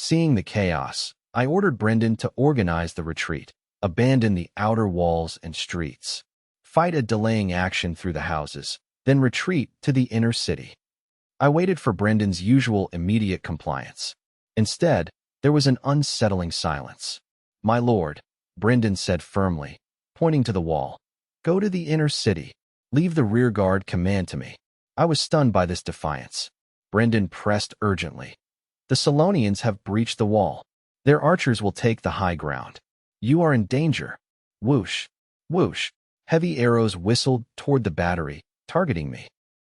Seeing the chaos, I ordered Brynden to organize the retreat, abandon the outer walls and streets, fight a delaying action through the houses, then retreat to the inner city. I waited for Brynden's usual immediate compliance. Instead, there was an unsettling silence. "My lord," Brynden said firmly, pointing to the wall, "go to the inner city. Leave the rearguard command to me." I was stunned by this defiance. Brynden pressed urgently. "The Solonians have breached the wall. Their archers will take the high ground. You are in danger." Whoosh, whoosh. Heavy arrows whistled toward the battery, targeting me.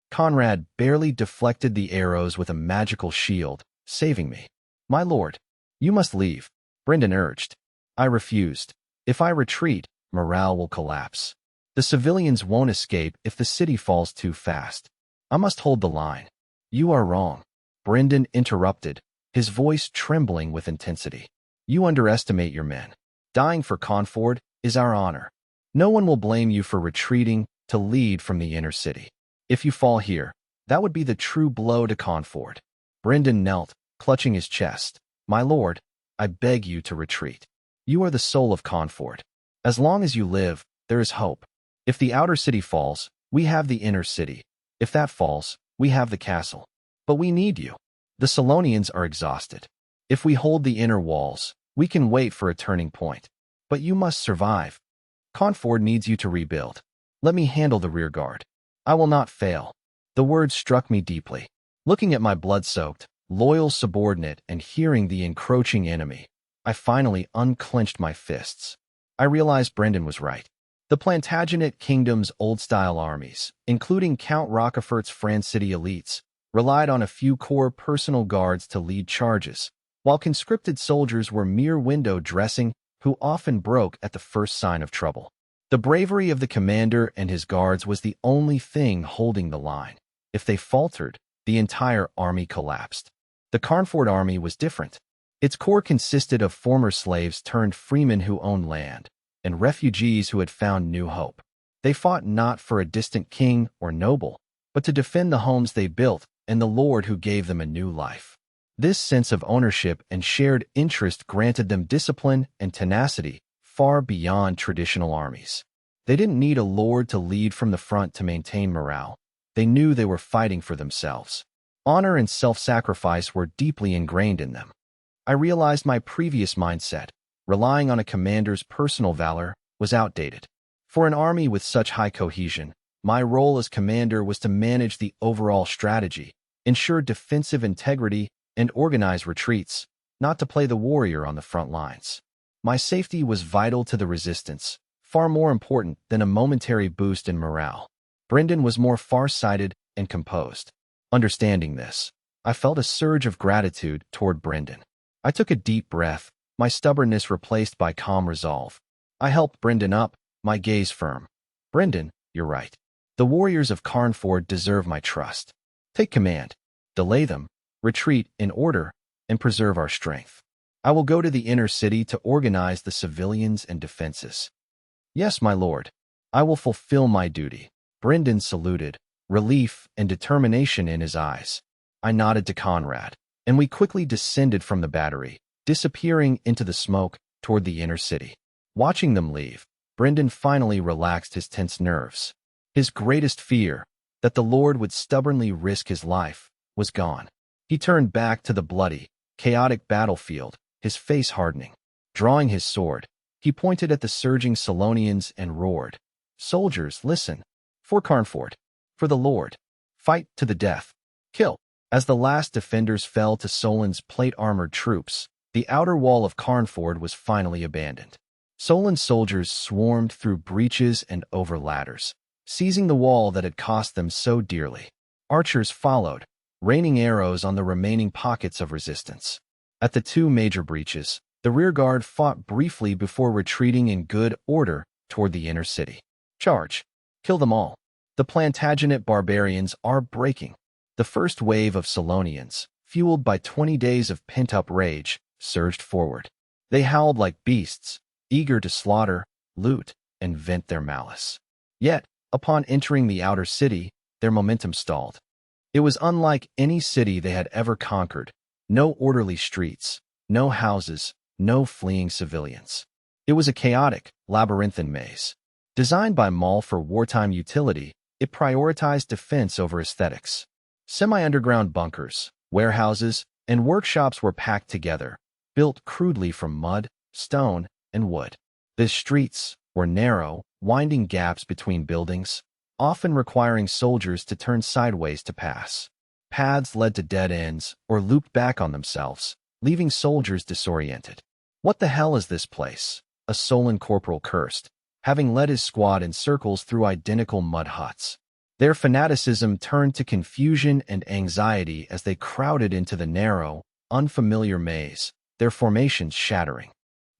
Conrad barely deflected the arrows with a magical shield, saving me. "My lord, you must leave," Brynden urged. I refused. "If I retreat, morale will collapse. The civilians won't escape if the city falls too fast. I must hold the line." "You are wrong," Brynden interrupted, his voice trembling with intensity. "You underestimate your men. Dying for Conford is our honor. No one will blame you for retreating to lead from the inner city. If you fall here, that would be the true blow to Conford." Brynden knelt, clutching his chest. "My lord, I beg you to retreat. You are the soul of Conford. As long as you live, there is hope. If the outer city falls, we have the inner city. If that falls, we have the castle. But we need you. The Solonians are exhausted. If we hold the inner walls, we can wait for a turning point. But you must survive. Conford needs you to rebuild. Let me handle the rearguard. I will not fail." The words struck me deeply. Looking at my blood-soaked, loyal subordinate and hearing the encroaching enemy, I finally unclenched my fists. I realized Brynden was right. The Plantagenet Kingdom's old-style armies, including Count Rockefort's France City elites, relied on a few core personal guards to lead charges, while conscripted soldiers were mere window dressing who often broke at the first sign of trouble. The bravery of the commander and his guards was the only thing holding the line. If they faltered, the entire army collapsed. The Conford army was different. Its core consisted of former slaves turned freemen who owned land, and refugees who had found new hope. They fought not for a distant king or noble, but to defend the homes they built and the Lord who gave them a new life. This sense of ownership and shared interest granted them discipline and tenacity far beyond traditional armies. They didn't need a lord to lead from the front to maintain morale. They knew they were fighting for themselves. Honor and self-sacrifice were deeply ingrained in them. I realized my previous mindset, relying on a commander's personal valor, was outdated. For an army with such high cohesion, my role as commander was to manage the overall strategy, ensure defensive integrity, and organize retreats, not to play the warrior on the front lines. My safety was vital to the resistance, far more important than a momentary boost in morale. Brynden was more far-sighted and composed. Understanding this, I felt a surge of gratitude toward Brynden. I took a deep breath, my stubbornness replaced by calm resolve. I helped Brynden up, my gaze firm. "Brynden, you're right. The warriors of Conford deserve my trust. Take command. Delay them, retreat in order, and preserve our strength. I will go to the inner city to organize the civilians and defenses." "Yes, my lord. I will fulfill my duty." Brynden saluted, relief and determination in his eyes. I nodded to Conrad, and we quickly descended from the battery, disappearing into the smoke toward the inner city. Watching them leave, Brynden finally relaxed his tense nerves. His greatest fear, that the Lord would stubbornly risk his life, was gone. He turned back to the bloody, chaotic battlefield, his face hardening. Drawing his sword, he pointed at the surging Solonians and roared, "Soldiers, listen. For Conford. For the Lord. Fight to the death. Kill." As the last defenders fell to Solon's plate-armored troops, the outer wall of Conford was finally abandoned. Solon's soldiers swarmed through breaches and over ladders, seizing the wall that had cost them so dearly. Archers followed, raining arrows on the remaining pockets of resistance. At the two major breaches, the rearguard fought briefly before retreating in good order toward the inner city. "Charge! Kill them all. The Plantagenet barbarians are breaking." The first wave of Solonians, fueled by 20 days of pent-up rage, surged forward. They howled like beasts, eager to slaughter, loot, and vent their malice. Yet, upon entering the outer city, their momentum stalled. It was unlike any city they had ever conquered. No orderly streets, No houses, no fleeing civilians. It was a chaotic, labyrinthine maze. Designed by Maul for wartime utility, it prioritized defense over aesthetics. Semi-underground bunkers, warehouses, and workshops were packed together, built crudely from mud, stone, and wood. The streets were narrow, winding gaps between buildings, often requiring soldiers to turn sideways to pass. Paths led to dead ends or looped back on themselves, leaving soldiers disoriented. "What the hell is this place?" a Solon corporal cursed, having led his squad in circles through identical mud huts. Their fanaticism turned to confusion and anxiety as they crowded into the narrow, unfamiliar maze, their formations shattering.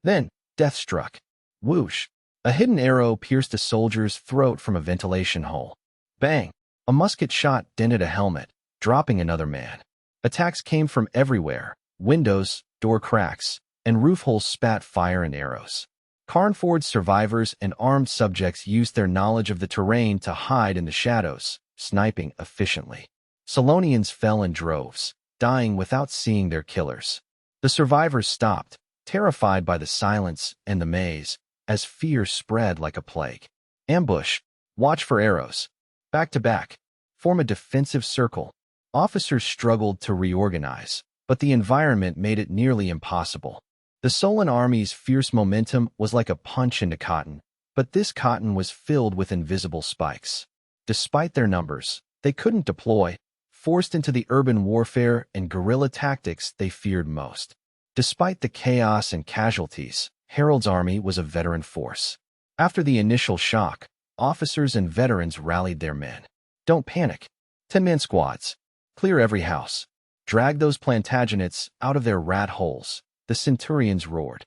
Then, death struck. Whoosh! A hidden arrow pierced a soldier's throat from a ventilation hole. Bang! A musket shot dented a helmet, dropping another man. Attacks came from everywhere. Windows, door cracks, and roof holes spat fire and arrows. Carnford's survivors and armed subjects used their knowledge of the terrain to hide in the shadows, sniping efficiently. Solonians fell in droves, dying without seeing their killers. The survivors stopped, terrified by the silence and the maze, as fear spread like a plague. Ambush. Watch for arrows. Back to back. Form a defensive circle. Officers struggled to reorganize, but the environment made it nearly impossible. The Solon army's fierce momentum was like a punch into cotton, but this cotton was filled with invisible spikes. Despite their numbers, they couldn't deploy, forced into the urban warfare and guerrilla tactics they feared most. Despite the chaos and casualties, Harald's army was a veteran force. After the initial shock, officers and veterans rallied their men. "Don't panic. 10-man squads. Clear every house. Drag those Plantagenets out of their rat holes," the centurions roared.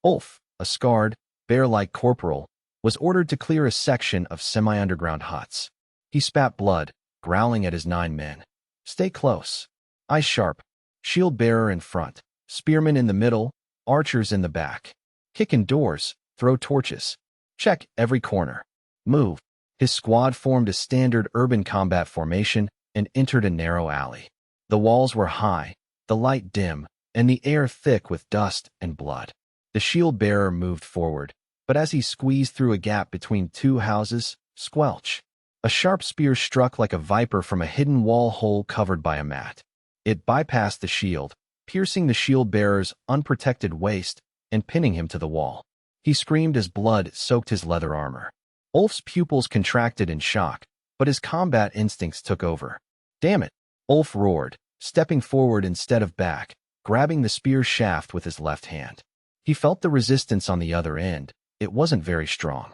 Ulf, a scarred, bear-like corporal, was ordered to clear a section of semi-underground huts. He spat blood, growling at his 9 men. "Stay close. Eyes sharp. Shield-bearer in front. Spearmen in the middle. Archers in the back. Kick in doors. Throw torches. Check every corner. Move." His squad formed a standard urban combat formation and entered a narrow alley. The walls were high, the light dim, and the air thick with dust and blood. The shield-bearer moved forward, but as he squeezed through a gap between 2 houses, squelch! A sharp spear struck like a viper from a hidden wall hole covered by a mat. It bypassed the shield, piercing the shield-bearer's unprotected waist and pinning him to the wall. He screamed as blood soaked his leather armor. Ulf's pupils contracted in shock, but his combat instincts took over. "Damn it!" Ulf roared, stepping forward instead of back, grabbing the spear shaft with his left hand. He felt the resistance on the other end. It wasn't very strong.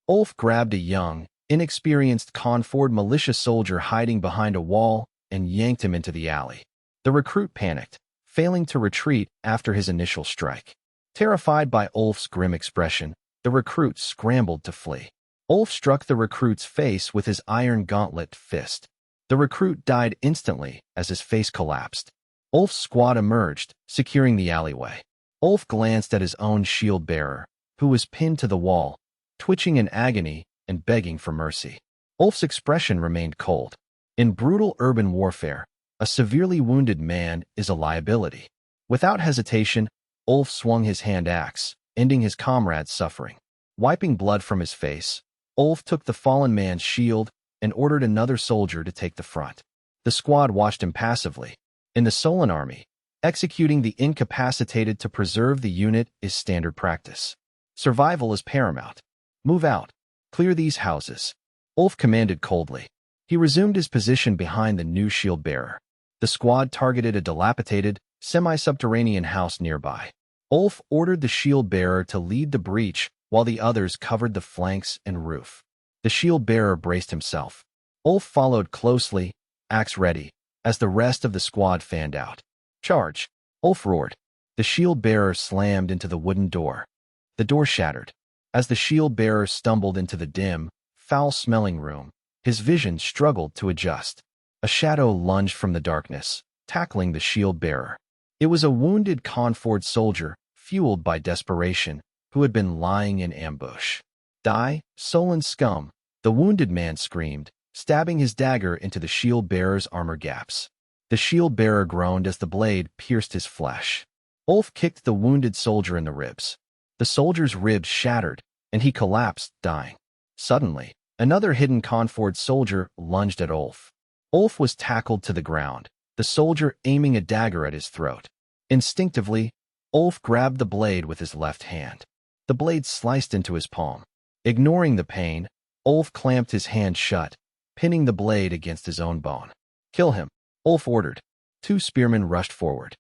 Ulf grabbed a young, inexperienced Carnford militia soldier hiding behind a wall and yanked him into the alley. The recruit panicked, failing to retreat after his initial strike. Terrified by Ulf's grim expression, the recruit scrambled to flee. Ulf struck the recruit's face with his iron gauntlet fist. The recruit died instantly as his face collapsed. Ulf's squad emerged, securing the alleyway. Ulf glanced at his own shield-bearer, who was pinned to the wall, twitching in agony and begging for mercy. Ulf's expression remained cold. In brutal urban warfare, a severely wounded man is a liability. Without hesitation, Ulf swung his hand axe, ending his comrade's suffering. Wiping blood from his face, Ulf took the fallen man's shield and ordered another soldier to take the front. The squad watched impassively. In the Solon army, executing the incapacitated to preserve the unit is standard practice. Survival is paramount. "Move out. Clear these houses," Ulf commanded coldly. He resumed his position behind the new shield-bearer. The squad targeted a dilapidated, semi-subterranean house nearby. Ulf ordered the shield-bearer to lead the breach while the others covered the flanks and roof. The shield-bearer braced himself. Ulf followed closely, axe ready, as the rest of the squad fanned out. "Charge!" Ulf roared. The shield-bearer slammed into the wooden door. The door shattered. As the shield-bearer stumbled into the dim, foul-smelling room, his vision struggled to adjust. A shadow lunged from the darkness, tackling the shield-bearer. It was a wounded Carnford soldier, fueled by desperation, who had been lying in ambush. "Die, Solon scum!" the wounded man screamed, stabbing his dagger into the shield-bearer's armor gaps. The shield-bearer groaned as the blade pierced his flesh. Ulf kicked the wounded soldier in the ribs. The soldier's ribs shattered, and he collapsed, dying. Suddenly, another hidden Conford soldier lunged at Ulf. Ulf was tackled to the ground, the soldier aiming a dagger at his throat. Instinctively, Ulf grabbed the blade with his left hand. The blade sliced into his palm. Ignoring the pain, Ulf clamped his hand shut, pinning the blade against his own bone. "Kill him," Ulf ordered. 2 spearmen rushed forward.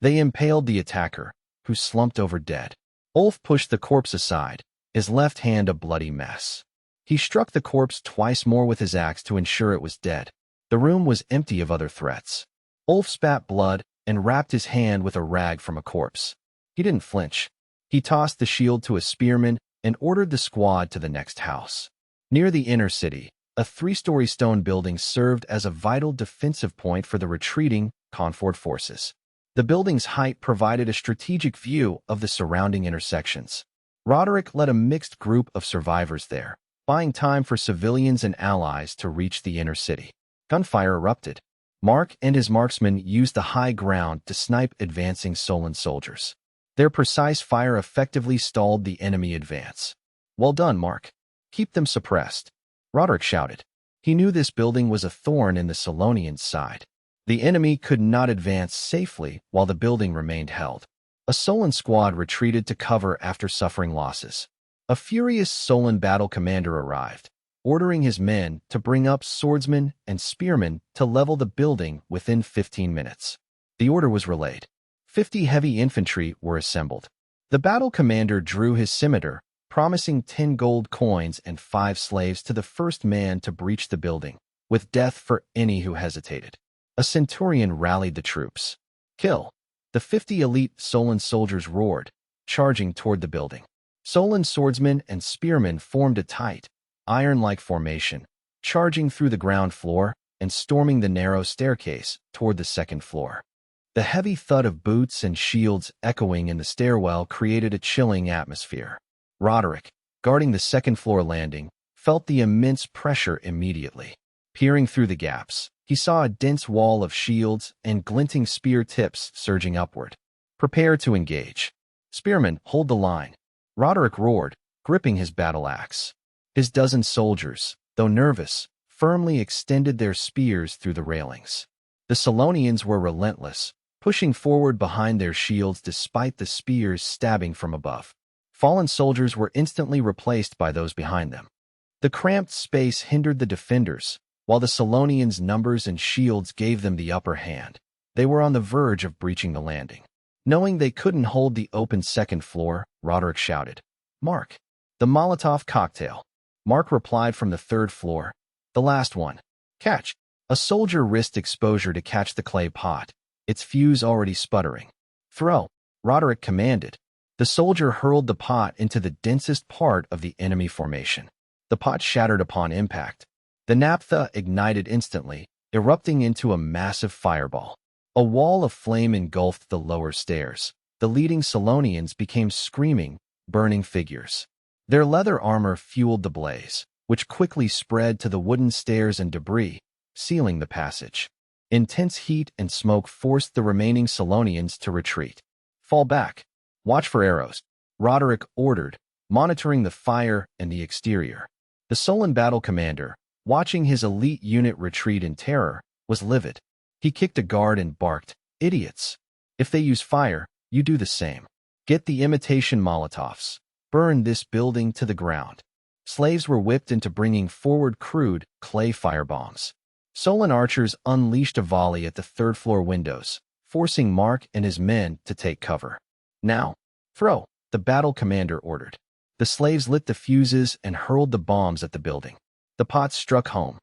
They impaled the attacker, who slumped over dead. Ulf pushed the corpse aside, his left hand a bloody mess. He struck the corpse twice more with his axe to ensure it was dead. The room was empty of other threats. Ulf spat blood and wrapped his hand with a rag from a corpse. He didn't flinch. He tossed the shield to a spearman and ordered the squad to the next house. Near the inner city, a 3-story stone building served as a vital defensive point for the retreating Conford forces. The building's height provided a strategic view of the surrounding intersections. Roderick led a mixed group of survivors there, buying time for civilians and allies to reach the inner city. Gunfire erupted. Mark and his marksmen used the high ground to snipe advancing Solon soldiers. Their precise fire effectively stalled the enemy advance. "Well done, Mark. Keep them suppressed," Roderick shouted. He knew this building was a thorn in the Solonians' side. The enemy could not advance safely while the building remained held. A Solon squad retreated to cover after suffering losses. A furious Solon battle commander arrived, ordering his men to bring up swordsmen and spearmen to level the building within 15 minutes. The order was relayed. 50 heavy infantry were assembled. The battle commander drew his scimitar, promising 10 gold coins and 5 slaves to the first man to breach the building, with death for any who hesitated. A centurion rallied the troops. "Kill!" The 50 elite Solon soldiers roared, charging toward the building. Solon swordsmen and spearmen formed a tight, iron-like formation, charging through the ground floor and storming the narrow staircase toward the second floor. The heavy thud of boots and shields echoing in the stairwell created a chilling atmosphere. Roderick, guarding the second-floor landing, felt the immense pressure immediately. Peering through the gaps, he saw a dense wall of shields and glinting spear tips surging upward. "Prepare to engage. Spearmen, hold the line," Roderick roared, gripping his battle axe. His dozen soldiers, though nervous, firmly extended their spears through the railings. The Solonians were relentless, pushing forward behind their shields despite the spears stabbing from above. Fallen soldiers were instantly replaced by those behind them. The cramped space hindered the defenders, while the Solonians' numbers and shields gave them the upper hand. They were on the verge of breaching the landing. Knowing they couldn't hold the open second floor, Roderick shouted, "Mark, the Molotov cocktail." Mark replied from the third floor, "The last one. Catch." A soldier risked exposure to catch the clay pot, its fuse already sputtering. "Throw," Roderick commanded. The soldier hurled the pot into the densest part of the enemy formation. The pot shattered upon impact. The naphtha ignited instantly, erupting into a massive fireball. A wall of flame engulfed the lower stairs. The leading Solonians became screaming, burning figures. Their leather armor fueled the blaze, which quickly spread to the wooden stairs and debris, sealing the passage. Intense heat and smoke forced the remaining Solonians to retreat. "Fall back. Watch for arrows," Roderick ordered, monitoring the fire and the exterior. The Solon battle commander, watching his elite unit retreat in terror, was livid. He kicked a guard and barked, "Idiots! If they use fire, you do the same. Get the imitation Molotovs. Burn this building to the ground." Slaves were whipped into bringing forward crude, clay firebombs. Solon archers unleashed a volley at the third-floor windows, forcing Mark and his men to take cover. "Now, throw," the battle commander ordered. The slaves lit the fuses and hurled the bombs at the building. The pots struck home.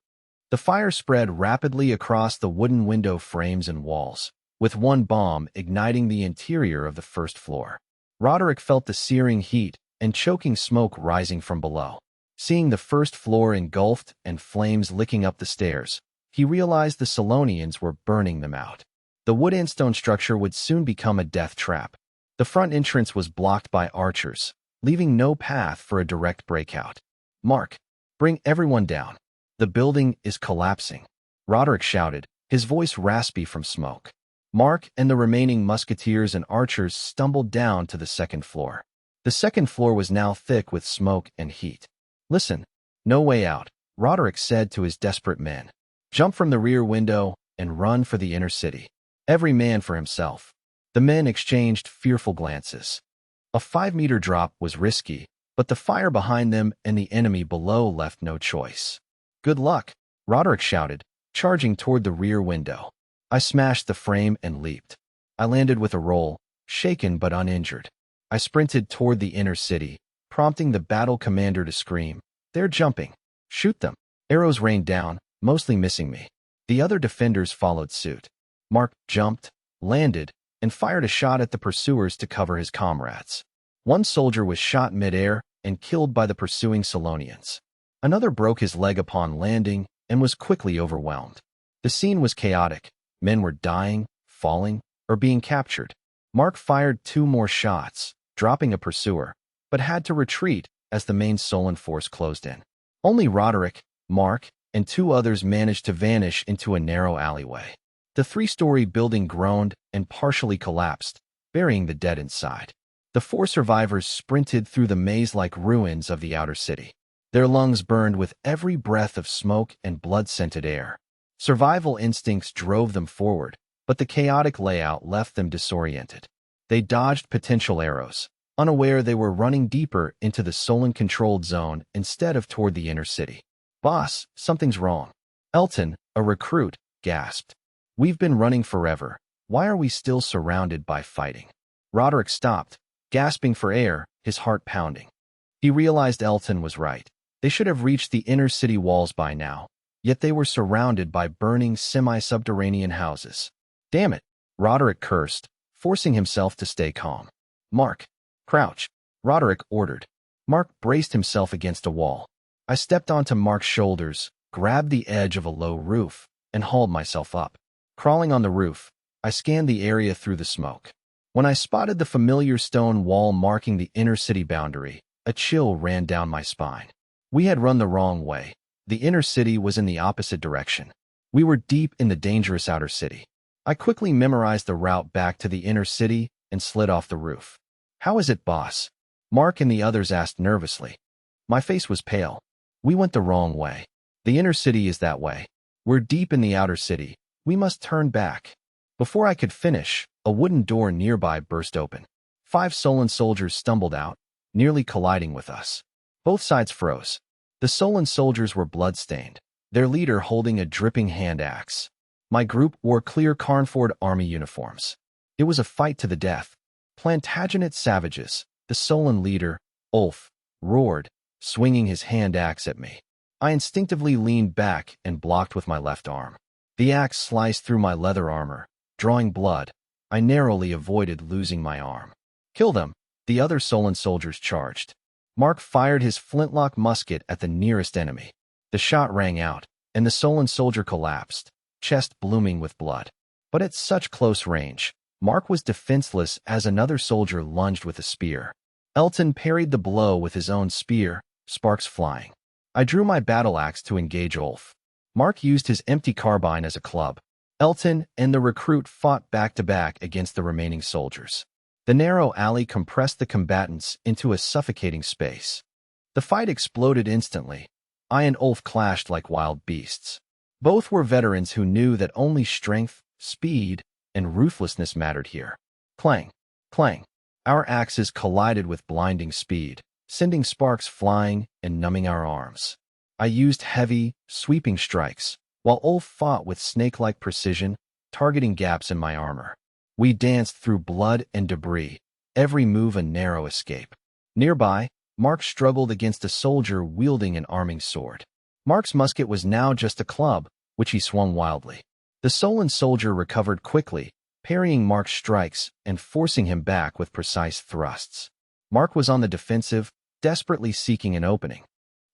The fire spread rapidly across the wooden window frames and walls, with one bomb igniting the interior of the first floor. Roderick felt the searing heat and choking smoke rising from below. Seeing the first floor engulfed and flames licking up the stairs, he realized the Solonians were burning them out. The wood and stone structure would soon become a death trap. The front entrance was blocked by archers, leaving no path for a direct breakout. "Mark, bring everyone down. The building is collapsing," Roderick shouted, his voice raspy from smoke. Mark and the remaining musketeers and archers stumbled down to the second floor. The second floor was now thick with smoke and heat. "Listen, no way out," Roderick said to his desperate men. "Jump from the rear window and run for the inner city. Every man for himself." The men exchanged fearful glances. A 5-meter drop was risky, but the fire behind them and the enemy below left no choice. "Good luck," Roderick shouted, charging toward the rear window. I smashed the frame and leaped. I landed with a roll, shaken but uninjured. I sprinted toward the inner city, prompting the battle commander to scream, "They're jumping! Shoot them!" Arrows rained down, mostly missing me. The other defenders followed suit. Mark jumped, landed, and fired a shot at the pursuers to cover his comrades. One soldier was shot mid-air and killed by the pursuing Solonians. Another broke his leg upon landing and was quickly overwhelmed. The scene was chaotic. Men were dying, falling, or being captured. Mark fired 2 more shots, dropping a pursuer, but had to retreat as the main Solon force closed in. Only Roderick, Mark, and 2 others managed to vanish into a narrow alleyway. The 3-story building groaned and partially collapsed, burying the dead inside. The 4 survivors sprinted through the maze-like ruins of the outer city. Their lungs burned with every breath of smoke and blood-scented air. Survival instincts drove them forward, but the chaotic layout left them disoriented. They dodged potential arrows, unaware they were running deeper into the Solon-controlled zone instead of toward the inner city. "Boss, something's wrong." Elton, a recruit, gasped. "We've been running forever. Why are we still surrounded by fighting?" Roderick stopped, gasping for air, his heart pounding. He realized Elton was right. They should have reached the inner city walls by now, yet they were surrounded by burning semi-subterranean houses. "Damn it," Roderick cursed, forcing himself to stay calm. "Mark, crouch," Roderick ordered. Mark braced himself against a wall. I stepped onto Mark's shoulders, grabbed the edge of a low roof, and hauled myself up. Crawling on the roof, I scanned the area through the smoke. When I spotted the familiar stone wall marking the inner city boundary, a chill ran down my spine. We had run the wrong way. The inner city was in the opposite direction. We were deep in the dangerous outer city. I quickly memorized the route back to the inner city and slid off the roof. "How is it, boss?" Mark and the others asked nervously. My face was pale. "We went the wrong way. The inner city is that way. We're deep in the outer city. We must turn back." Before I could finish, a wooden door nearby burst open. 5 Solon soldiers stumbled out, nearly colliding with us. Both sides froze. The Solon soldiers were blood-stained, their leader holding a dripping hand axe. My group wore clear Carnford army uniforms. It was a fight to the death. Plantagenet savages, the Solon leader, Ulf, roared, swinging his hand axe at me. I instinctively leaned back and blocked with my left arm. The axe sliced through my leather armor, drawing blood. I narrowly avoided losing my arm. "Kill them," the other Solon soldiers charged. Mark fired his flintlock musket at the nearest enemy. The shot rang out, and the Solon soldier collapsed, chest blooming with blood. But at such close range, Mark was defenseless as another soldier lunged with a spear. Elton parried the blow with his own spear, sparks flying. I drew my battle axe to engage Ulf. Mark used his empty carbine as a club. Elton and the recruit fought back-to-back against the remaining soldiers. The narrow alley compressed the combatants into a suffocating space. The fight exploded instantly. I and Ulf clashed like wild beasts. Both were veterans who knew that only strength, speed, and ruthlessness mattered here. Clang, clang. Our axes collided with blinding speed, sending sparks flying and numbing our arms. I used heavy, sweeping strikes, while Ulf fought with snake-like precision, targeting gaps in my armor. We danced through blood and debris, every move a narrow escape. Nearby, Mark struggled against a soldier wielding an arming sword. Mark's musket was now just a club, which he swung wildly. The Solon soldier recovered quickly, parrying Mark's strikes and forcing him back with precise thrusts. Mark was on the defensive, desperately seeking an opening.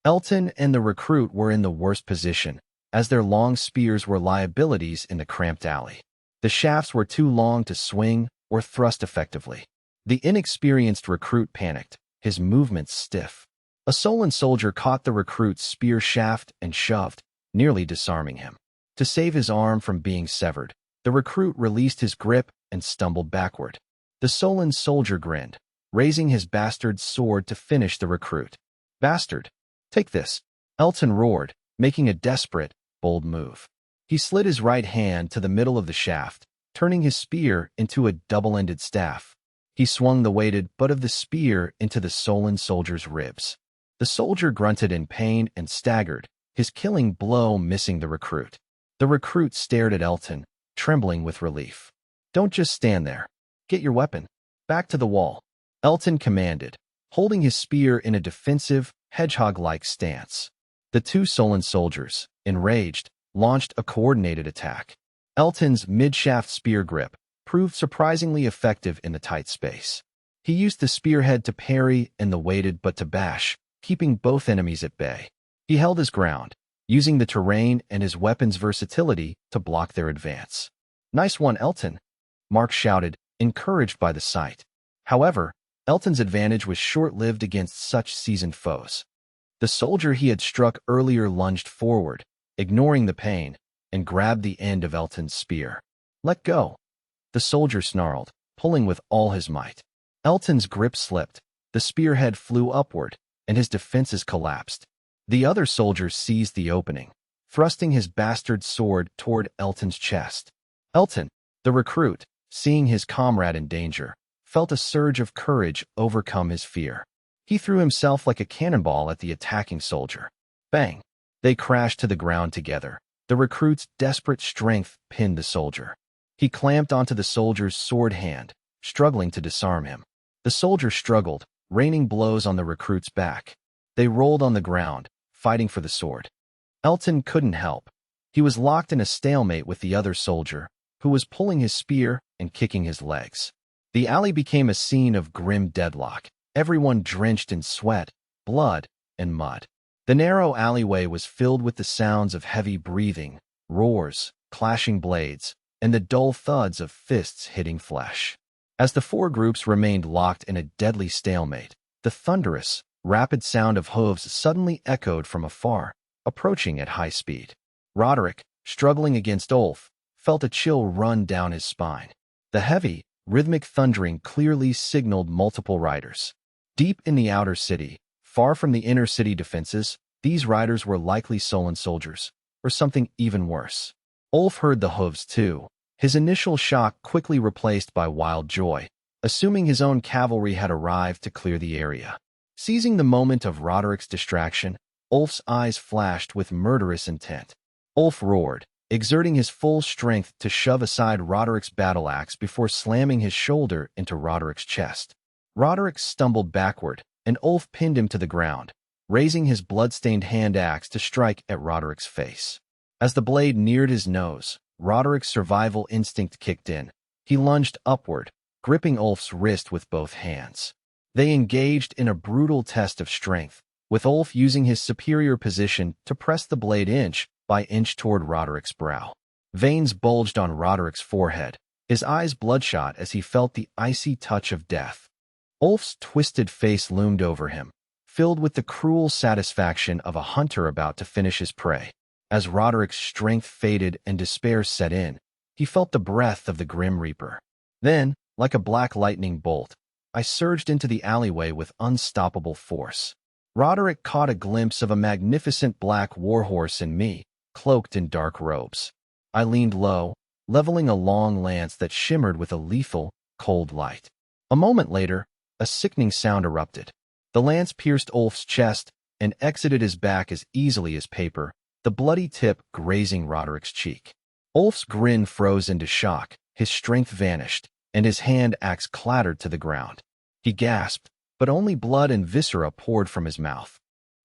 Elton and the recruit were in the worst position, as their long spears were liabilities in the cramped alley. The shafts were too long to swing or thrust effectively. The inexperienced recruit panicked, his movements stiff. A Solon soldier caught the recruit's spear shaft and shoved, nearly disarming him. To save his arm from being severed, The recruit released his grip and stumbled backward. The sullen soldier grinned, raising his bastard sword to finish the recruit. "Bastard, take this," Elton roared, making a desperate, bold move. He slid his right hand to the middle of the shaft, turning his spear into a double-ended staff. He swung the weighted butt of the spear into the sullen soldier's ribs. The soldier grunted in pain and staggered, his killing blow missing the recruit. The recruit stared at Elton, trembling with relief. "Don't just stand there. Get your weapon. Back to the wall," Elton commanded, holding his spear in a defensive, hedgehog-like stance. The two sullen soldiers, enraged, launched a coordinated attack. Elton's mid-shaft spear grip proved surprisingly effective in the tight space. He used the spearhead to parry and the weighted butt to bash, keeping both enemies at bay. He held his ground, using the terrain and his weapon's versatility to block their advance. "Nice one, Elton," Mark shouted, encouraged by the sight. However, Elton's advantage was short-lived against such seasoned foes. The soldier he had struck earlier lunged forward, ignoring the pain, and grabbed the end of Elton's spear. "Let go," the soldier snarled, pulling with all his might. Elton's grip slipped, the spearhead flew upward, and his defenses collapsed. The other soldier seized the opening, thrusting his bastard sword toward Elton's chest. Elton, the recruit, seeing his comrade in danger, felt a surge of courage overcome his fear. He threw himself like a cannonball at the attacking soldier. Bang! They crashed to the ground together. The recruit's desperate strength pinned the soldier. He clamped onto the soldier's sword hand, struggling to disarm him. The soldier struggled, raining blows on the recruit's back. They rolled on the ground, fighting for the sword. Elton couldn't help. He was locked in a stalemate with the other soldier, who was pulling his spear and kicking his legs. The alley became a scene of grim deadlock, everyone drenched in sweat, blood, and mud. The narrow alleyway was filled with the sounds of heavy breathing, roars, clashing blades, and the dull thuds of fists hitting flesh. As the four groups remained locked in a deadly stalemate, the thunderous, rapid sound of hooves suddenly echoed from afar, approaching at high speed. Roderick, struggling against Ulf, felt a chill run down his spine. The heavy, rhythmic thundering clearly signaled multiple riders. Deep in the outer city, far from the inner city defenses, these riders were likely sullen soldiers, or something even worse. Ulf heard the hooves too, his initial shock quickly replaced by wild joy, assuming his own cavalry had arrived to clear the area. Seizing the moment of Roderick's distraction, Ulf's eyes flashed with murderous intent. Ulf roared, exerting his full strength to shove aside Roderick's battle axe before slamming his shoulder into Roderick's chest. Roderick stumbled backward, and Ulf pinned him to the ground, raising his blood-stained hand axe to strike at Roderick's face. As the blade neared his nose, Roderick's survival instinct kicked in. He lunged upward, gripping Ulf's wrist with both hands. They engaged in a brutal test of strength, with Ulf using his superior position to press the blade inch by inch toward Roderick's brow. Veins bulged on Roderick's forehead, his eyes bloodshot as he felt the icy touch of death. Ulf's twisted face loomed over him, filled with the cruel satisfaction of a hunter about to finish his prey. As Roderick's strength faded and despair set in, he felt the breath of the Grim Reaper. Then, like a black lightning bolt, I surged into the alleyway with unstoppable force. Roderick caught a glimpse of a magnificent black warhorse in me, cloaked in dark robes. I leaned low, leveling a long lance that shimmered with a lethal, cold light. A moment later, a sickening sound erupted. The lance pierced Ulf's chest and exited his back as easily as paper, the bloody tip grazing Roderick's cheek. Ulf's grin froze into shock, his strength vanished, and his hand axe clattered to the ground. He gasped, but only blood and viscera poured from his mouth.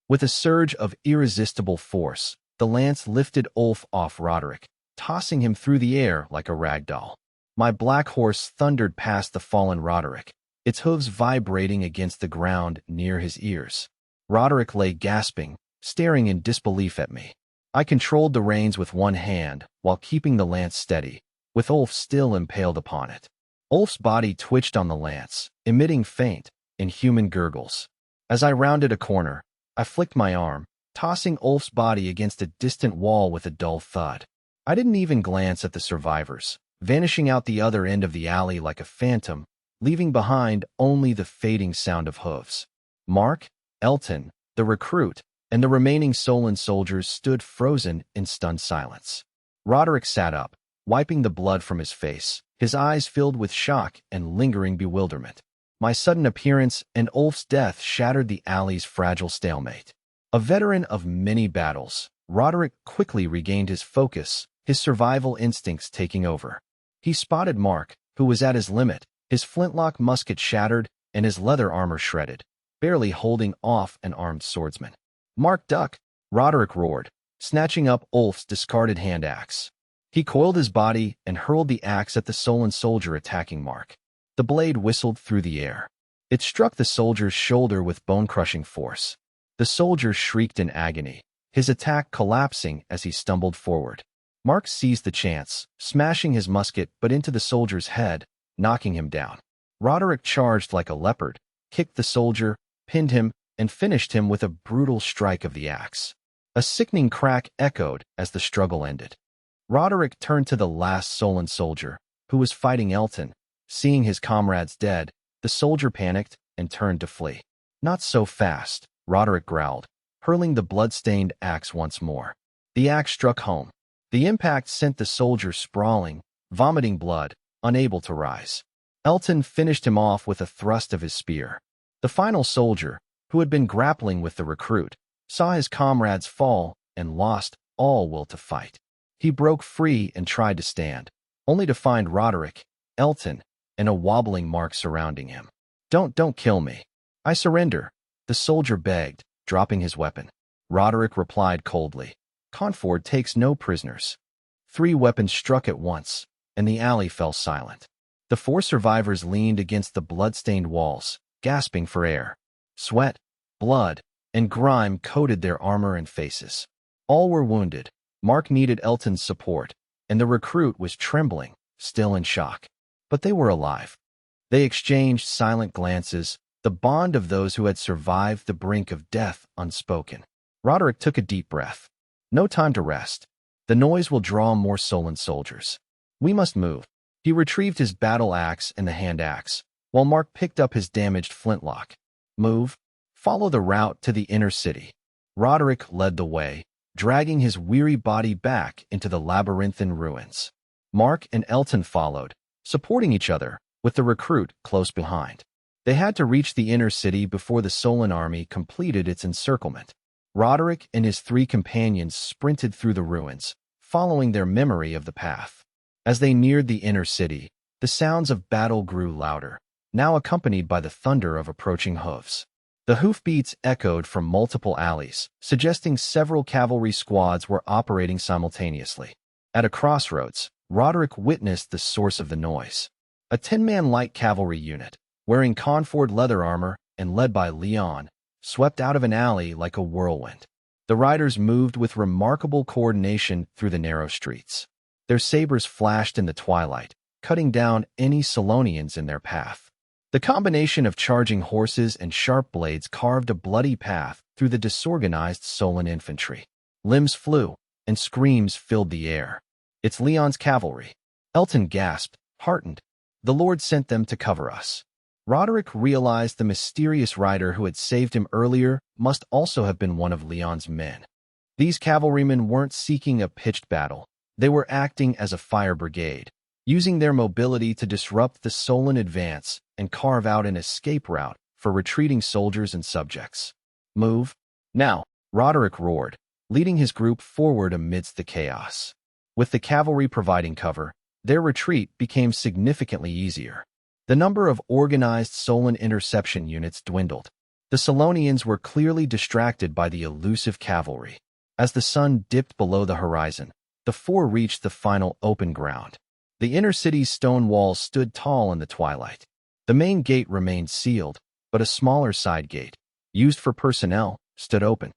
With a surge of irresistible force, the lance lifted Ulf off Roderick, tossing him through the air like a rag doll. My black horse thundered past the fallen Roderick, its hooves vibrating against the ground near his ears. Roderick lay gasping, staring in disbelief at me. I controlled the reins with one hand while keeping the lance steady, with Ulf still impaled upon it. Ulf's body twitched on the lance, emitting faint, inhuman gurgles. As I rounded a corner, I flicked my arm, tossing Ulf's body against a distant wall with a dull thud. I didn't even glance at the survivors, vanishing out the other end of the alley like a phantom, leaving behind only the fading sound of hooves. Mark, Elton, the recruit, and the remaining Solon soldiers stood frozen in stunned silence. Roderick sat up, wiping the blood from his face, his eyes filled with shock and lingering bewilderment. My sudden appearance and Ulf's death shattered the alley's fragile stalemate. A veteran of many battles, Roderick quickly regained his focus, his survival instincts taking over. He spotted Mark, who was at his limit, his flintlock musket shattered and his leather armor shredded, barely holding off an armed swordsman. "Mark, duck!" Roderick roared, snatching up Ulf's discarded hand axe. He coiled his body and hurled the axe at the Solon soldier attacking Mark. The blade whistled through the air. It struck the soldier's shoulder with bone-crushing force. The soldier shrieked in agony, his attack collapsing as he stumbled forward. Mark seized the chance, smashing his musket but into the soldier's head, knocking him down. Roderick charged like a leopard, kicked the soldier, pinned him, and finished him with a brutal strike of the axe. A sickening crack echoed as the struggle ended. Roderick turned to the last Solon soldier, who was fighting Elton. Seeing his comrades dead, the soldier panicked and turned to flee. "Not so fast," Roderick growled, hurling the blood-stained axe once more. The axe struck home. The impact sent the soldier sprawling, vomiting blood, unable to rise. Elton finished him off with a thrust of his spear. The final soldier, who had been grappling with the recruit, saw his comrades fall and lost all will to fight. He broke free and tried to stand, only to find Roderick, Elton, and a wobbling Mark surrounding him. Don't kill me. I surrender," the soldier begged, dropping his weapon. Roderick replied coldly, "Conford takes no prisoners." 3 weapons struck at once, and the alley fell silent. The 4 survivors leaned against the blood-stained walls, gasping for air. Sweat, blood, and grime coated their armor and faces. All were wounded. Mark needed Elton's support, and the recruit was trembling, still in shock. But they were alive. They exchanged silent glances, the bond of those who had survived the brink of death unspoken. Roderick took a deep breath. No time to rest. The noise will draw more Solon soldiers. We must move. He retrieved his battle axe and the hand axe, while Mark picked up his damaged flintlock. Move. Follow the route to the inner city. Roderick led the way, dragging his weary body back into the labyrinthine ruins. Mark and Elton followed, supporting each other, with the recruit close behind. They had to reach the inner city before the Solon army completed its encirclement. Roderick and his 3 companions sprinted through the ruins, following their memory of the path. As they neared the inner city, the sounds of battle grew louder, now accompanied by the thunder of approaching hooves. The hoofbeats echoed from multiple alleys, suggesting several cavalry squads were operating simultaneously. At a crossroads, Roderick witnessed the source of the noise. A 10-man light cavalry unit, wearing Conford leather armor and led by Leon, swept out of an alley like a whirlwind. The riders moved with remarkable coordination through the narrow streets. Their sabers flashed in the twilight, cutting down any Solonians in their path. The combination of charging horses and sharp blades carved a bloody path through the disorganized Solon infantry. Limbs flew, and screams filled the air. "It's Leon's cavalry." Elton gasped, heartened. "The Lord sent them to cover us." Roderick realized the mysterious rider who had saved him earlier must also have been one of Leon's men. These cavalrymen weren't seeking a pitched battle. They were acting as a fire brigade, using their mobility to disrupt the Solon advance and carve out an escape route for retreating soldiers and subjects. "Move. Now," Roderick roared, leading his group forward amidst the chaos. With the cavalry providing cover, their retreat became significantly easier. The number of organized Solon interception units dwindled. The Solonians were clearly distracted by the elusive cavalry. As the sun dipped below the horizon, the 4 reached the final open ground. The inner city's stone walls stood tall in the twilight. The main gate remained sealed, but a smaller side gate, used for personnel, stood open.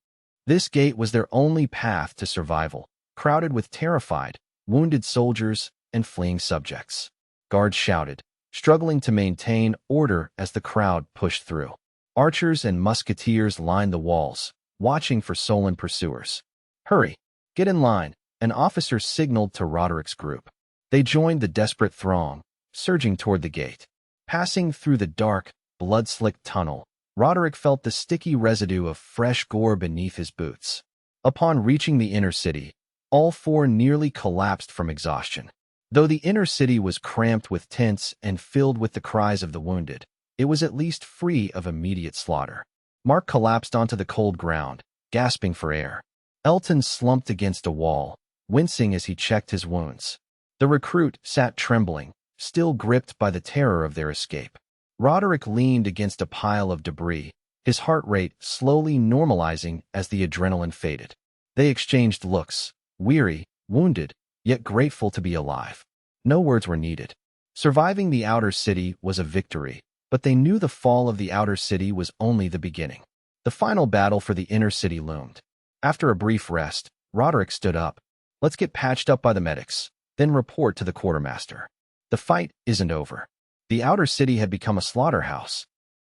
This gate was their only path to survival, crowded with terrified, wounded soldiers and fleeing subjects. Guards shouted, struggling to maintain order as the crowd pushed through. Archers and musketeers lined the walls, watching for Solon pursuers. "Hurry! Get in line," an officer signaled to Roderick's group. They joined the desperate throng, surging toward the gate. Passing through the dark, blood-slicked tunnel, Roderick felt the sticky residue of fresh gore beneath his boots. Upon reaching the inner city, all four nearly collapsed from exhaustion. Though the inner city was cramped with tents and filled with the cries of the wounded, it was at least free of immediate slaughter. Mark collapsed onto the cold ground, gasping for air. Elton slumped against a wall, wincing as he checked his wounds. The recruit sat trembling, still gripped by the terror of their escape. Roderick leaned against a pile of debris, his heart rate slowly normalizing as the adrenaline faded. They exchanged looks, weary, wounded, yet grateful to be alive. No words were needed. Surviving the outer city was a victory, but they knew the fall of the outer city was only the beginning. The final battle for the inner city loomed. After a brief rest, Roderick stood up. Let's get patched up by the medics, then report to the quartermaster. The fight isn't over. The outer city had become a slaughterhouse.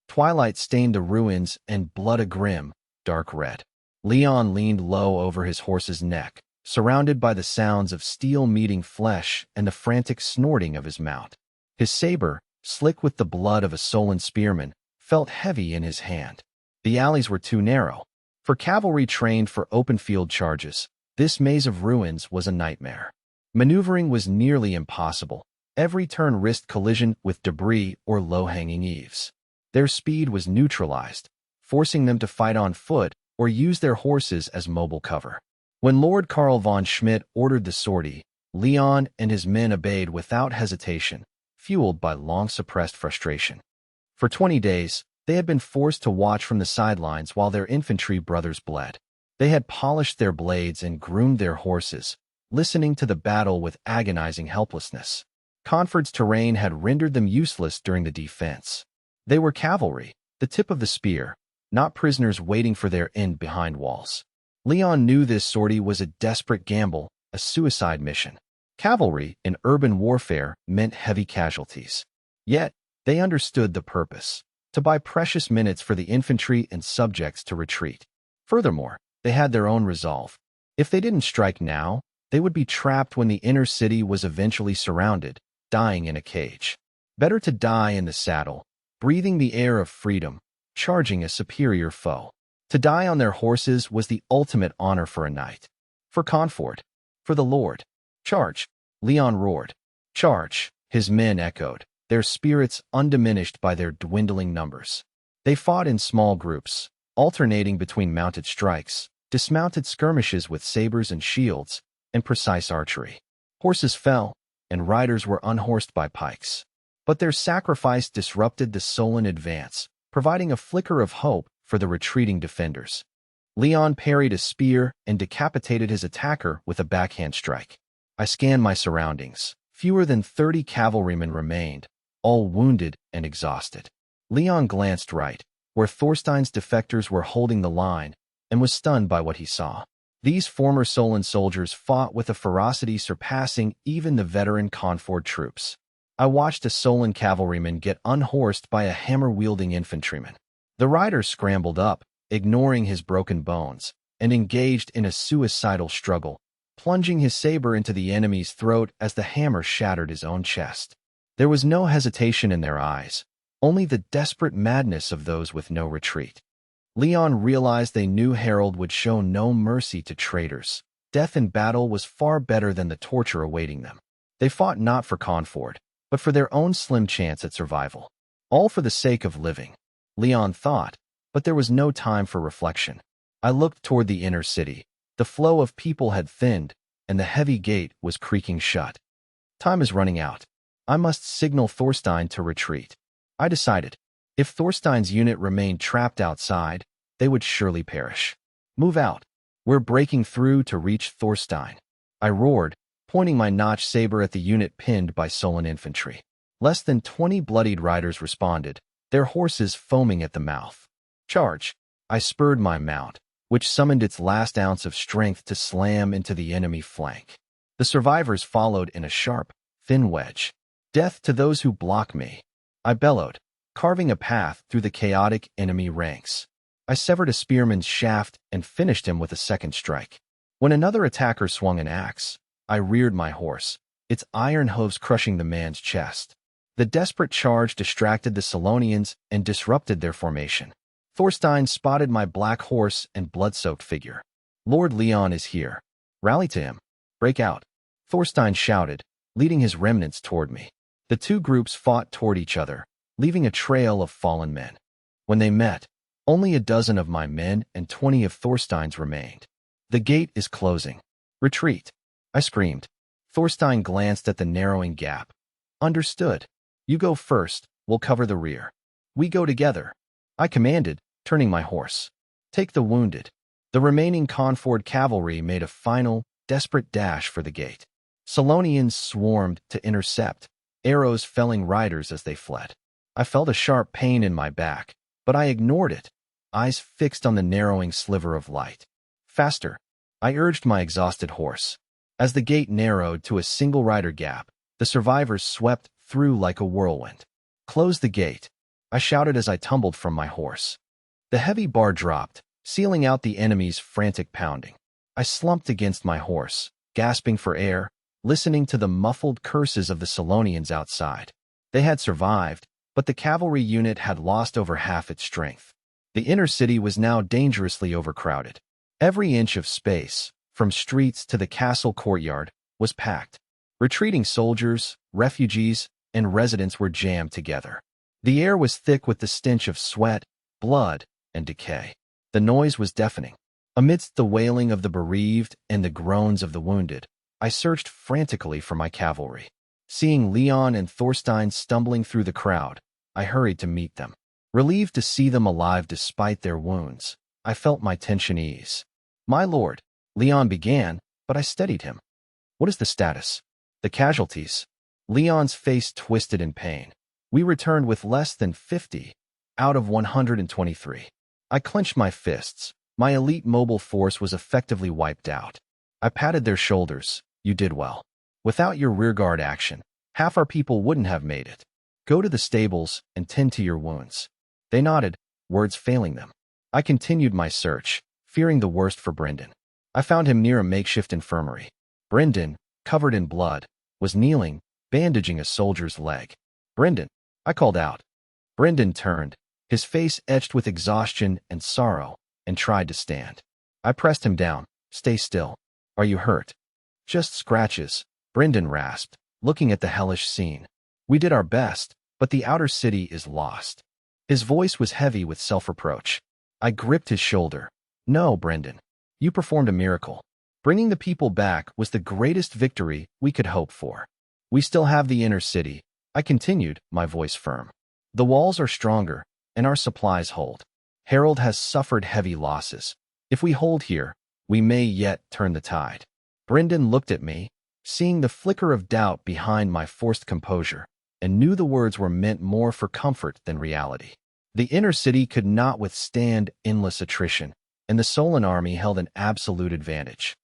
Twilight stained the ruins and blood a grim, dark red. Leon leaned low over his horse's neck, surrounded by the sounds of steel meeting flesh and the frantic snorting of his mount. His saber, slick with the blood of a Solon spearman, felt heavy in his hand. The alleys were too narrow. For cavalry trained for open-field charges, this maze of ruins was a nightmare. Maneuvering was nearly impossible. Every turn risked collision with debris or low-hanging eaves. Their speed was neutralized, forcing them to fight on foot or use their horses as mobile cover. When Lord Karl von Schmidt ordered the sortie, Leon and his men obeyed without hesitation, fueled by long-suppressed frustration. For 20 days, they had been forced to watch from the sidelines while their infantry brothers bled. They had polished their blades and groomed their horses, listening to the battle with agonizing helplessness. Conford's terrain had rendered them useless during the defense. They were cavalry, the tip of the spear, not prisoners waiting for their end behind walls. Leon knew this sortie was a desperate gamble, a suicide mission. Cavalry in urban warfare meant heavy casualties. Yet, they understood the purpose: to buy precious minutes for the infantry and subjects to retreat. Furthermore, they had their own resolve. If they didn't strike now, they would be trapped when the inner city was eventually surrounded, dying in a cage. Better to die in the saddle, breathing the air of freedom, charging a superior foe. To die on their horses was the ultimate honor for a knight. For Conford. For the Lord. Charge! Leon roared. Charge! His men echoed, their spirits undiminished by their dwindling numbers. They fought in small groups, alternating between mounted strikes, dismounted skirmishes with sabers and shields, and precise archery. Horses fell, and riders were unhorsed by pikes. But their sacrifice disrupted the Solon advance, providing a flicker of hope for the retreating defenders. Leon parried a spear and decapitated his attacker with a backhand strike. I scanned my surroundings. Fewer than 30 cavalrymen remained, all wounded and exhausted. Leon glanced right, where Thorstein's defectors were holding the line, and was stunned by what he saw. These former Solon soldiers fought with a ferocity surpassing even the veteran Conford troops. I watched a Solon cavalryman get unhorsed by a hammer-wielding infantryman. The rider scrambled up, ignoring his broken bones, and engaged in a suicidal struggle, plunging his saber into the enemy's throat as the hammer shattered his own chest. There was no hesitation in their eyes, only the desperate madness of those with no retreat. Leon realized they knew Harald would show no mercy to traitors. Death in battle was far better than the torture awaiting them. They fought not for Conford, but for their own slim chance at survival. All for the sake of living, Leon thought, but there was no time for reflection. I looked toward the inner city. The flow of people had thinned, and the heavy gate was creaking shut. Time is running out. I must signal Thorstein to retreat. I decided. If Thorstein's unit remained trapped outside, they would surely perish. Move out. We're breaking through to reach Thorstein. I roared, pointing my notched saber at the unit pinned by Solon infantry. Less than 20 bloodied riders responded, their horses foaming at the mouth. Charge! I spurred my mount, which summoned its last ounce of strength to slam into the enemy flank. The survivors followed in a sharp, thin wedge. Death to those who block me! I bellowed, carving a path through the chaotic enemy ranks. I severed a spearman's shaft and finished him with a second strike. When another attacker swung an axe, I reared my horse, its iron hooves crushing the man's chest. The desperate charge distracted the Solonians and disrupted their formation. Thorstein spotted my black horse and blood-soaked figure. "Lord Leon is here. Rally to him. Break out," Thorstein shouted, leading his remnants toward me. The two groups fought toward each other, leaving a trail of fallen men. When they met, only a dozen of my men and 20 of Thorstein's remained. "The gate is closing. Retreat," I screamed. Thorstein glanced at the narrowing gap. "Understood. You go first, we'll cover the rear. We go together," I commanded, turning my horse. "Take the wounded." The remaining Conford cavalry made a final, desperate dash for the gate. Solonians swarmed to intercept, arrows felling riders as they fled. I felt a sharp pain in my back, but I ignored it, eyes fixed on the narrowing sliver of light. "Faster," I urged my exhausted horse. As the gate narrowed to a single rider gap, the survivors swept through like a whirlwind. "Close the gate," I shouted as I tumbled from my horse. The heavy bar dropped, sealing out the enemy's frantic pounding. I slumped against my horse, gasping for air, listening to the muffled curses of the Solonians outside. They had survived, but the cavalry unit had lost over half its strength. The inner city was now dangerously overcrowded. Every inch of space, from streets to the castle courtyard, was packed. Retreating soldiers, refugees, and residents were jammed together. The air was thick with the stench of sweat, blood, and decay. The noise was deafening. Amidst the wailing of the bereaved and the groans of the wounded, I searched frantically for my cavalry. Seeing Leon and Thorstein stumbling through the crowd, I hurried to meet them. Relieved to see them alive despite their wounds, I felt my tension ease. "My lord," Leon began, but I steadied him. "What is the status?" "The casualties." Leon's face twisted in pain. "We returned with less than 50 out of 123. I clenched my fists. My elite mobile force was effectively wiped out. I patted their shoulders. "You did well. Without your rearguard action, half our people wouldn't have made it. Go to the stables and tend to your wounds." They nodded, words failing them. I continued my search, fearing the worst for Brynden. I found him near a makeshift infirmary. Brynden, covered in blood, was kneeling, bandaging a soldier's leg. "Brynden," I called out. Brynden turned, his face etched with exhaustion and sorrow, and tried to stand. I pressed him down. "Stay still. Are you hurt?" "Just scratches," Brynden rasped, looking at the hellish scene. "We did our best, but the outer city is lost." His voice was heavy with self-reproach. I gripped his shoulder. "No, Brynden. You performed a miracle. Bringing the people back was the greatest victory we could hope for. We still have the inner city," I continued, my voice firm. "The walls are stronger, and our supplies hold. Harald has suffered heavy losses. If we hold here, we may yet turn the tide." Brynden looked at me, seeing the flicker of doubt behind my forced composure, and knew the words were meant more for comfort than reality. The inner city could not withstand endless attrition, and the Solon army held an absolute advantage.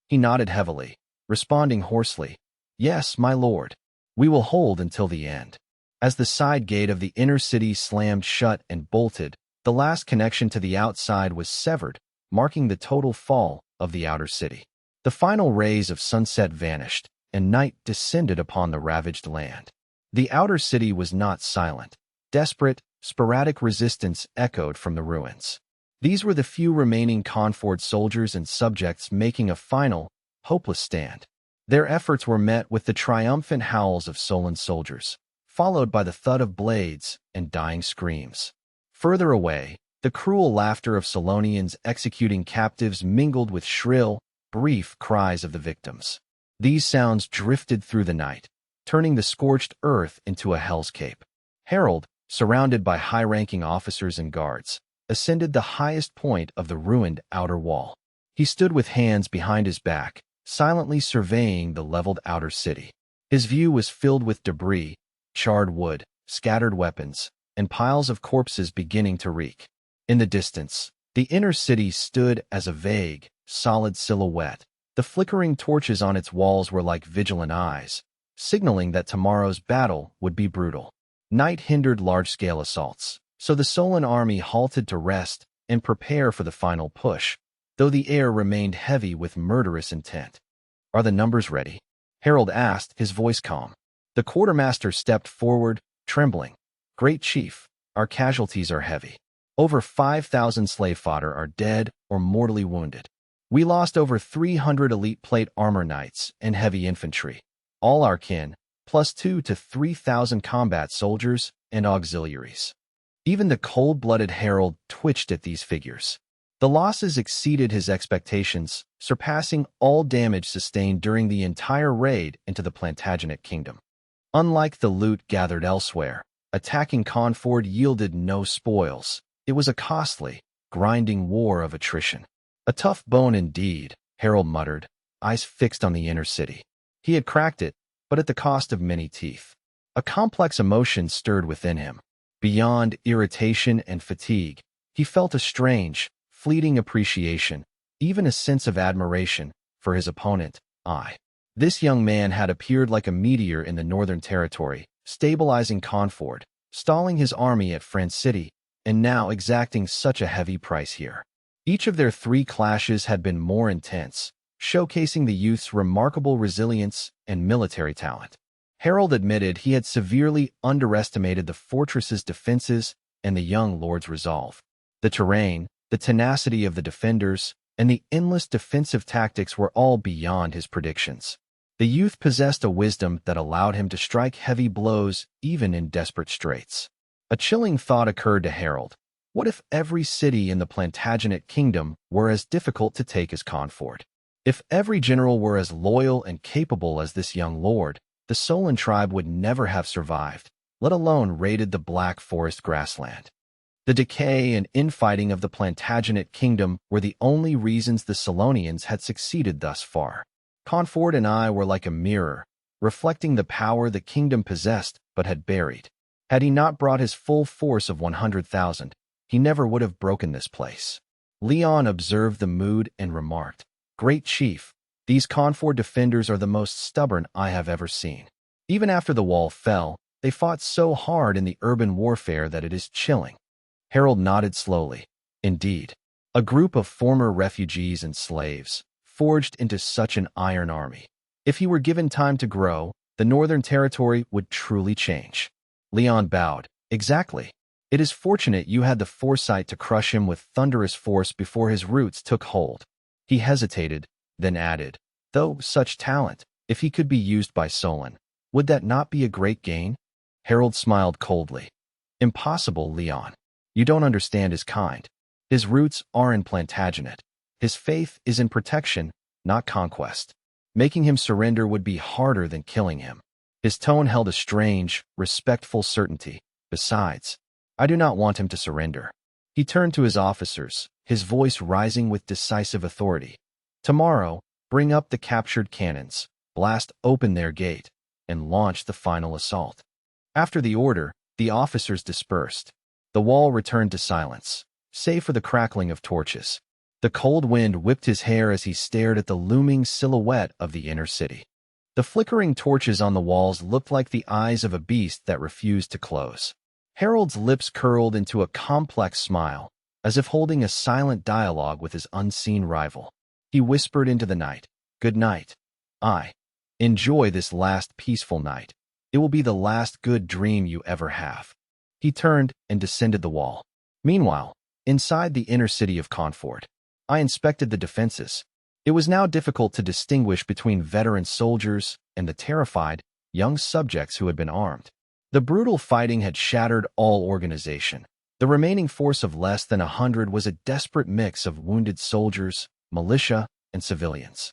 He nodded heavily, responding hoarsely, "Yes, my lord. We will hold until the end." As the side gate of the inner city slammed shut and bolted, the last connection to the outside was severed, marking the total fall of the outer city. The final rays of sunset vanished, and night descended upon the ravaged land. The outer city was not silent. Desperate, sporadic resistance echoed from the ruins. These were the few remaining Conford soldiers and subjects making a final, hopeless stand. Their efforts were met with the triumphant howls of Solon soldiers, followed by the thud of blades and dying screams. Further away, the cruel laughter of Solonians executing captives mingled with shrill, brief cries of the victims. These sounds drifted through the night, turning the scorched earth into a hellscape. Harald, surrounded by high-ranking officers and guards, ascended the highest point of the ruined outer wall. He stood with hands behind his back, silently surveying the leveled outer city. His view was filled with debris, charred wood, scattered weapons, and piles of corpses beginning to reek. In the distance, the inner city stood as a vague, solid silhouette. The flickering torches on its walls were like vigilant eyes, signaling that tomorrow's battle would be brutal. Night hindered large-scale assaults, so the Solon army halted to rest and prepare for the final push, though the air remained heavy with murderous intent. "Are the numbers ready?" Harald asked, his voice calm. The quartermaster stepped forward, trembling. Great chief, our casualties are heavy. Over 5,000 slave fodder are dead or mortally wounded. We lost over 300 elite plate armor knights and heavy infantry. All our kin, plus 2 to 3,000 combat soldiers and auxiliaries. Even the cold-blooded Harald twitched at these figures. The losses exceeded his expectations, surpassing all damage sustained during the entire raid into the Plantagenet kingdom. Unlike the loot gathered elsewhere, attacking Conford yielded no spoils. It was a costly, grinding war of attrition. A tough bone indeed, Harald muttered, eyes fixed on the inner city. He had cracked it, but at the cost of many teeth. A complex emotion stirred within him. Beyond irritation and fatigue, he felt a strange, fleeting appreciation, even a sense of admiration, for his opponent, This young man had appeared like a meteor in the Northern Territory, stabilizing Conford, stalling his army at France City, and now exacting such a heavy price here. Each of their 3 clashes had been more intense, showcasing the youth's remarkable resilience and military talent. Harald admitted he had severely underestimated the fortress's defenses and the young lord's resolve. The terrain, the tenacity of the defenders, and the endless defensive tactics were all beyond his predictions. The youth possessed a wisdom that allowed him to strike heavy blows even in desperate straits. A chilling thought occurred to Harald. What if every city in the Plantagenet kingdom were as difficult to take as Conford? If every general were as loyal and capable as this young lord, the Solon tribe would never have survived, let alone raided the Black Forest grassland. The decay and infighting of the Plantagenet kingdom were the only reasons the Solonians had succeeded thus far. Conford and I were like a mirror, reflecting the power the kingdom possessed but had buried. Had he not brought his full force of 100,000, he never would have broken this place. Leon observed the mood and remarked, "Great chief, these Conford defenders are the most stubborn I have ever seen. Even after the wall fell, they fought so hard in the urban warfare that it is chilling." Harald nodded slowly. Indeed, a group of former refugees and slaves, forged into such an iron army. If he were given time to grow, the Northern Territory would truly change. Leon bowed. Exactly. It is fortunate you had the foresight to crush him with thunderous force before his roots took hold. He hesitated, then added, though such talent, if he could be used by Solon, would that not be a great gain? Harald smiled coldly. Impossible, Leon. You don't understand his kind. His roots are in Plantagenet. His faith is in protection, not conquest. Making him surrender would be harder than killing him. His tone held a strange, respectful certainty. Besides, I do not want him to surrender. He turned to his officers, his voice rising with decisive authority. Tomorrow, bring up the captured cannons, blast open their gate, and launch the final assault. After the order, the officers dispersed. The wall returned to silence, save for the crackling of torches. The cold wind whipped his hair as he stared at the looming silhouette of the inner city. The flickering torches on the walls looked like the eyes of a beast that refused to close. Harald's lips curled into a complex smile, as if holding a silent dialogue with his unseen rival. He whispered into the night, "Good night. Enjoy this last peaceful night. It will be the last good dream you ever have." He turned and descended the wall. Meanwhile, inside the inner city of Conford, I inspected the defenses. It was now difficult to distinguish between veteran soldiers and the terrified, young subjects who had been armed. The brutal fighting had shattered all organization. The remaining force of less than 100 was a desperate mix of wounded soldiers, militia, and civilians.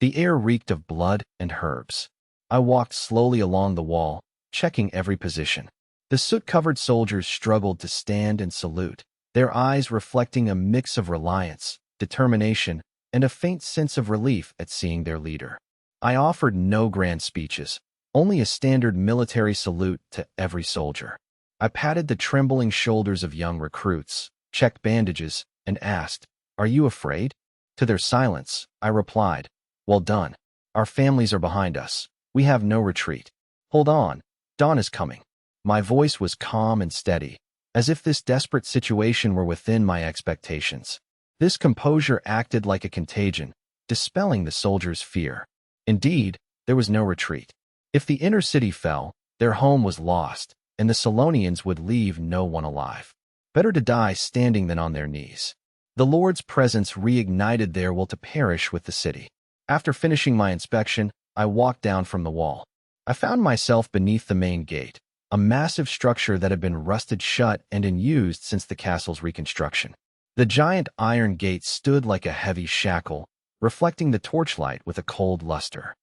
The air reeked of blood and herbs. I walked slowly along the wall, checking every position. The soot-covered soldiers struggled to stand and salute, their eyes reflecting a mix of reliance, determination, and a faint sense of relief at seeing their leader. I offered no grand speeches, only a standard military salute to every soldier. I patted the trembling shoulders of young recruits, checked bandages, and asked, "Are you afraid?" To their silence, I replied, "Well done. Our families are behind us. We have no retreat. Hold on. Dawn is coming." My voice was calm and steady, as if this desperate situation were within my expectations. This composure acted like a contagion, dispelling the soldiers' fear. Indeed, there was no retreat. If the inner city fell, their home was lost, and the Solonians would leave no one alive. Better to die standing than on their knees. The Lord's presence reignited their will to perish with the city. After finishing my inspection, I walked down from the wall. I found myself beneath the main gate, a massive structure that had been rusted shut and unused since the castle's reconstruction. The giant iron gate stood like a heavy shackle, reflecting the torchlight with a cold luster.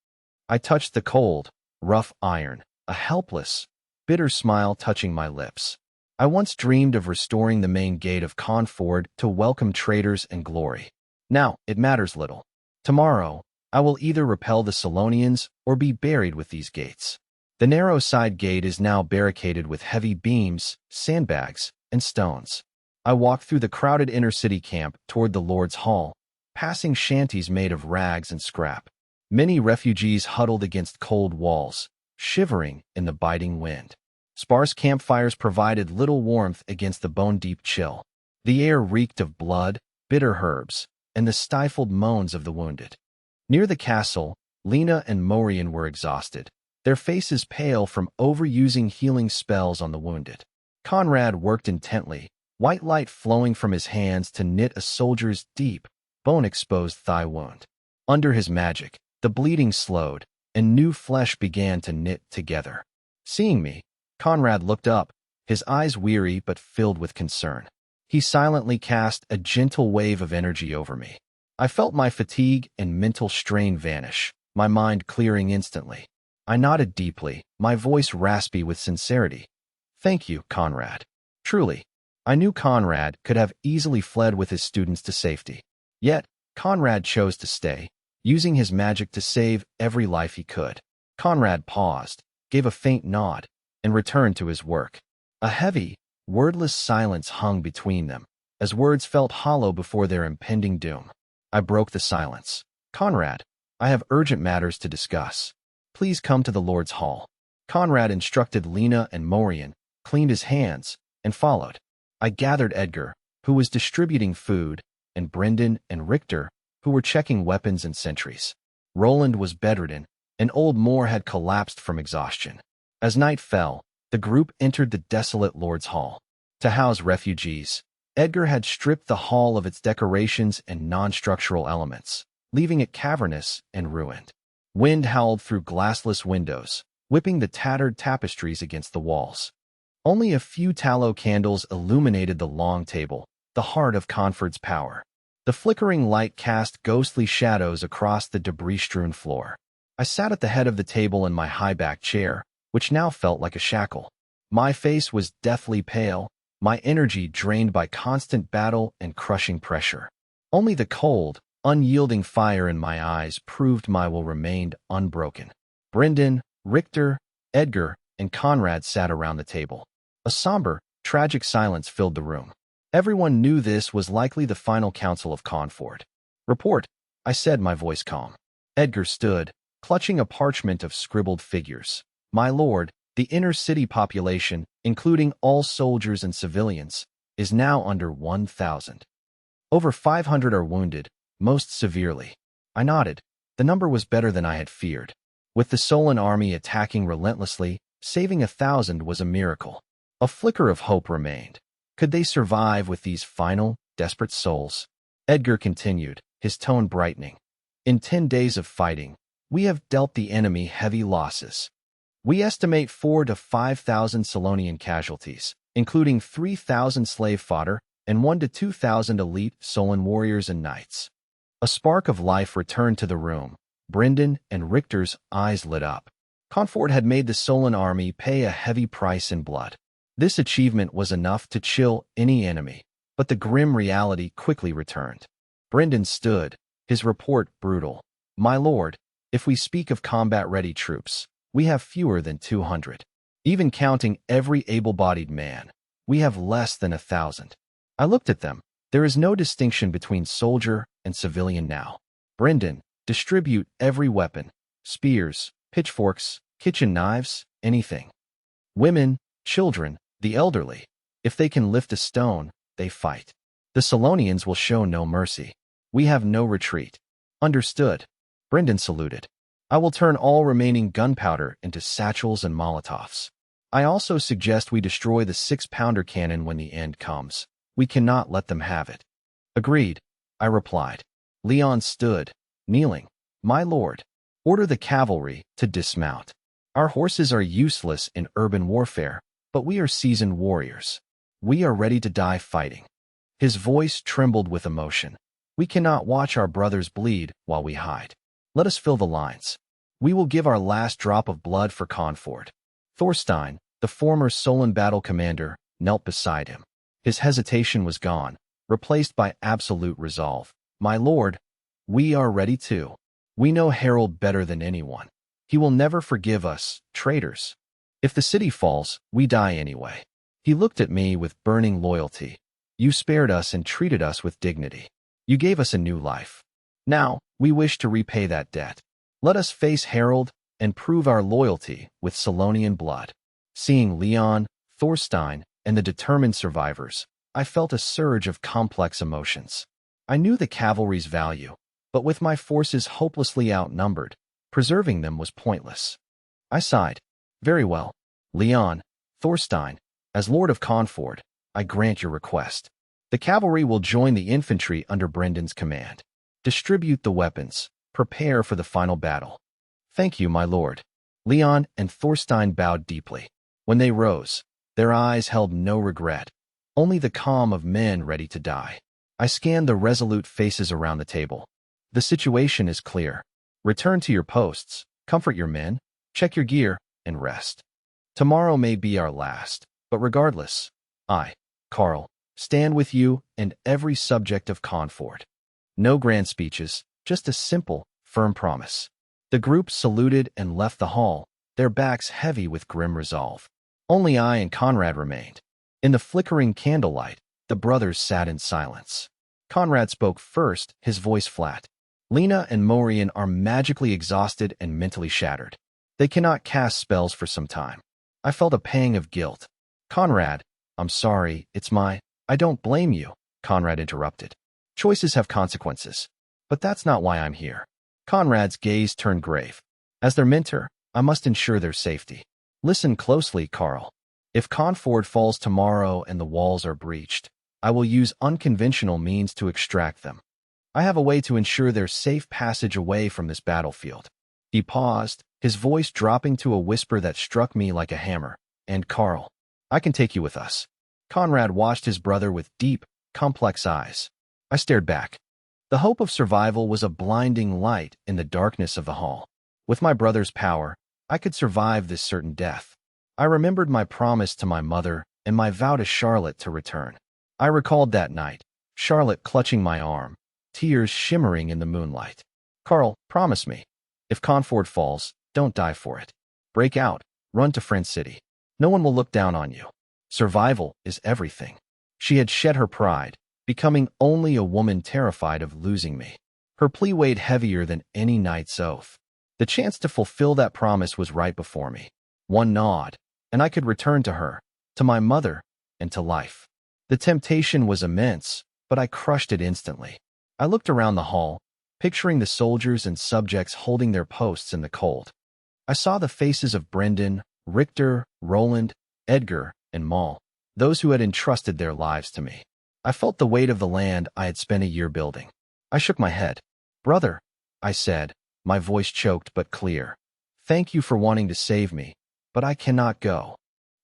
I touched the cold, rough iron, a helpless, bitter smile touching my lips. I once dreamed of restoring the main gate of Conford to welcome traders and glory. Now, it matters little. Tomorrow, I will either repel the Solonians or be buried with these gates. The narrow side gate is now barricaded with heavy beams, sandbags, and stones. I walked through the crowded inner city camp toward the Lord's Hall, passing shanties made of rags and scrap. Many refugees huddled against cold walls, shivering in the biting wind. Sparse campfires provided little warmth against the bone-deep chill. The air reeked of blood, bitter herbs, and the stifled moans of the wounded. Near the castle, Lena and Morian were exhausted, their faces pale from overusing healing spells on the wounded. Conrad worked intently, white light flowing from his hands to knit a soldier's deep, bone-exposed thigh wound. Under his magic, the bleeding slowed, and new flesh began to knit together. Seeing me, Conrad looked up, his eyes weary but filled with concern. He silently cast a gentle wave of energy over me. I felt my fatigue and mental strain vanish, my mind clearing instantly. I nodded deeply, my voice raspy with sincerity. "Thank you, Conrad." Truly, I knew Conrad could have easily fled with his students to safety. Yet, Conrad chose to stay, using his magic to save every life he could. Conrad paused, gave a faint nod, and returned to his work. A heavy, wordless silence hung between them, as words felt hollow before their impending doom. I broke the silence. "Conrad, I have urgent matters to discuss. Please come to the Lord's Hall." Conrad instructed Lena and Morian, cleaned his hands, and followed. I gathered Edgar, who was distributing food, and Brynden and Richter, who were checking weapons and sentries. Roland was bedridden, and old Moore had collapsed from exhaustion. As night fell, the group entered the desolate Lord's Hall. To house refugees, Edgar had stripped the hall of its decorations and non-structural elements, leaving it cavernous and ruined. Wind howled through glassless windows, whipping the tattered tapestries against the walls. Only a few tallow candles illuminated the long table, the heart of Conford's power. The flickering light cast ghostly shadows across the debris-strewn floor. I sat at the head of the table in my high-backed chair, which now felt like a shackle. My face was deathly pale, my energy drained by constant battle and crushing pressure. Only the cold, unyielding fire in my eyes proved my will remained unbroken. Brynden, Richter, Edgar, and Conrad sat around the table. A somber, tragic silence filled the room. Everyone knew this was likely the final council of Conford. "Report," I said, my voice calm. Edgar stood, clutching a parchment of scribbled figures. "My lord, the inner city population, including all soldiers and civilians, is now under 1,000. Over 500 are wounded, most severely." I nodded. The number was better than I had feared. With the Solon army attacking relentlessly, saving 1,000 was a miracle. A flicker of hope remained. Could they survive with these final, desperate souls? Edgar continued, his tone brightening. "In 10 days of fighting, we have dealt the enemy heavy losses. We estimate 4,000 to 5,000 Solonian casualties, including 3,000 slave fodder and 1,000 to 2,000 elite Solon warriors and knights." A spark of life returned to the room. Brynden and Richter's eyes lit up. Conford had made the Solon army pay a heavy price in blood. This achievement was enough to chill any enemy, but the grim reality quickly returned. Brynden stood, his report brutal. "My lord, if we speak of combat-ready troops, we have fewer than 200. Even counting every able-bodied man, we have less than 1,000. I looked at them. There is no distinction between soldier and civilian now. Brynden, distribute every weapon, spears, pitchforks, kitchen knives, anything. Women, children, the elderly, if they can lift a stone, they fight. The Solonians will show no mercy. We have no retreat." "Understood." Brynden saluted. I will turn all remaining gunpowder into satchels and Molotovs. I also suggest we destroy the 6-pounder cannon when the end comes. We cannot let them have it. Agreed, I replied. Leon stood, kneeling. My lord, order the cavalry to dismount. Our horses are useless in urban warfare, but we are seasoned warriors. We are ready to die fighting. His voice trembled with emotion. We cannot watch our brothers bleed while we hide. Let us fill the lines. We will give our last drop of blood for Conford. Thorstein, the former Solon battle commander, knelt beside him. His hesitation was gone, replaced by absolute resolve. My lord, we are ready too. We know Harald better than anyone. He will never forgive us, traitors. If the city falls, we die anyway. He looked at me with burning loyalty. You spared us and treated us with dignity. You gave us a new life. Now, we wish to repay that debt. Let us face Harald and prove our loyalty with Solonian blood. Seeing Leon, Thorstein, and the determined survivors, I felt a surge of complex emotions. I knew the cavalry's value, but with my forces hopelessly outnumbered, preserving them was pointless. I sighed. Very well. Leon, Thorstein, as Lord of Conford, I grant your request. The cavalry will join the infantry under Brynden's command. Distribute the weapons. Prepare for the final battle. Thank you, my lord. Leon and Thorstein bowed deeply. When they rose, their eyes held no regret, only the calm of men ready to die. I scanned the resolute faces around the table. The situation is clear. Return to your posts, comfort your men, check your gear, and rest. Tomorrow may be our last, but regardless, I, Carl, stand with you and every subject of Conford. No grand speeches, just a simple, firm promise. The group saluted and left the hall, their backs heavy with grim resolve. Only I and Conrad remained. In the flickering candlelight, the brothers sat in silence. Conrad spoke first, his voice flat. Lena and Morian are magically exhausted and mentally shattered. They cannot cast spells for some time. I felt a pang of guilt. Conrad, I'm sorry, I don't blame you, Conrad interrupted. Choices have consequences. But that's not why I'm here. Conrad's gaze turned grave. As their mentor, I must ensure their safety. Listen closely, Carl. If Conford falls tomorrow and the walls are breached, I will use unconventional means to extract them. I have a way to ensure their safe passage away from this battlefield. He paused, his voice dropping to a whisper that struck me like a hammer. And Carl, I can take you with us. Conrad watched his brother with deep, complex eyes. I stared back. The hope of survival was a blinding light in the darkness of the hall. With my brother's power, I could survive this certain death. I remembered my promise to my mother and my vow to Charlotte to return. I recalled that night, Charlotte clutching my arm, tears shimmering in the moonlight. Carl, promise me. If Conford falls, don't die for it. Break out, run to Friend City. No one will look down on you. Survival is everything. She had shed her pride, becoming only a woman terrified of losing me. Her plea weighed heavier than any knight's oath. The chance to fulfill that promise was right before me. One nod, and I could return to her, to my mother, and to life. The temptation was immense, but I crushed it instantly. I looked around the hall, picturing the soldiers and subjects holding their posts in the cold. I saw the faces of Brynden, Richter, Roland, Edgar, and Maul, those who had entrusted their lives to me. I felt the weight of the land I had spent a year building. I shook my head. Brother, I said, my voice choked but clear. Thank you for wanting to save me, but I cannot go.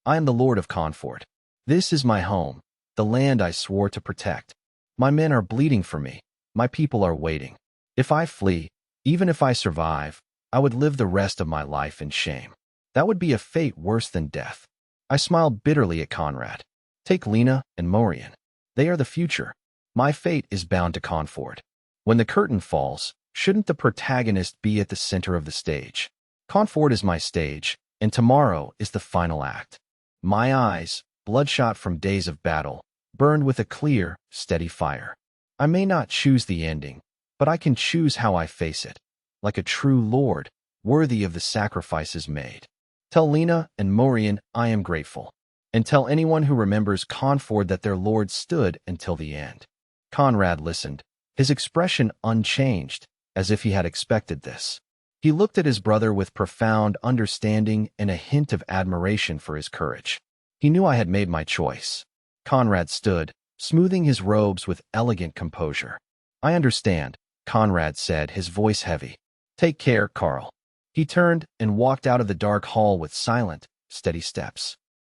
I am the Lord of Conford. This is my home, the land I swore to protect. My men are bleeding for me. My people are waiting. If I flee, even if I survive, I would live the rest of my life in shame. That would be a fate worse than death. I smiled bitterly at Conrad. Take Lena and Morian. They are the future. My fate is bound to Conford. When the curtain falls, shouldn't the protagonist be at the center of the stage? Conford is my stage, and tomorrow is the final act. My eyes, bloodshot from days of battle, burned with a clear, steady fire. I may not choose the ending, but I can choose how I face it, like a true lord, worthy of the sacrifices made. Tell Lena and Morian I am grateful, and tell anyone who remembers Conford that their lord stood until the end. Conrad listened, his expression unchanged, as if he had expected this. He looked at his brother with profound understanding and a hint of admiration for his courage. He knew I had made my choice. Conrad stood, smoothing his robes with elegant composure. "I understand," Conrad said, his voice heavy. "Take care, Carl." He turned and walked out of the dark hall with silent, steady steps.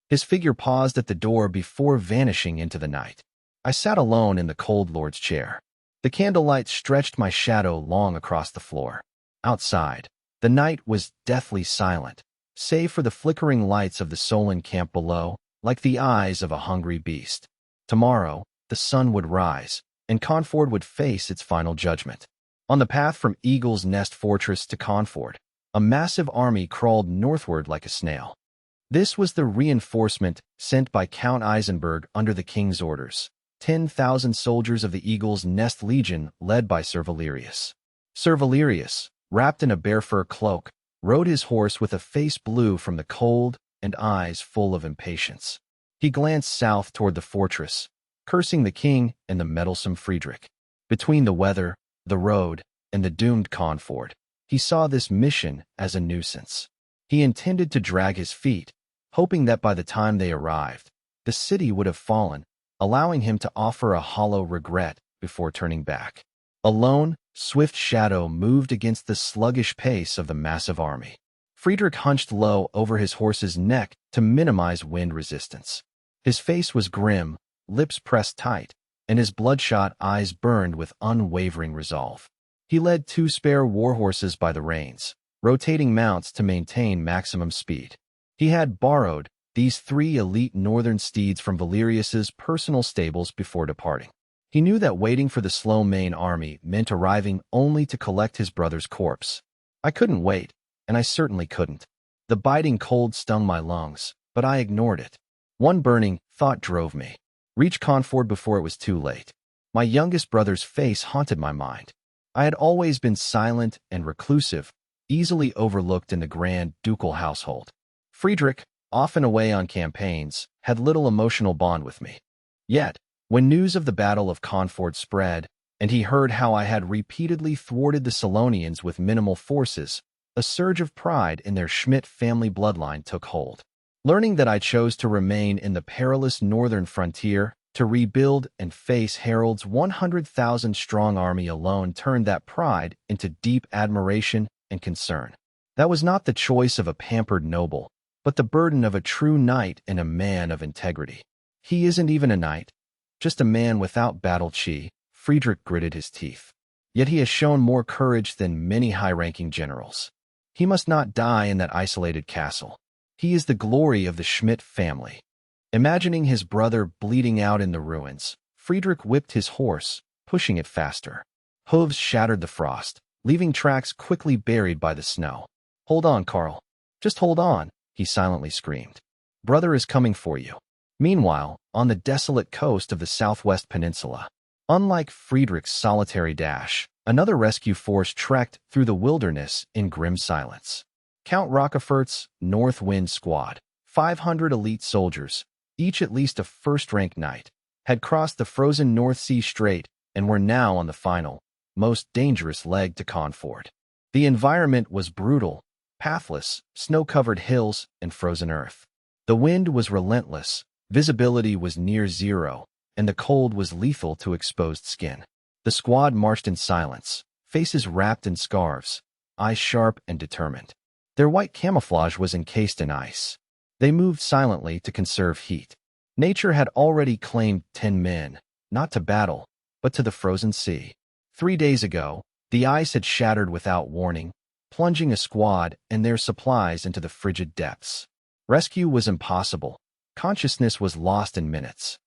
His figure paused at the door before vanishing into the night. I sat alone in the cold lord's chair. The candlelight stretched my shadow long across the floor. Outside, the night was deathly silent, save for the flickering lights of the Solon camp below, like the eyes of a hungry beast. Tomorrow, the sun would rise, and Conford would face its final judgment. On the path from Eagle's Nest Fortress to Conford, a massive army crawled northward like a snail. This was the reinforcement sent by Count Eisenberg under the king's orders, 10,000 soldiers of the Eagle's Nest Legion led by Sir Valerius. Sir Valerius, wrapped in a bear fur cloak, rode his horse with a face blue from the cold and eyes full of impatience. He glanced south toward the fortress, cursing the king and the meddlesome Friedrich. Between the weather, the road, and the doomed Conford, he saw this mission as a nuisance. He intended to drag his feet, hoping that by the time they arrived, the city would have fallen, allowing him to offer a hollow regret before turning back. A lone, swift shadow moved against the sluggish pace of the massive army. Friedrich hunched low over his horse's neck to minimize wind resistance. His face was grim, lips pressed tight, and his bloodshot eyes burned with unwavering resolve. He led 2 spare warhorses by the reins, rotating mounts to maintain maximum speed. He had borrowed these 3 elite northern steeds from Valerius's personal stables before departing. He knew that waiting for the slow main army meant arriving only to collect his brother's corpse. I couldn't wait, and I certainly couldn't. The biting cold stung my lungs, but I ignored it. One burning thought drove me. Reach Conford before it was too late. My youngest brother's face haunted my mind. I had always been silent and reclusive, easily overlooked in the grand ducal household. Friedrich, often away on campaigns, had little emotional bond with me. Yet, when news of the Battle of Conford spread, and he heard how I had repeatedly thwarted the Solonians with minimal forces, a surge of pride in their Schmidt family bloodline took hold. Learning that I chose to remain in the perilous northern frontier to rebuild and face Harald's 100,000-strong army alone turned that pride into deep admiration and concern. That was not the choice of a pampered noble, but the burden of a true knight and a man of integrity. He isn't even a knight, just a man without battle chi. Friedrich gritted his teeth. Yet he has shown more courage than many high-ranking generals. He must not die in that isolated castle. He is the glory of the Schmidt family. Imagining his brother bleeding out in the ruins, Friedrich whipped his horse, pushing it faster. Hooves shattered the frost, leaving tracks quickly buried by the snow. "Hold on, Carl. Just hold on," he silently screamed. "Brother is coming for you." Meanwhile, on the desolate coast of the southwest peninsula, unlike Friedrich's solitary dash, another rescue force trekked through the wilderness in grim silence. Count Rockefeller's North Wind Squad, 500 elite soldiers, each at least a first-rank knight, had crossed the frozen North Sea Strait and were now on the final, most dangerous leg to Conford. The environment was brutal, pathless, snow-covered hills and frozen earth. The wind was relentless, visibility was near zero, and the cold was lethal to exposed skin. The squad marched in silence, faces wrapped in scarves, eyes sharp and determined. Their white camouflage was encased in ice. They moved silently to conserve heat. Nature had already claimed 10 men, not to battle, but to the frozen sea. 3 days ago, the ice had shattered without warning, plunging a squad and their supplies into the frigid depths. Rescue was impossible. Consciousness was lost in minutes.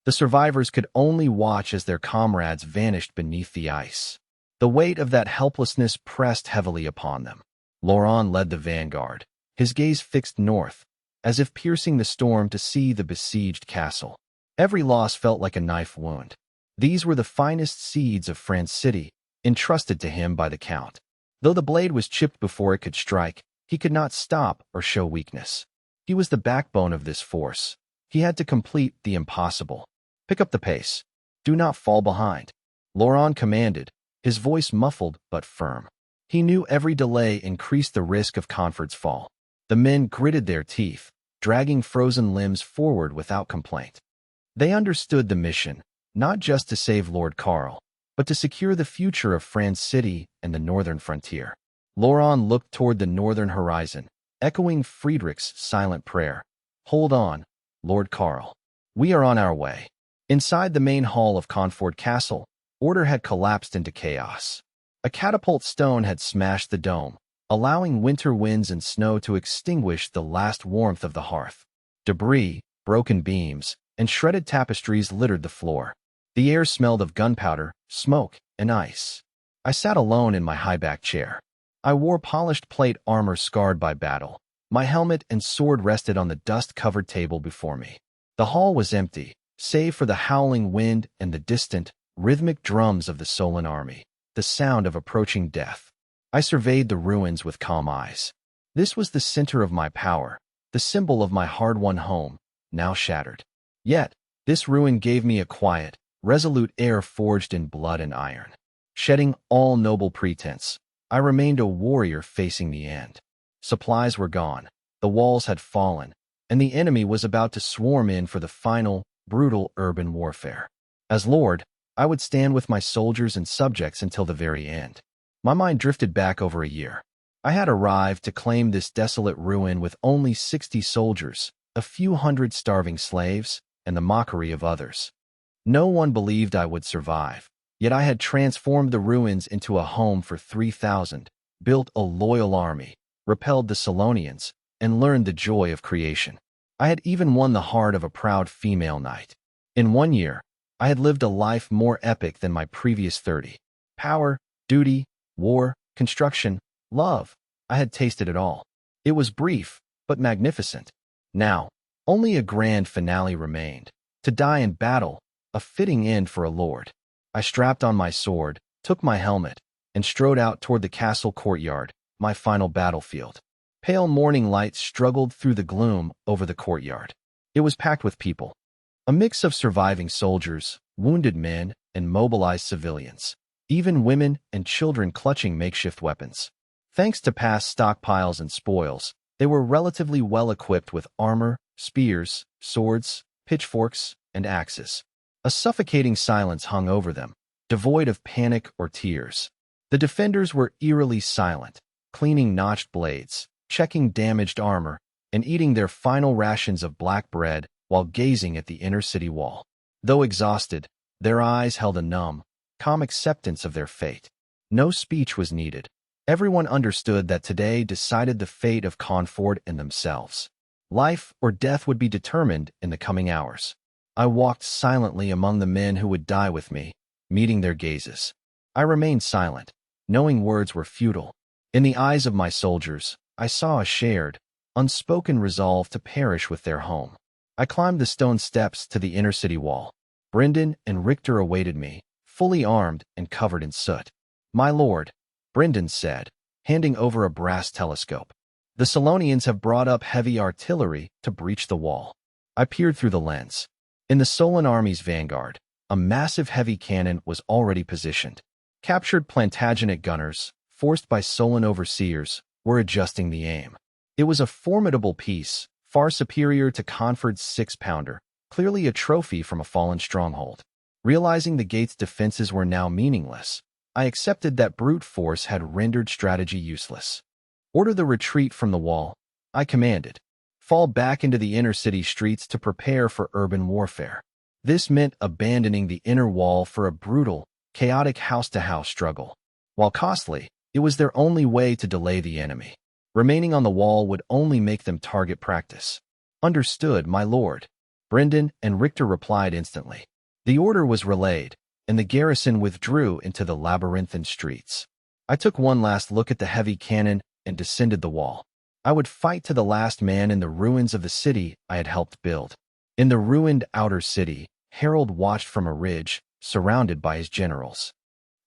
The survivors could only watch as their comrades vanished beneath the ice. The weight of that helplessness pressed heavily upon them. Laurent led the vanguard, his gaze fixed north, as if piercing the storm to see the besieged castle. Every loss felt like a knife wound. These were the finest seeds of France City, entrusted to him by the Count. Though the blade was chipped before it could strike, he could not stop or show weakness. He was the backbone of this force. He had to complete the impossible. "Pick up the pace. Do not fall behind," Laurent commanded, his voice muffled but firm. He knew every delay increased the risk of Conford's fall. The men gritted their teeth, dragging frozen limbs forward without complaint. They understood the mission, not just to save Lord Carl, but to secure the future of France City and the northern frontier. Laurent looked toward the northern horizon, echoing Friedrich's silent prayer. "Hold on, Lord Carl. We are on our way." Inside the main hall of Conford Castle, order had collapsed into chaos. A catapult stone had smashed the dome, allowing winter winds and snow to extinguish the last warmth of the hearth. Debris, broken beams, and shredded tapestries littered the floor. The air smelled of gunpowder, smoke, and ice. I sat alone in my high-backed chair. I wore polished plate armor scarred by battle. My helmet and sword rested on the dust-covered table before me. The hall was empty, save for the howling wind and the distant, rhythmic drums of the Solon army, the sound of approaching death. I surveyed the ruins with calm eyes. This was the center of my power, the symbol of my hard-won home, now shattered. Yet, this ruin gave me a quiet, resolute air forged in blood and iron. Shedding all noble pretense, I remained a warrior facing the end. Supplies were gone, the walls had fallen, and the enemy was about to swarm in for the final, brutal urban warfare. As Lord, I would stand with my soldiers and subjects until the very end. My mind drifted back over a year. I had arrived to claim this desolate ruin with only 60 soldiers, a few hundred starving slaves, and the mockery of others. No one believed I would survive, yet I had transformed the ruins into a home for 3,000, built a loyal army, repelled the Solonians, and learned the joy of creation. I had even won the heart of a proud female knight. In 1 year, I had lived a life more epic than my previous 30. Power, duty, war, construction, love, I had tasted it all. It was brief, but magnificent. Now, only a grand finale remained. To die in battle, a fitting end for a lord. I strapped on my sword, took my helmet, and strode out toward the castle courtyard, my final battlefield. Pale morning light struggled through the gloom over the courtyard. It was packed with people. A mix of surviving soldiers, wounded men, and mobilized civilians. Even women and children clutching makeshift weapons. Thanks to past stockpiles and spoils, they were relatively well equipped with armor, spears, swords, pitchforks, and axes. A suffocating silence hung over them, devoid of panic or tears. The defenders were eerily silent, cleaning notched blades, checking damaged armor, and eating their final rations of black bread while gazing at the inner city wall. Though exhausted, their eyes held a numb, calm acceptance of their fate. No speech was needed. Everyone understood that today decided the fate of Conford and themselves. Life or death would be determined in the coming hours. I walked silently among the men who would die with me, meeting their gazes. I remained silent, knowing words were futile. In the eyes of my soldiers, I saw a shared, unspoken resolve to perish with their home. I climbed the stone steps to the inner city wall. Brynden and Richter awaited me, fully armed and covered in soot. "My lord," Brynden said, handing over a brass telescope. "The Solonians have brought up heavy artillery to breach the wall." I peered through the lens. In the Solon army's vanguard, a massive heavy cannon was already positioned. Captured Plantagenet gunners, forced by Solon overseers, were adjusting the aim. It was a formidable piece, far superior to Conford's 6-pounder, clearly a trophy from a fallen stronghold. Realizing the gate's defenses were now meaningless, I accepted that brute force had rendered strategy useless. "Order the retreat from the wall," I commanded. "Fall back into the inner city streets to prepare for urban warfare." This meant abandoning the inner wall for a brutal, chaotic house-to-house struggle. While costly, it was their only way to delay the enemy. Remaining on the wall would only make them target practice. "Understood, my lord." Brynden and Richter replied instantly. The order was relayed, and the garrison withdrew into the labyrinthine streets. I took one last look at the heavy cannon and descended the wall. I would fight to the last man in the ruins of the city I had helped build. In the ruined outer city, Harald watched from a ridge, surrounded by his generals.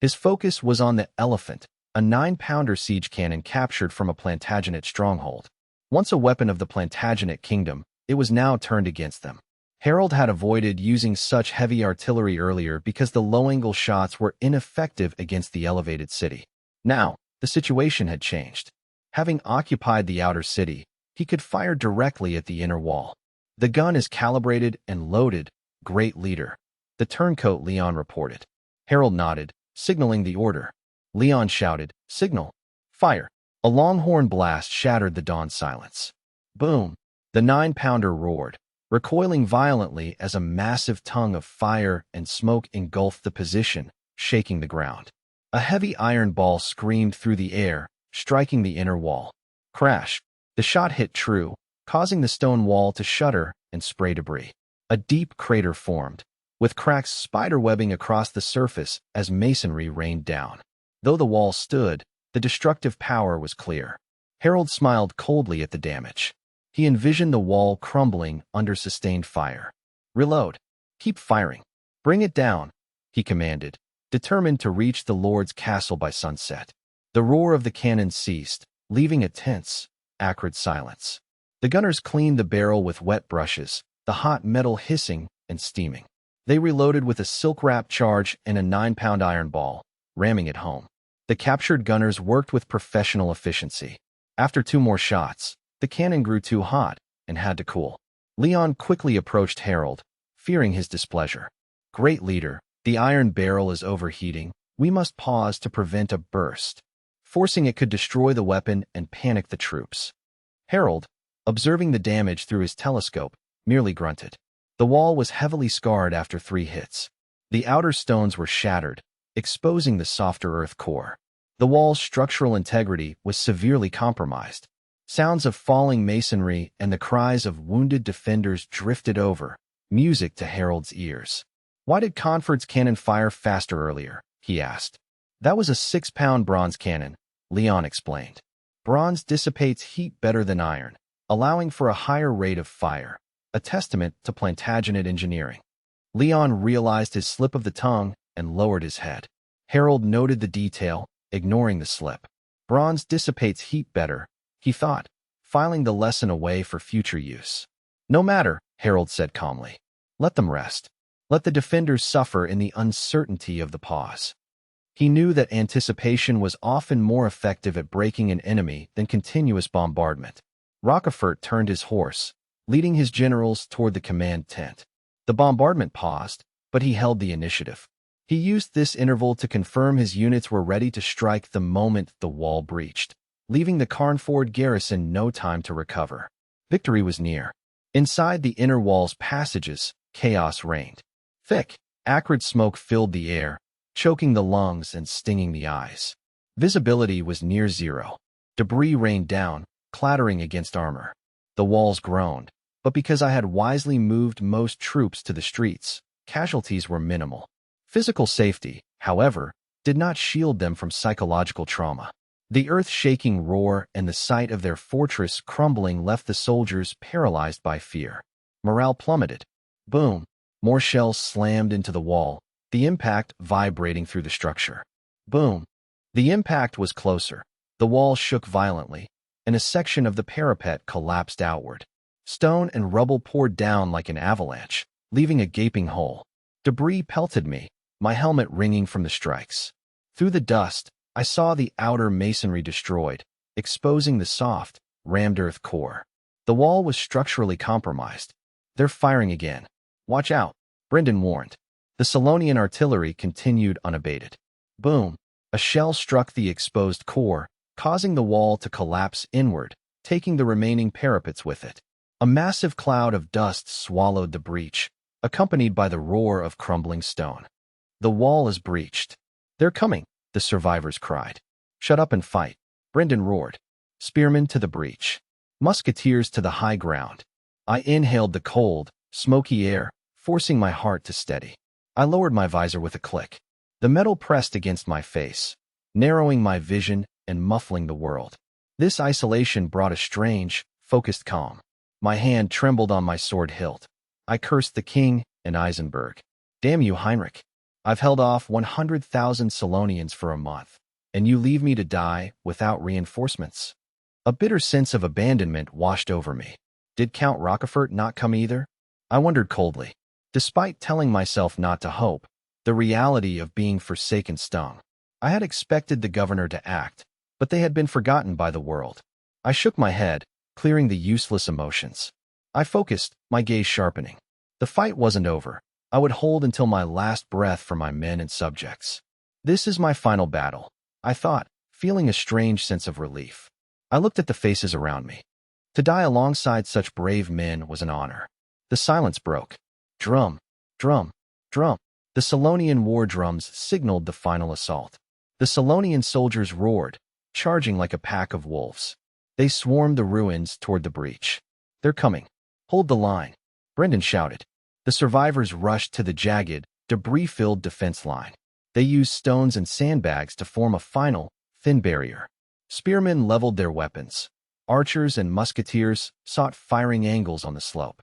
His focus was on the Elephant, a 9-pounder siege cannon captured from a Plantagenet stronghold. Once a weapon of the Plantagenet kingdom, it was now turned against them. Harald had avoided using such heavy artillery earlier because the low-angle shots were ineffective against the elevated city. Now, The situation had changed. Having occupied the outer city, he could fire directly at the inner wall. The gun is calibrated and loaded, great leader. The turncoat Leon reported. Harald nodded, signaling the order. Leon shouted, signal. Fire. A longhorn blast shattered the dawn silence. Boom. The 9-pounder roared, recoiling violently as a massive tongue of fire and smoke engulfed the position, shaking the ground. A heavy iron ball screamed through the air, striking the inner wall. Crash. The shot hit true, causing the stone wall to shudder and spray debris. A deep crater formed, with cracks spiderwebbing across the surface as masonry rained down. Though the wall stood, the destructive power was clear. Harald smiled coldly at the damage. He envisioned the wall crumbling under sustained fire. Reload. Keep firing. Bring it down, he commanded, determined to reach the Lord's castle by sunset. The roar of the cannon ceased, leaving a tense, acrid silence. The gunners cleaned the barrel with wet brushes, the hot metal hissing and steaming. They reloaded with a silk-wrapped charge and a 9-pound iron ball, ramming it home. The captured gunners worked with professional efficiency. After 2 more shots, the cannon grew too hot and had to cool. Leon quickly approached Harald, fearing his displeasure. Great leader, the iron barrel is overheating. We must pause to prevent a burst. Forcing it could destroy the weapon and panic the troops. Harald, observing the damage through his telescope, merely grunted. The wall was heavily scarred after 3 hits. The outer stones were shattered, exposing the softer earth core. The wall's structural integrity was severely compromised. Sounds of falling masonry and the cries of wounded defenders drifted over, music to Harald's ears. Why did Conford's cannon fire faster earlier? He asked. That was a 6-pound bronze cannon, Leon explained. Bronze dissipates heat better than iron, allowing for a higher rate of fire, a testament to Plantagenet engineering. Leon realized his slip of the tongue and lowered his head. Harald noted the detail, ignoring the slip. Bronze dissipates heat better, he thought, filing the lesson away for future use. No matter, Harald said calmly. Let them rest. Let the defenders suffer in the uncertainty of the pause. He knew that anticipation was often more effective at breaking an enemy than continuous bombardment. Rochefort turned his horse, leading his generals toward the command tent. The bombardment paused, but he held the initiative. He used this interval to confirm his units were ready to strike the moment the wall breached, leaving the Carnford garrison no time to recover. Victory was near. Inside the inner wall's passages, chaos reigned. Thick, acrid smoke filled the air, choking the lungs and stinging the eyes. Visibility was near zero. Debris rained down, clattering against armor. The walls groaned, but because I had wisely moved most troops to the streets, casualties were minimal. Physical safety, however, did not shield them from psychological trauma. The earth-shaking roar and the sight of their fortress crumbling left the soldiers paralyzed by fear. Morale plummeted. Boom! More shells slammed into the wall, the impact vibrating through the structure. Boom! The impact was closer. The wall shook violently, and a section of the parapet collapsed outward. Stone and rubble poured down like an avalanche, leaving a gaping hole. Debris pelted me, my helmet ringing from the strikes. Through the dust, I saw the outer masonry destroyed, exposing the soft, rammed earth core. The wall was structurally compromised. They're firing again. Watch out, Brynden warned. The Solonian artillery continued unabated. Boom! A shell struck the exposed core, causing the wall to collapse inward, taking the remaining parapets with it. A massive cloud of dust swallowed the breach, accompanied by the roar of crumbling stone. The wall is breached. They're coming, the survivors cried. Shut up and fight, Brynden roared. Spearmen to the breach. Musketeers to the high ground. I inhaled the cold, smoky air, forcing my heart to steady. I lowered my visor with a click. The metal pressed against my face, narrowing my vision and muffling the world. This isolation brought a strange, focused calm. My hand trembled on my sword hilt. I cursed the king and Eisenberg. Damn you, Heinrich. I've held off 100,000 Solonians for a month, and you leave me to die without reinforcements. A bitter sense of abandonment washed over me. Did Count Rochefort not come either? I wondered coldly. Despite telling myself not to hope, the reality of being forsaken stung. I had expected the governor to act, but they had been forgotten by the world. I shook my head, clearing the useless emotions. I focused, my gaze sharpening. The fight wasn't over. I would hold until my last breath for my men and subjects. This is my final battle, I thought, feeling a strange sense of relief. I looked at the faces around me. To die alongside such brave men was an honor. The silence broke. Drum, drum, drum. The Solonian war drums signaled the final assault. The Solonian soldiers roared, charging like a pack of wolves. They swarmed the ruins toward the breach. They're coming. Hold the line, Brynden shouted. The survivors rushed to the jagged, debris-filled defense line. They used stones and sandbags to form a final, thin barrier. Spearmen leveled their weapons. Archers and musketeers sought firing angles on the slope.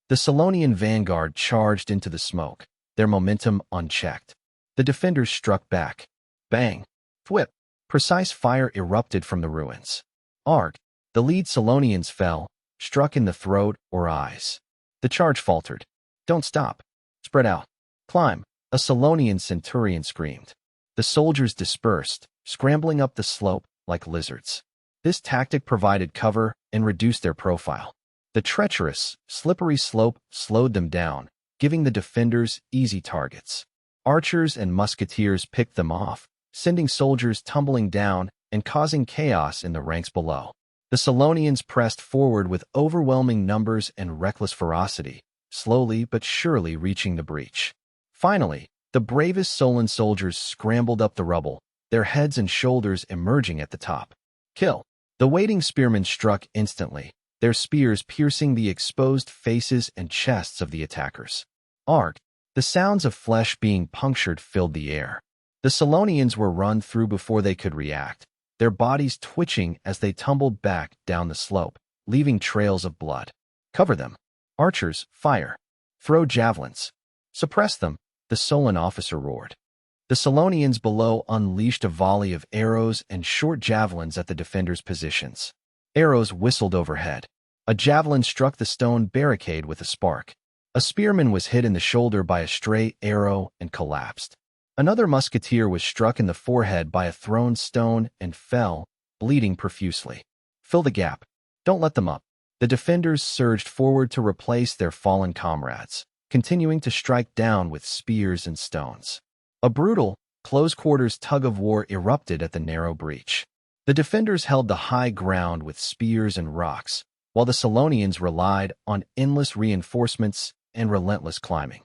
The Solonian vanguard charged into the smoke, their momentum unchecked. The defenders struck back. Bang! Thwip! Precise fire erupted from the ruins. Arg! The lead Solonians fell, struck in the throat or eyes. The charge faltered. Don't stop. Spread out. Climb! A Solonian centurion screamed. The soldiers dispersed, scrambling up the slope like lizards. This tactic provided cover and reduced their profile. The treacherous, slippery slope slowed them down, giving the defenders easy targets. Archers and musketeers picked them off, sending soldiers tumbling down and causing chaos in the ranks below. The Solonians pressed forward with overwhelming numbers and reckless ferocity, slowly but surely reaching the breach. Finally, the bravest Solon soldiers scrambled up the rubble, their heads and shoulders emerging at the top. Kill! The waiting spearmen struck instantly, their spears piercing the exposed faces and chests of the attackers. Arg! The sounds of flesh being punctured filled the air. The Solonians were run through before they could react, their bodies twitching as they tumbled back down the slope, leaving trails of blood. Cover them. Archers, fire. Throw javelins. Suppress them, the Solon officer roared. The Solonians below unleashed a volley of arrows and short javelins at the defenders' positions. Arrows whistled overhead. A javelin struck the stone barricade with a spark. A spearman was hit in the shoulder by a stray arrow and collapsed. Another musketeer was struck in the forehead by a thrown stone and fell, bleeding profusely. Fill the gap. Don't let them up. The defenders surged forward to replace their fallen comrades, continuing to strike down with spears and stones. A brutal, close-quarters tug-of-war erupted at the narrow breach. The defenders held the high ground with spears and rocks, while the Solonians relied on endless reinforcements and relentless climbing.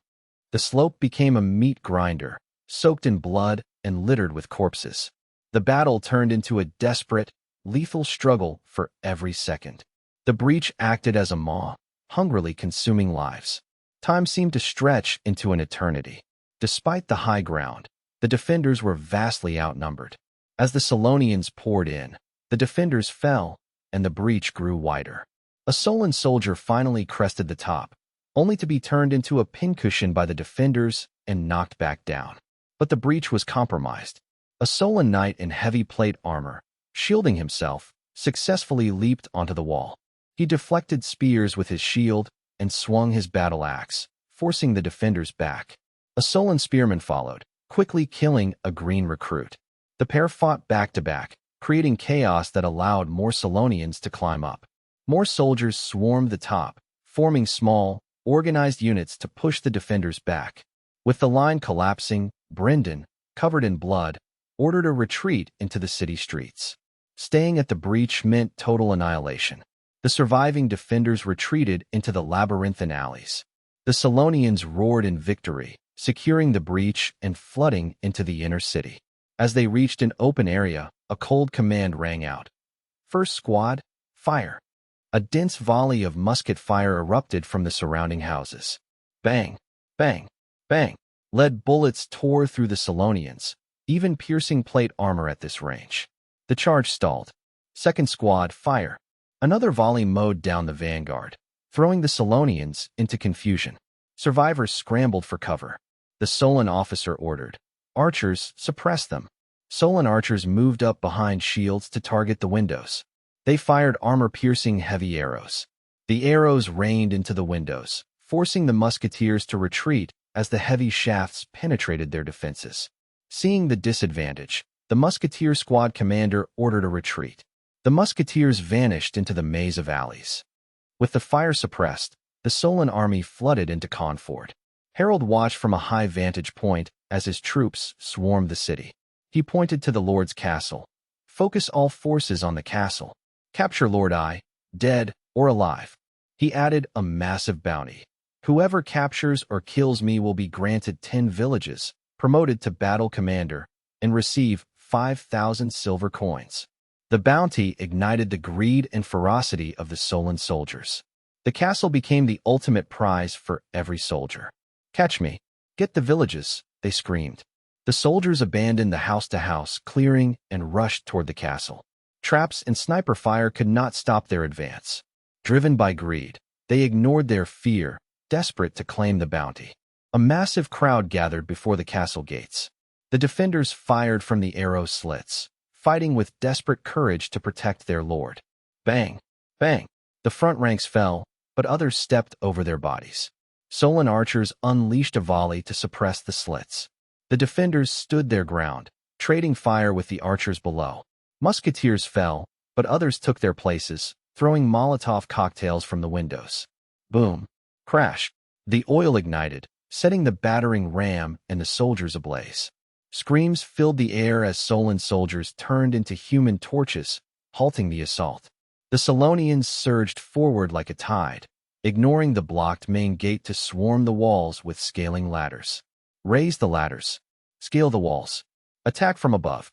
The slope became a meat grinder, soaked in blood and littered with corpses. The battle turned into a desperate, lethal struggle for every second. The breach acted as a maw, hungrily consuming lives. Time seemed to stretch into an eternity. Despite the high ground, the defenders were vastly outnumbered. As the Solonians poured in, the defenders fell, and the breach grew wider. A Solon soldier finally crested the top, only to be turned into a pincushion by the defenders and knocked back down. But the breach was compromised. A Solon knight in heavy plate armor, shielding himself, successfully leaped onto the wall. He deflected spears with his shield and swung his battle axe, forcing the defenders back. A Solon spearman followed, quickly killing a green recruit. The pair fought back-to-back, creating chaos that allowed more Solonians to climb up. More soldiers swarmed the top, forming small, organized units to push the defenders back. With the line collapsing, Brynden, covered in blood, ordered a retreat into the city streets. Staying at the breach meant total annihilation. The surviving defenders retreated into the labyrinthine alleys. The Solonians roared in victory, securing the breach and flooding into the inner city. As they reached an open area, a cold command rang out. First squad, fire. A dense volley of musket fire erupted from the surrounding houses. Bang, bang, bang. Lead bullets tore through the Solonians, even piercing plate armor at this range. The charge stalled. Second squad, fire. Another volley mowed down the vanguard, throwing the Solonians into confusion. Survivors scrambled for cover. The Solon officer ordered. Archers, suppress them. Solon archers moved up behind shields to target the windows. They fired armor-piercing heavy arrows. The arrows rained into the windows, forcing the musketeers to retreat as the heavy shafts penetrated their defenses. Seeing the disadvantage, the musketeer squad commander ordered a retreat. The musketeers vanished into the maze of alleys. With the fire suppressed, the Solon army flooded into Confort. Harald watched from a high vantage point as his troops swarmed the city. He pointed to the Lord's castle. Focus all forces on the castle. Capture Lord I, dead or alive. He added a massive bounty. Whoever captures or kills me will be granted 10 villages, promoted to battle commander, and receive 5,000 silver coins. The bounty ignited the greed and ferocity of the Solon soldiers. The castle became the ultimate prize for every soldier. Catch me. Get the villages, they screamed. The soldiers abandoned the house-to-house clearing and rushed toward the castle. Traps and sniper fire could not stop their advance. Driven by greed, they ignored their fear, desperate to claim the bounty. A massive crowd gathered before the castle gates. The defenders fired from the arrow slits, fighting with desperate courage to protect their lord. Bang! Bang! The front ranks fell, but others stepped over their bodies. Solon archers unleashed a volley to suppress the slits. The defenders stood their ground, trading fire with the archers below. Musketeers fell, but others took their places, throwing Molotov cocktails from the windows. Boom! Crash! The oil ignited, setting the battering ram and the soldiers ablaze. Screams filled the air as Solon soldiers turned into human torches, halting the assault. The Solonians surged forward like a tide, ignoring the blocked main gate to swarm the walls with scaling ladders. Raise the ladders. Scale the walls. Attack from above.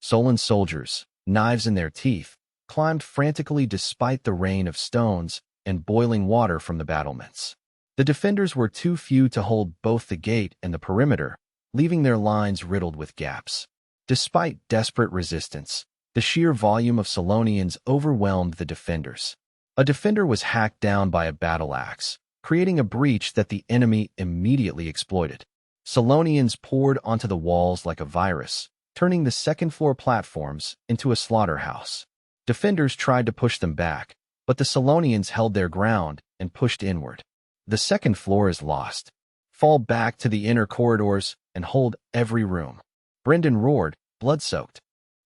Solon soldiers, knives in their teeth, climbed frantically despite the rain of stones and boiling water from the battlements. The defenders were too few to hold both the gate and the perimeter, leaving their lines riddled with gaps. Despite desperate resistance, the sheer volume of Solonians overwhelmed the defenders. A defender was hacked down by a battle axe, creating a breach that the enemy immediately exploited. Solonians poured onto the walls like a virus, turning the second-floor platforms into a slaughterhouse. Defenders tried to push them back, but the Solonians held their ground and pushed inward. The second floor is lost. Fall back to the inner corridors and hold every room. Brynden roared, blood-soaked.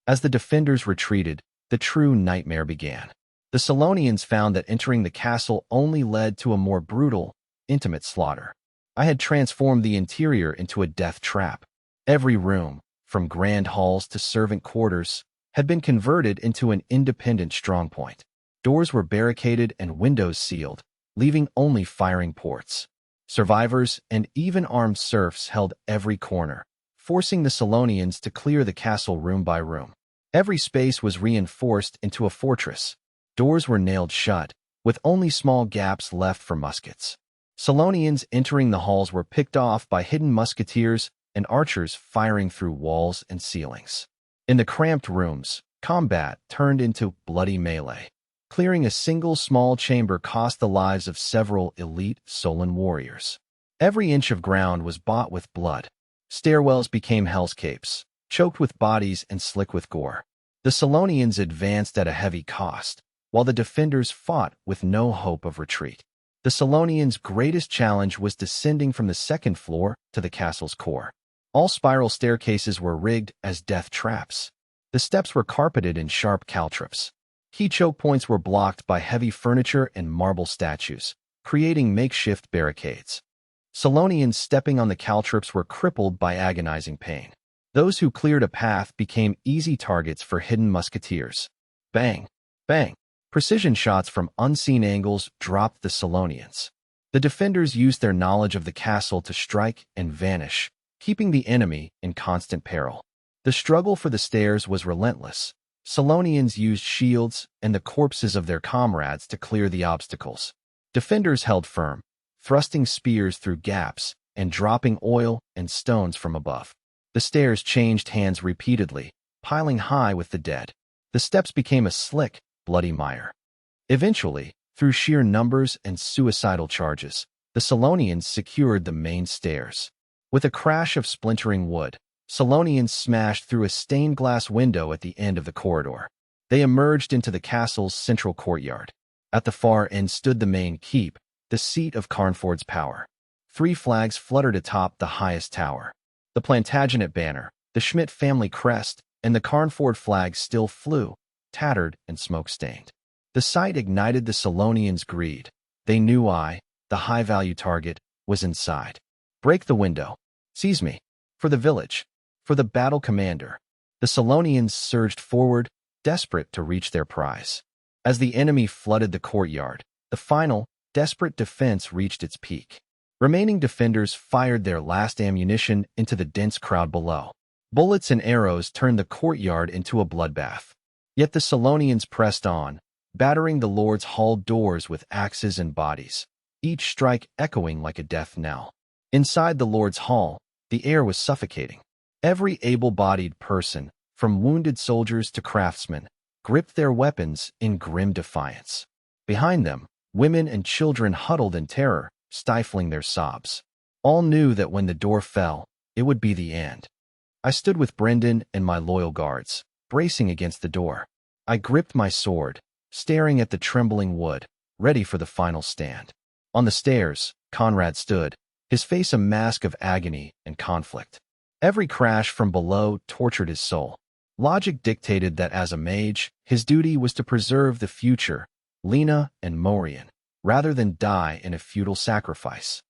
As the defenders retreated, the true nightmare began. The Solonians found that entering the castle only led to a more brutal, intimate slaughter. I had transformed the interior into a death trap. Every room, from grand halls to servant quarters, had been converted into an independent strongpoint. Doors were barricaded and windows sealed, leaving only firing ports. Survivors and even armed serfs held every corner, forcing the Solonians to clear the castle room by room. Every space was reinforced into a fortress. Doors were nailed shut, with only small gaps left for muskets. Solonians entering the halls were picked off by hidden musketeers and archers firing through walls and ceilings. In the cramped rooms, combat turned into bloody melee. Clearing a single small chamber cost the lives of several elite Solon warriors. Every inch of ground was bought with blood. Stairwells became hellscapes, choked with bodies and slick with gore. The Solonians advanced at a heavy cost, while the defenders fought with no hope of retreat. The Solonians' greatest challenge was descending from the second floor to the castle's core. All spiral staircases were rigged as death traps. The steps were carpeted in sharp caltrops. Key choke points were blocked by heavy furniture and marble statues, creating makeshift barricades. Solonians stepping on the caltrops were crippled by agonizing pain. Those who cleared a path became easy targets for hidden musketeers. Bang! Bang! Precision shots from unseen angles dropped the Solonians. The defenders used their knowledge of the castle to strike and vanish, keeping the enemy in constant peril. The struggle for the stairs was relentless. Solonians used shields and the corpses of their comrades to clear the obstacles. Defenders held firm, thrusting spears through gaps and dropping oil and stones from above. The stairs changed hands repeatedly, piling high with the dead. The steps became a slick, bloody mire. Eventually, through sheer numbers and suicidal charges, the Solonians secured the main stairs. With a crash of splintering wood, Solonians smashed through a stained glass window at the end of the corridor. They emerged into the castle's central courtyard. At the far end stood the main keep, the seat of Carnford's power. 3 flags fluttered atop the highest tower: the Plantagenet banner, the Schmidt family crest, and the Carnford flag still flew, tattered and smoke-stained. The sight ignited the Solonians' greed. They knew I, the high-value target, was inside. Break the window. Seize me. For the village. For the battle commander. The Solonians surged forward, desperate to reach their prize. As the enemy flooded the courtyard, the final, desperate defense reached its peak. Remaining defenders fired their last ammunition into the dense crowd below. Bullets and arrows turned the courtyard into a bloodbath. Yet the Solonians pressed on, battering the Lord's hall doors with axes and bodies, each strike echoing like a death knell. Inside the Lord's hall, the air was suffocating. Every able-bodied person, from wounded soldiers to craftsmen, gripped their weapons in grim defiance. Behind them, women and children huddled in terror, stifling their sobs. All knew that when the door fell, it would be the end. I stood with Brynden and my loyal guards, bracing against the door. I gripped my sword, staring at the trembling wood, ready for the final stand. On the stairs, Conrad stood, his face a mask of agony and conflict. Every crash from below tortured his soul. Logic dictated that as a mage, his duty was to preserve the future, Lena and Morian, rather than die in a futile sacrifice.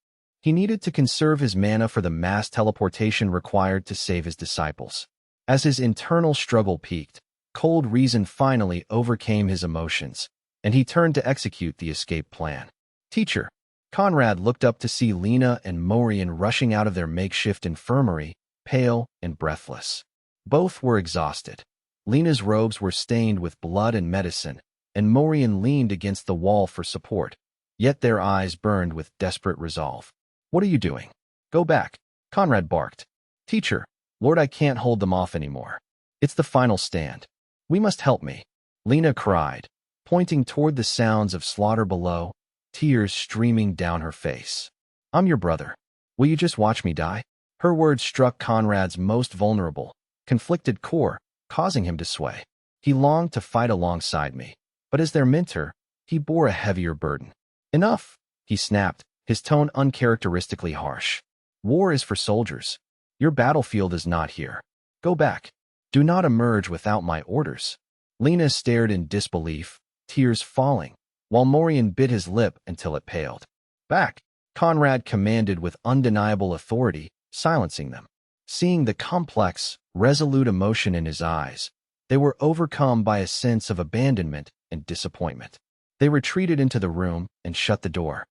He needed to conserve his mana for the mass teleportation required to save his disciples. As his internal struggle peaked, cold reason finally overcame his emotions, and he turned to execute the escape plan. Teacher. Conrad looked up to see Lena and Morian rushing out of their makeshift infirmary, pale and breathless. Both were exhausted. Lena's robes were stained with blood and medicine, and Morian leaned against the wall for support. Yet their eyes burned with desperate resolve. What are you doing? Go back, Conrad barked. Teacher, Lord, I can't hold them off anymore. It's the final stand. We must help me. Lena cried, pointing toward the sounds of slaughter below, tears streaming down her face. I'm your brother. Will you just watch me die? Her words struck Conrad's most vulnerable, conflicted core, causing him to sway. He longed to fight alongside me, but as their mentor, he bore a heavier burden. Enough, he snapped, his tone uncharacteristically harsh. War is for soldiers. Your battlefield is not here. Go back. Do not emerge without my orders. Lena stared in disbelief, tears falling, while Morian bit his lip until it paled. Back, Conrad commanded with undeniable authority, silencing them. Seeing the complex, resolute emotion in his eyes, they were overcome by a sense of abandonment and disappointment. They retreated into the room and shut the door.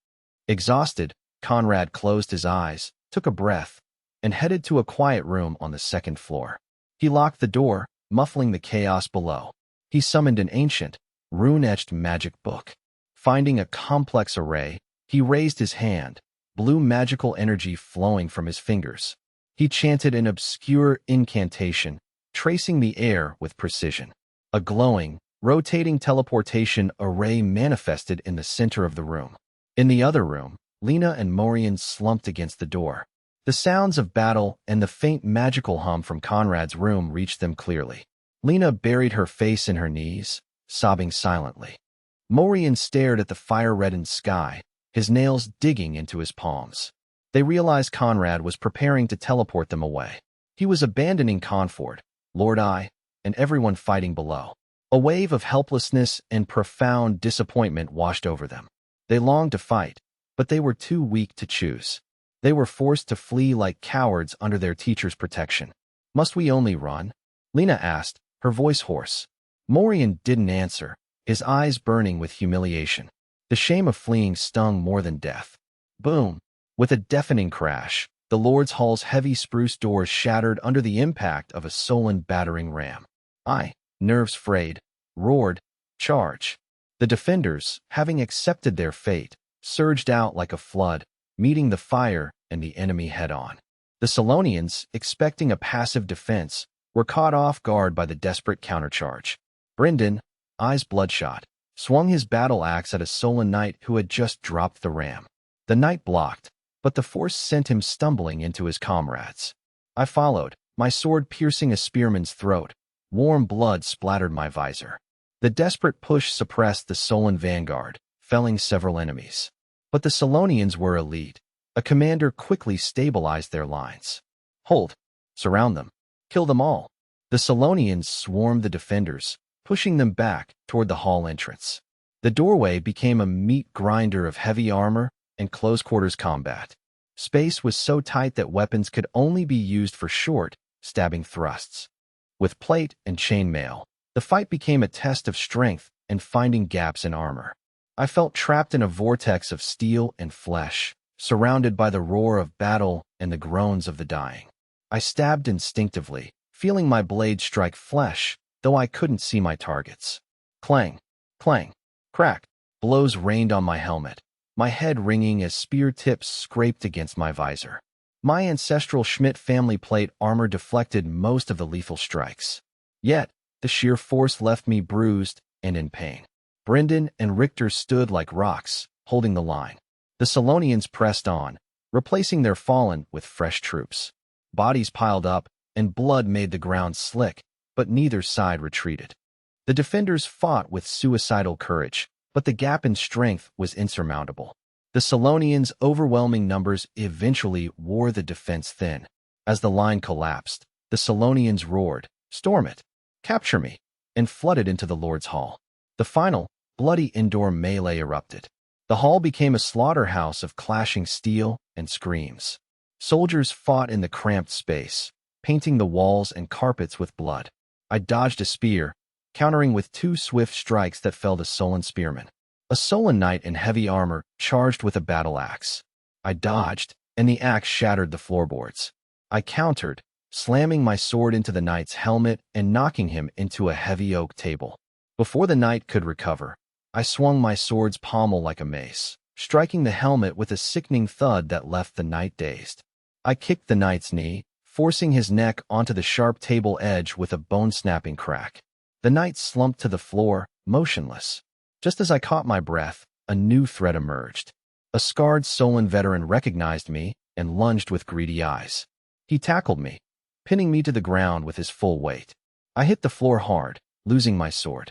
Exhausted, Conrad closed his eyes, took a breath, and headed to a quiet room on the second floor. He locked the door, muffling the chaos below. He summoned an ancient, rune-etched magic book. Finding a complex array, he raised his hand, blue magical energy flowing from his fingers. He chanted an obscure incantation, tracing the air with precision. A glowing, rotating teleportation array manifested in the center of the room. In the other room, Lena and Morian slumped against the door. The sounds of battle and the faint magical hum from Conrad's room reached them clearly. Lena buried her face in her knees, sobbing silently. Morian stared at the fire-reddened sky, his nails digging into his palms. They realized Conrad was preparing to teleport them away. He was abandoning Conford, Lord I, and everyone fighting below. A wave of helplessness and profound disappointment washed over them. They longed to fight, but they were too weak to choose. They were forced to flee like cowards under their teacher's protection. Must we only run? Lena asked, her voice hoarse. Morian didn't answer, his eyes burning with humiliation. The shame of fleeing stung more than death. Boom! With a deafening crash, the Lord's Hall's heavy spruce doors shattered under the impact of a Solon battering ram. I, nerves frayed, roared, charge. The defenders, having accepted their fate, surged out like a flood, meeting the fire and the enemy head-on. The Solonians, expecting a passive defense, were caught off guard by the desperate countercharge. Brynden, eyes bloodshot, swung his battle axe at a Solon knight who had just dropped the ram. The knight blocked, but the force sent him stumbling into his comrades. I followed, my sword piercing a spearman's throat. Warm blood splattered my visor. The desperate push suppressed the Solon vanguard, felling several enemies. But the Solonians were elite. A commander quickly stabilized their lines. Hold. Surround them. Kill them all. The Solonians swarmed the defenders, pushing them back toward the hall entrance. The doorway became a meat grinder of heavy armor and close-quarters combat. Space was so tight that weapons could only be used for short, stabbing thrusts. With plate and chainmail, the fight became a test of strength and finding gaps in armor. I felt trapped in a vortex of steel and flesh, surrounded by the roar of battle and the groans of the dying. I stabbed instinctively, feeling my blade strike flesh, though I couldn't see my targets. Clang, clang, crack, blows rained on my helmet, my head ringing as spear tips scraped against my visor. My ancestral Schmidt family plate armor deflected most of the lethal strikes. Yet, the sheer force left me bruised and in pain. Brynden and Richter stood like rocks, holding the line. The Solonians pressed on, replacing their fallen with fresh troops. Bodies piled up, and blood made the ground slick, but neither side retreated. The defenders fought with suicidal courage, but the gap in strength was insurmountable. The Solonians' overwhelming numbers eventually wore the defense thin. As the line collapsed, the Solonians roared, "Storm it! Capture me!" and flooded into the Lord's Hall. The final, bloody indoor melee erupted. The hall became a slaughterhouse of clashing steel and screams. Soldiers fought in the cramped space, painting the walls and carpets with blood. I dodged a spear, countering with 2 swift strikes that felled a Solon spearman. A Solon knight in heavy armor charged with a battle axe. I dodged, and the axe shattered the floorboards. I countered, slamming my sword into the knight's helmet and knocking him into a heavy oak table. Before the knight could recover, I swung my sword's pommel like a mace, striking the helmet with a sickening thud that left the knight dazed. I kicked the knight's knee, forcing his neck onto the sharp table edge with a bone-snapping crack. The knight slumped to the floor, motionless. Just as I caught my breath, a new threat emerged. A scarred Solon veteran recognized me and lunged with greedy eyes. He tackled me, pinning me to the ground with his full weight. I hit the floor hard, losing my sword.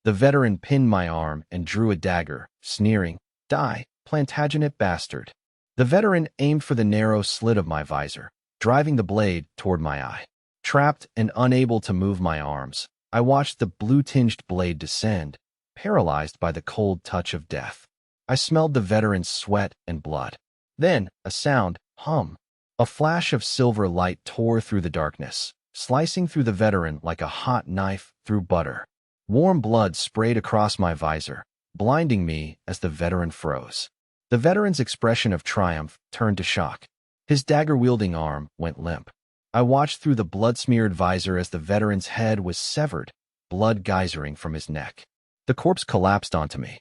The veteran pinned my arm and drew a dagger, sneering, "Die, Plantagenet bastard." The veteran aimed for the narrow slit of my visor, driving the blade toward my eye. Trapped and unable to move my arms, I watched the blue-tinged blade descend, paralyzed by the cold touch of death. I smelled the veteran's sweat and blood. Then, a sound, hum. A flash of silver light tore through the darkness, slicing through the veteran like a hot knife through butter. Warm blood sprayed across my visor, blinding me as the veteran froze. The veteran's expression of triumph turned to shock. His dagger-wielding arm went limp. I watched through the blood-smeared visor as the veteran's head was severed, blood geysering from his neck. The corpse collapsed onto me.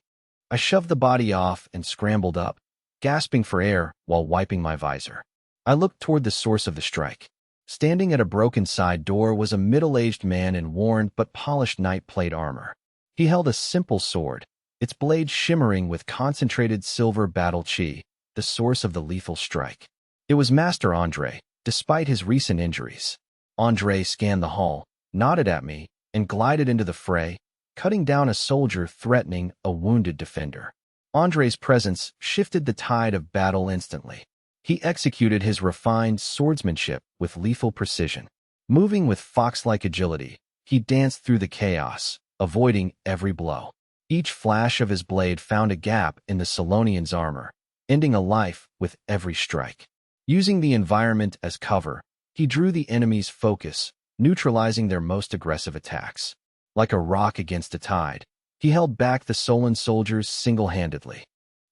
I shoved the body off and scrambled up, gasping for air while wiping my visor. I looked toward the source of the strike. Standing at a broken side door was a middle-aged man in worn but polished knight plate armor. He held a simple sword, its blade shimmering with concentrated silver battle chi, the source of the lethal strike. It was Master Andre, despite his recent injuries. Andre scanned the hall, nodded at me, and glided into the fray, cutting down a soldier threatening a wounded defender. Andre's presence shifted the tide of battle instantly. He executed his refined swordsmanship with lethal precision. Moving with fox-like agility, he danced through the chaos, avoiding every blow. Each flash of his blade found a gap in the Solonian's armor, ending a life with every strike. Using the environment as cover, he drew the enemy's focus, neutralizing their most aggressive attacks. Like a rock against a tide, he held back the Solon soldiers single-handedly.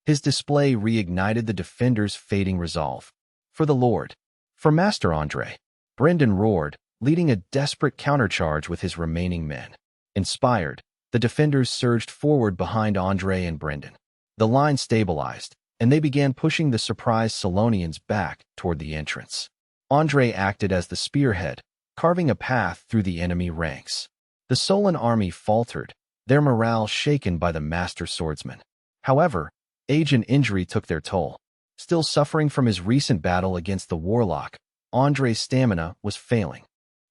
His display reignited the defenders' fading resolve. For the Lord. For Master Andre. Brynden roared, leading a desperate countercharge with his remaining men. Inspired, the defenders surged forward behind Andre and Brynden. The line stabilized, and they began pushing the surprised Solonians back toward the entrance. Andre acted as the spearhead, carving a path through the enemy ranks. The Solon army faltered, their morale shaken by the master swordsman. However, age and injury took their toll. Still suffering from his recent battle against the warlock, Andre's stamina was failing.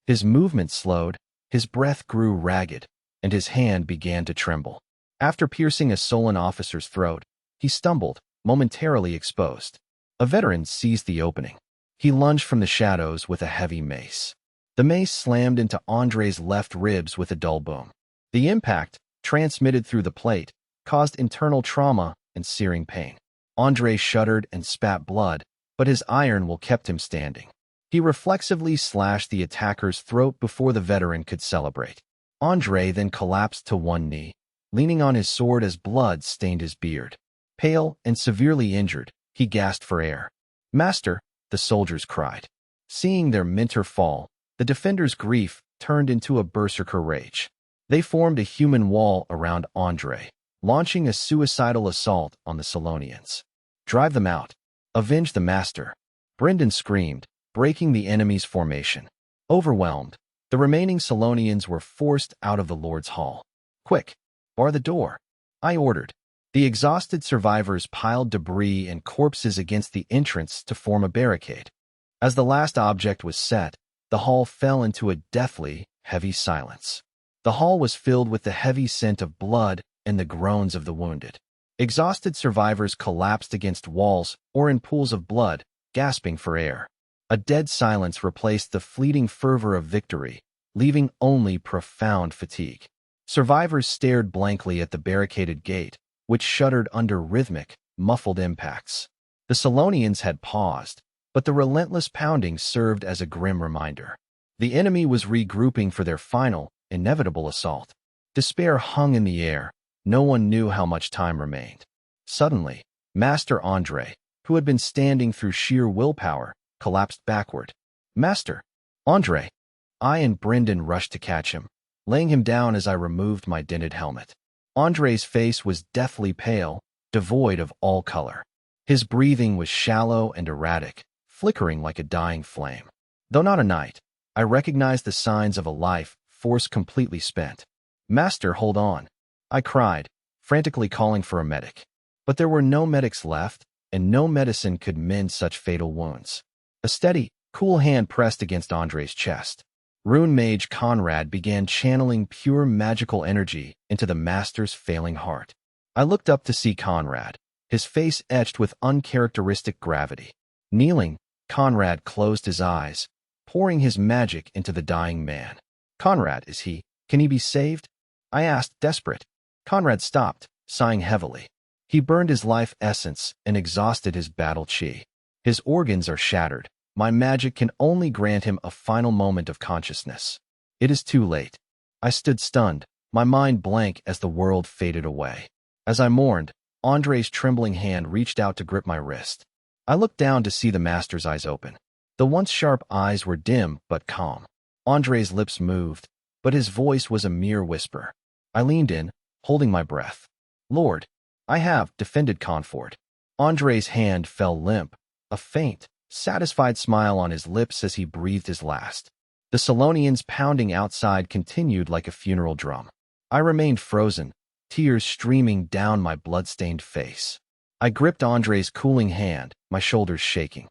His movement slowed, his breath grew ragged, and his hand began to tremble. After piercing a Solon officer's throat, he stumbled, momentarily exposed. A veteran seized the opening. He lunged from the shadows with a heavy mace. The mace slammed into Andre's left ribs with a dull boom. The impact, transmitted through the plate, caused internal trauma and searing pain. Andre shuddered and spat blood, but his iron will kept him standing. He reflexively slashed the attacker's throat before the veteran could celebrate. Andre then collapsed to one knee, leaning on his sword as blood stained his beard. Pale and severely injured, he gasped for air. "Master," the soldiers cried. Seeing their mentor fall, the defenders' grief turned into a berserker rage. They formed a human wall around Andre, launching a suicidal assault on the Solonians. "Drive them out. Avenge the master," Brynden screamed, breaking the enemy's formation. Overwhelmed, the remaining Solonians were forced out of the Lord's Hall. "Quick, bar the door," I ordered. The exhausted survivors piled debris and corpses against the entrance to form a barricade. As the last object was set, the hall fell into a deathly, heavy silence. The hall was filled with the heavy scent of blood and the groans of the wounded. Exhausted survivors collapsed against walls or in pools of blood, gasping for air. A dead silence replaced the fleeting fervor of victory, leaving only profound fatigue. Survivors stared blankly at the barricaded gate, which shuddered under rhythmic, muffled impacts. The Solonians had paused, but the relentless pounding served as a grim reminder. The enemy was regrouping for their final, inevitable assault. Despair hung in the air. No one knew how much time remained. Suddenly, Master Andre, who had been standing through sheer willpower, collapsed backward. "Master! Andre!" I and Brynden rushed to catch him, laying him down as I removed my dented helmet. Andre's face was deathly pale, devoid of all color. His breathing was shallow and erratic, flickering like a dying flame. Though not a knight, I recognized the signs of a life force completely spent. "Master, hold on," I cried, frantically calling for a medic. But there were no medics left, and no medicine could mend such fatal wounds. A steady, cool hand pressed against Andre's chest. Rune Mage Conrad began channeling pure magical energy into the master's failing heart. I looked up to see Conrad, his face etched with uncharacteristic gravity. Kneeling, Conrad closed his eyes, pouring his magic into the dying man. "Conrad, is he? Can he be saved?" I asked, desperate. Conrad stopped, sighing heavily. He burned his life essence and exhausted his battle chi. His organs are shattered. My magic can only grant him a final moment of consciousness. It is too late. I stood stunned, my mind blank as the world faded away. As I mourned, Andre's trembling hand reached out to grip my wrist. I looked down to see the master's eyes open. The once sharp eyes were dim but calm. Andre's lips moved, but his voice was a mere whisper. I leaned in, holding my breath. "Lord, I have defended Comfort." Andre's hand fell limp, a faint, satisfied smile on his lips as he breathed his last. The Solonians pounding outside continued like a funeral drum. I remained frozen, tears streaming down my blood-stained face. I gripped Andre's cooling hand, my shoulders shaking.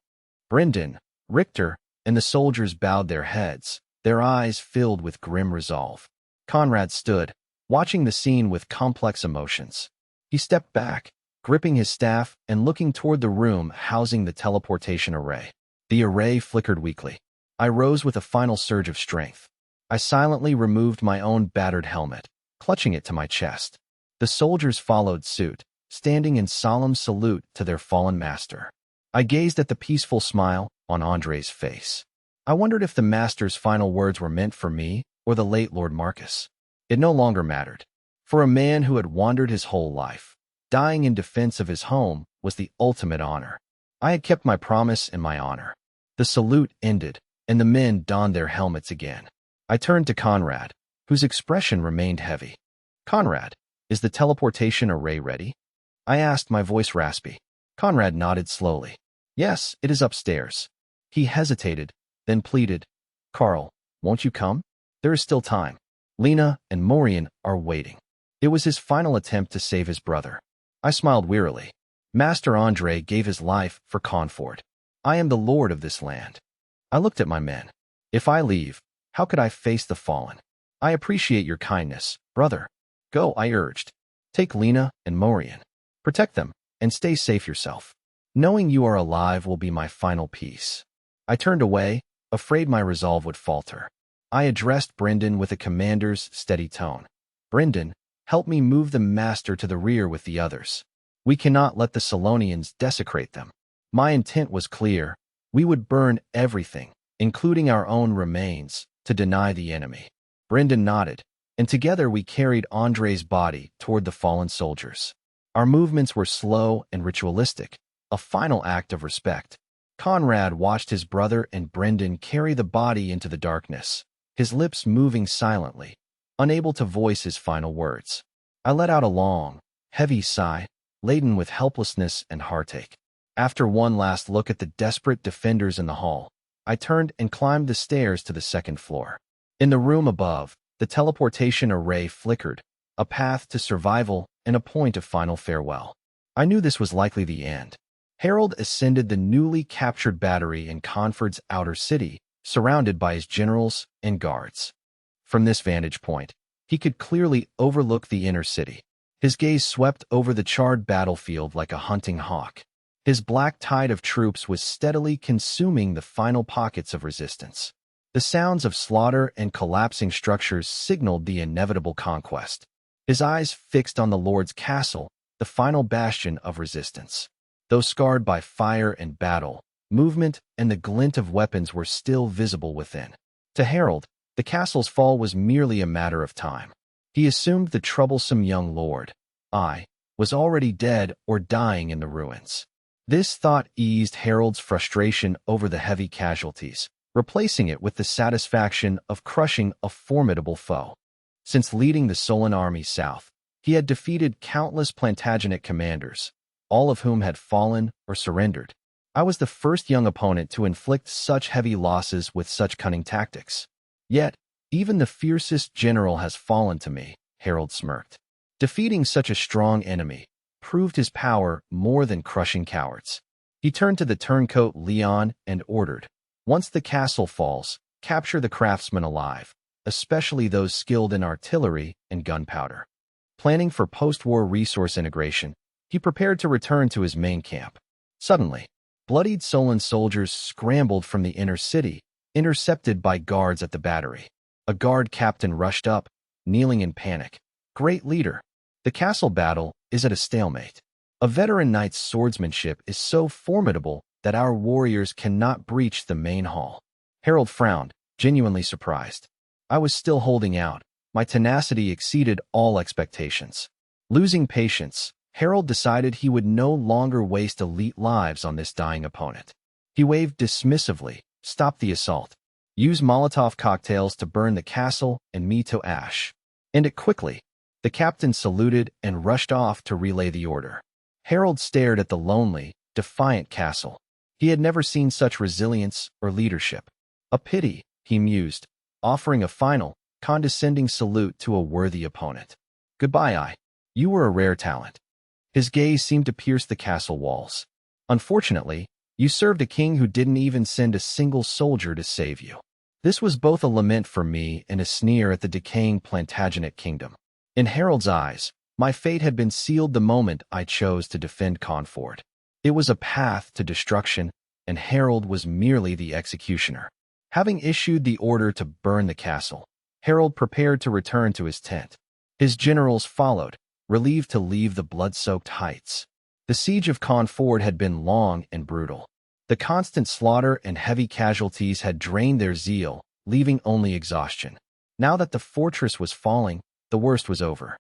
Brynden, Richter, and the soldiers bowed their heads, their eyes filled with grim resolve. Conrad stood, watching the scene with complex emotions. He stepped back, gripping his staff and looking toward the room housing the teleportation array. The array flickered weakly. I rose with a final surge of strength. I silently removed my own battered helmet, clutching it to my chest. The soldiers followed suit, standing in solemn salute to their fallen master. I gazed at the peaceful smile on Andre's face. I wondered if the master's final words were meant for me or the late Lord Marcus. It no longer mattered. For a man who had wandered his whole life, dying in defense of his home was the ultimate honor. I had kept my promise and my honor. The salute ended, and the men donned their helmets again. I turned to Conrad, whose expression remained heavy. "Conrad, is the teleportation array ready?" I asked, my voice raspy. Conrad nodded slowly. "Yes, it is upstairs." He hesitated, then pleaded, "Carl, won't you come? There is still time. Lena and Morian are waiting." It was his final attempt to save his brother. I smiled wearily. Master Andre gave his life for Comfort. I am the lord of this land. I looked at my men. If I leave, how could I face the fallen? "I appreciate your kindness, brother." "Go," I urged. "Take Lena and Morian. Protect them, and stay safe yourself. Knowing you are alive will be my final peace." I turned away, afraid my resolve would falter. I addressed Brynden with a commander's steady tone. Brynden, help me move the master to the rear with the others. We cannot let the Solonians desecrate them. My intent was clear. We would burn everything, including our own remains, to deny the enemy. Brynden nodded, and together we carried Andre's body toward the fallen soldiers. Our movements were slow and ritualistic, a final act of respect. Conrad watched his brother and Brynden carry the body into the darkness, his lips moving silently, unable to voice his final words. I let out a long, heavy sigh, laden with helplessness and heartache. After one last look at the desperate defenders in the hall, I turned and climbed the stairs to the second floor. In the room above, the teleportation array flickered, a path to survival and a point of final farewell. I knew this was likely the end. Harald ascended the newly captured battery in Conford's outer city, surrounded by his generals and guards. From this vantage point, he could clearly overlook the inner city. His gaze swept over the charred battlefield like a hunting hawk. His black tide of troops was steadily consuming the final pockets of resistance. The sounds of slaughter and collapsing structures signaled the inevitable conquest. His eyes fixed on the Lord's castle, the final bastion of resistance. Though scarred by fire and battle, movement and the glint of weapons were still visible within. To Harald, the castle's fall was merely a matter of time. He assumed the troublesome young lord, I, was already dead or dying in the ruins. This thought eased Harald's frustration over the heavy casualties, replacing it with the satisfaction of crushing a formidable foe. Since leading the Solon army south, he had defeated countless Plantagenet commanders, all of whom had fallen or surrendered. I was the first young opponent to inflict such heavy losses with such cunning tactics. Yet, even the fiercest general has fallen to me, Harald smirked. Defeating such a strong enemy proved his power more than crushing cowards. He turned to the turncoat Leon and ordered, once the castle falls, capture the craftsmen alive, especially those skilled in artillery and gunpowder. Planning for post-war resource integration, he prepared to return to his main camp. Suddenly, bloodied Solon soldiers scrambled from the inner city, intercepted by guards at the battery. A guard captain rushed up, kneeling in panic. Great leader, the castle battle is at a stalemate. A veteran knight's swordsmanship is so formidable that our warriors cannot breach the main hall. Harald frowned, genuinely surprised. I was still holding out. My tenacity exceeded all expectations. Losing patience, Harald decided he would no longer waste elite lives on this dying opponent. He waved dismissively, stop the assault. Use Molotov cocktails to burn the castle and me to ash. End it quickly. The captain saluted and rushed off to relay the order. Harald stared at the lonely, defiant castle. He had never seen such resilience or leadership. A pity, he mused, offering a final, condescending salute to a worthy opponent. Goodbye, I. You were a rare talent. His gaze seemed to pierce the castle walls. Unfortunately, you served a king who didn't even send a single soldier to save you. This was both a lament for me and a sneer at the decaying Plantagenet kingdom. In Harald's eyes, my fate had been sealed the moment I chose to defend Conford. It was a path to destruction, and Harald was merely the executioner. Having issued the order to burn the castle, Harald prepared to return to his tent. His generals followed, relieved to leave the blood-soaked heights. The siege of Conford had been long and brutal. The constant slaughter and heavy casualties had drained their zeal, leaving only exhaustion. Now that the fortress was falling, the worst was over.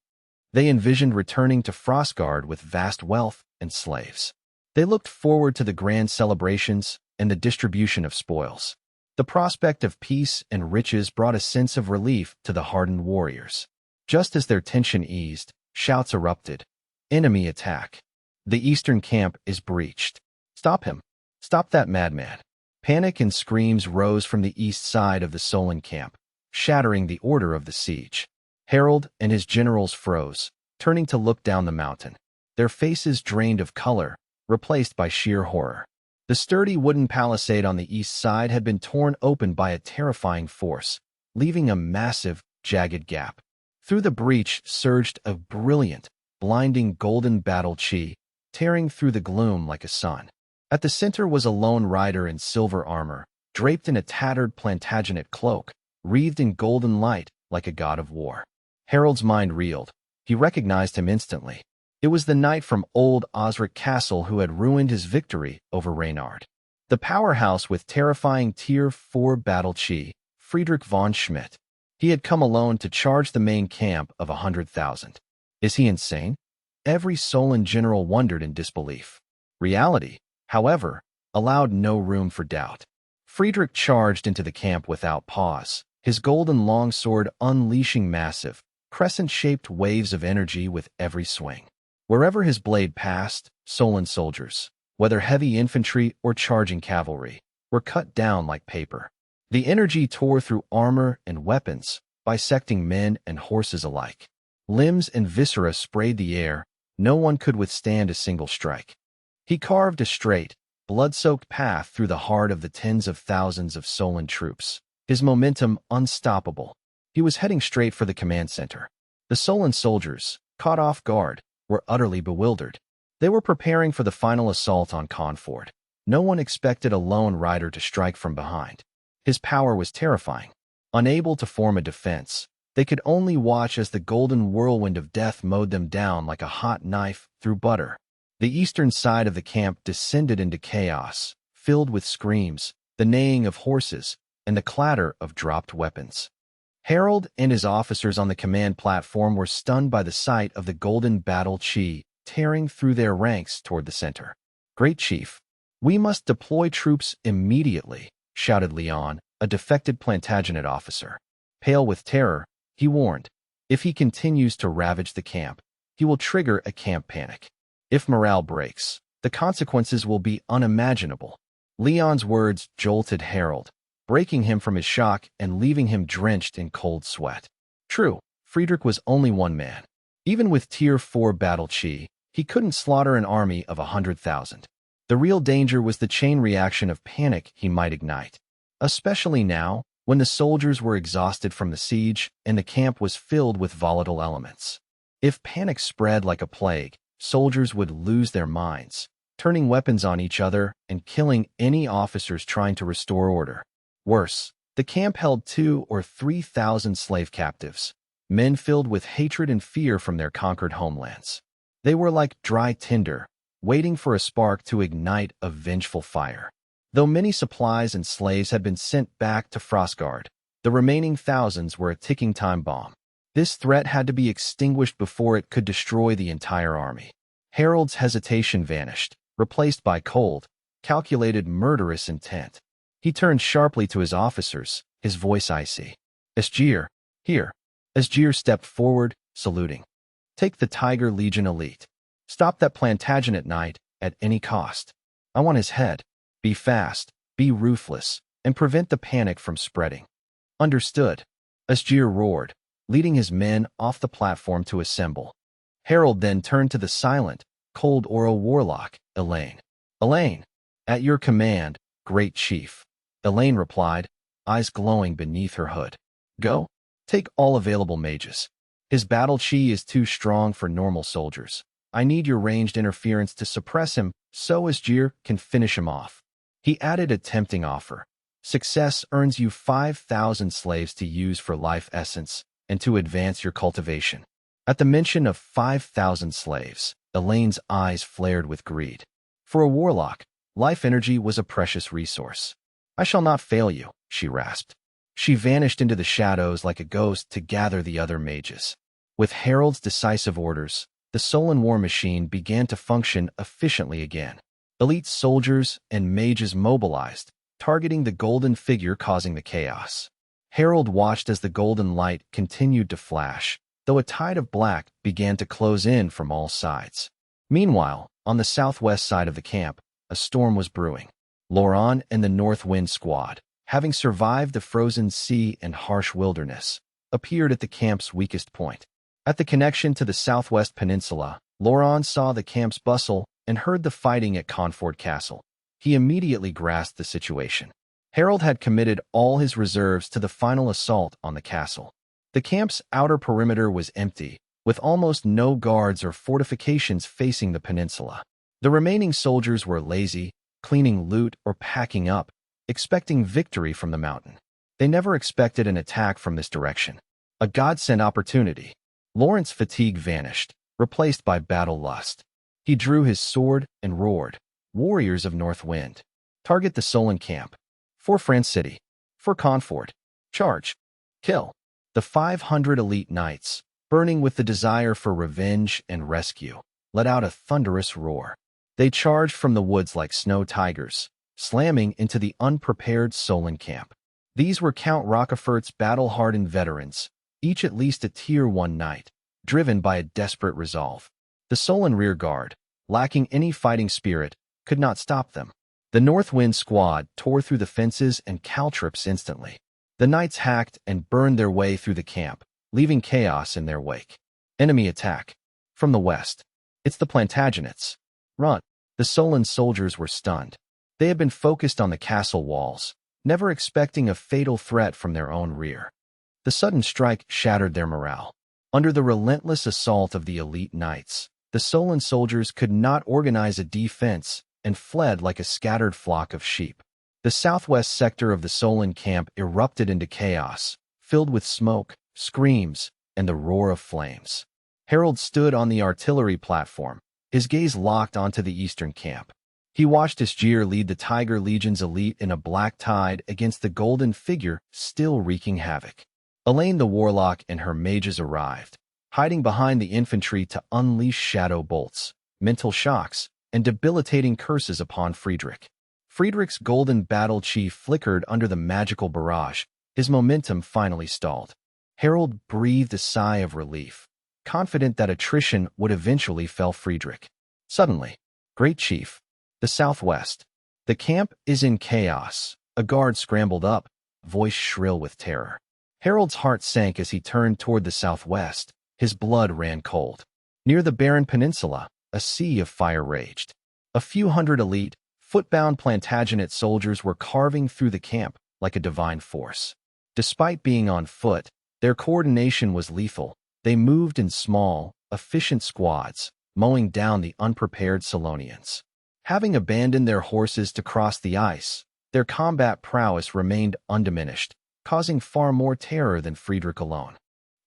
They envisioned returning to Frostgard with vast wealth and slaves. They looked forward to the grand celebrations and the distribution of spoils. The prospect of peace and riches brought a sense of relief to the hardened warriors. Just as their tension eased, shouts erupted. Enemy attack. The eastern camp is breached. Stop him. Stop that madman. Panic and screams rose from the east side of the Solon camp, shattering the order of the siege. Harald and his generals froze, turning to look down the mountain. Their faces drained of color, replaced by sheer horror. The sturdy wooden palisade on the east side had been torn open by a terrifying force, leaving a massive, jagged gap. Through the breach surged a brilliant, blinding golden battle chi, tearing through the gloom like a sun. At the center was a lone rider in silver armor, draped in a tattered Plantagenet cloak, wreathed in golden light like a god of war. Harald's mind reeled. He recognized him instantly. It was the knight from old Osric Castle who had ruined his victory over Reynard. The powerhouse with terrifying Tier 4 battle chi, Friedrich von Schmidt. He had come alone to charge the main camp of 100,000. Is he insane? Every Solon general wondered in disbelief. Reality, however, allowed no room for doubt. Friedrich charged into the camp without pause, his golden longsword unleashing massive, crescent-shaped waves of energy with every swing. Wherever his blade passed, Solon soldiers, whether heavy infantry or charging cavalry, were cut down like paper. The energy tore through armor and weapons, bisecting men and horses alike. Limbs and viscera sprayed the air. No one could withstand a single strike. He carved a straight, blood-soaked path through the heart of the tens of thousands of Solon troops, his momentum unstoppable. He was heading straight for the command center. The Solon soldiers, caught off guard, were utterly bewildered. They were preparing for the final assault on Conford. No one expected a lone rider to strike from behind. His power was terrifying. Unable to form a defense, they could only watch as the golden whirlwind of death mowed them down like a hot knife through butter. The eastern side of the camp descended into chaos, filled with screams, the neighing of horses, and the clatter of dropped weapons. Harald and his officers on the command platform were stunned by the sight of the golden battle chi tearing through their ranks toward the center. "Great Chief, we must deploy troops immediately," shouted Leon, a defected Plantagenet officer. Pale with terror, he warned, if he continues to ravage the camp, he will trigger a camp panic. If morale breaks, the consequences will be unimaginable. Leon's words jolted Harald, breaking him from his shock and leaving him drenched in cold sweat. True, Friedrich was only one man. Even with Tier 4 battle chi, he couldn't slaughter an army of 100,000. The real danger was the chain reaction of panic he might ignite. Especially now, when the soldiers were exhausted from the siege and the camp was filled with volatile elements. If panic spread like a plague, soldiers would lose their minds, turning weapons on each other and killing any officers trying to restore order. Worse, the camp held 2,000 or 3,000 slave captives, men filled with hatred and fear from their conquered homelands. They were like dry tinder, waiting for a spark to ignite a vengeful fire. Though many supplies and slaves had been sent back to Frostgard, the remaining thousands were a ticking time bomb. This threat had to be extinguished before it could destroy the entire army. Harald's hesitation vanished, replaced by cold, calculated murderous intent. He turned sharply to his officers, his voice icy. "Esgir, here." Esgir stepped forward, saluting. "Take the Tiger Legion elite. Stop that Plantagenet knight at any cost. I want his head. Be fast, be ruthless, and prevent the panic from spreading." "Understood," Esgir roared, leading his men off the platform to assemble. Harald then turned to the silent, cold Oro warlock, Elaine. "Elaine, at your command, Great Chief." Elaine replied, eyes glowing beneath her hood. "Go. Take all available mages. His battle chi is too strong for normal soldiers. I need your ranged interference to suppress him so Esgir can finish him off." He added a tempting offer. "Success earns you 5,000 slaves to use for life essence and to advance your cultivation." At the mention of 5,000 slaves, Elaine's eyes flared with greed. For a warlock, life energy was a precious resource. "I shall not fail you," she rasped. She vanished into the shadows like a ghost to gather the other mages. With Harald's decisive orders, the Solon war machine began to function efficiently again. Elite soldiers and mages mobilized, targeting the golden figure causing the chaos. Harald watched as the golden light continued to flash, though a tide of black began to close in from all sides. Meanwhile, on the southwest side of the camp, a storm was brewing. Loran and the North Wind Squad, having survived the frozen sea and harsh wilderness, appeared at the camp's weakest point. At the connection to the southwest peninsula, Loran saw the camp's bustle and heard the fighting at Conford Castle. He immediately grasped the situation. Harald had committed all his reserves to the final assault on the castle. The camp's outer perimeter was empty, with almost no guards or fortifications facing the peninsula. The remaining soldiers were lazy, cleaning loot or packing up, expecting victory from the mountain. They never expected an attack from this direction. A godsend opportunity. Lawrence's fatigue vanished, replaced by battle lust. He drew his sword and roared, "Warriors of North Wind, target the Solon camp. For France City. For Confort. Charge. Kill." The 500 elite knights, burning with the desire for revenge and rescue, let out a thunderous roar. They charged from the woods like snow tigers, slamming into the unprepared Solon camp. These were Count Rochefort's battle-hardened veterans, each at least a Tier 1 knight, driven by a desperate resolve. The Solon rear guard, lacking any fighting spirit, could not stop them. The North Wind squad tore through the fences and caltrops instantly. The knights hacked and burned their way through the camp, leaving chaos in their wake. Enemy attack. From the west. It's the Plantagenets. Run. The Solon soldiers were stunned. They had been focused on the castle walls, never expecting a fatal threat from their own rear. The sudden strike shattered their morale. Under the relentless assault of the elite knights, the Solon soldiers could not organize a defense and fled like a scattered flock of sheep. The southwest sector of the Solon camp erupted into chaos, filled with smoke, screams, and the roar of flames. Harald stood on the artillery platform, his gaze locked onto the eastern camp. He watched Isgir lead the Tiger Legion's elite in a black tide against the golden figure still wreaking havoc. Elaine the Warlock and her mages arrived, hiding behind the infantry to unleash shadow bolts, mental shocks, and debilitating curses upon Friedrich. Friedrich's golden battle chief flickered under the magical barrage, his momentum finally stalled. Harald breathed a sigh of relief, confident that attrition would eventually fell Friedrich. Suddenly, "Great Chief, the southwest. The camp is in chaos." A guard scrambled up, voice shrill with terror. Harald's heart sank as he turned toward the southwest. His blood ran cold. Near the barren peninsula, a sea of fire raged. A few hundred elite, footbound Plantagenet soldiers were carving through the camp like a divine force. Despite being on foot, their coordination was lethal. They moved in small, efficient squads, mowing down the unprepared Solonians. Having abandoned their horses to cross the ice, their combat prowess remained undiminished, causing far more terror than Friedrich alone.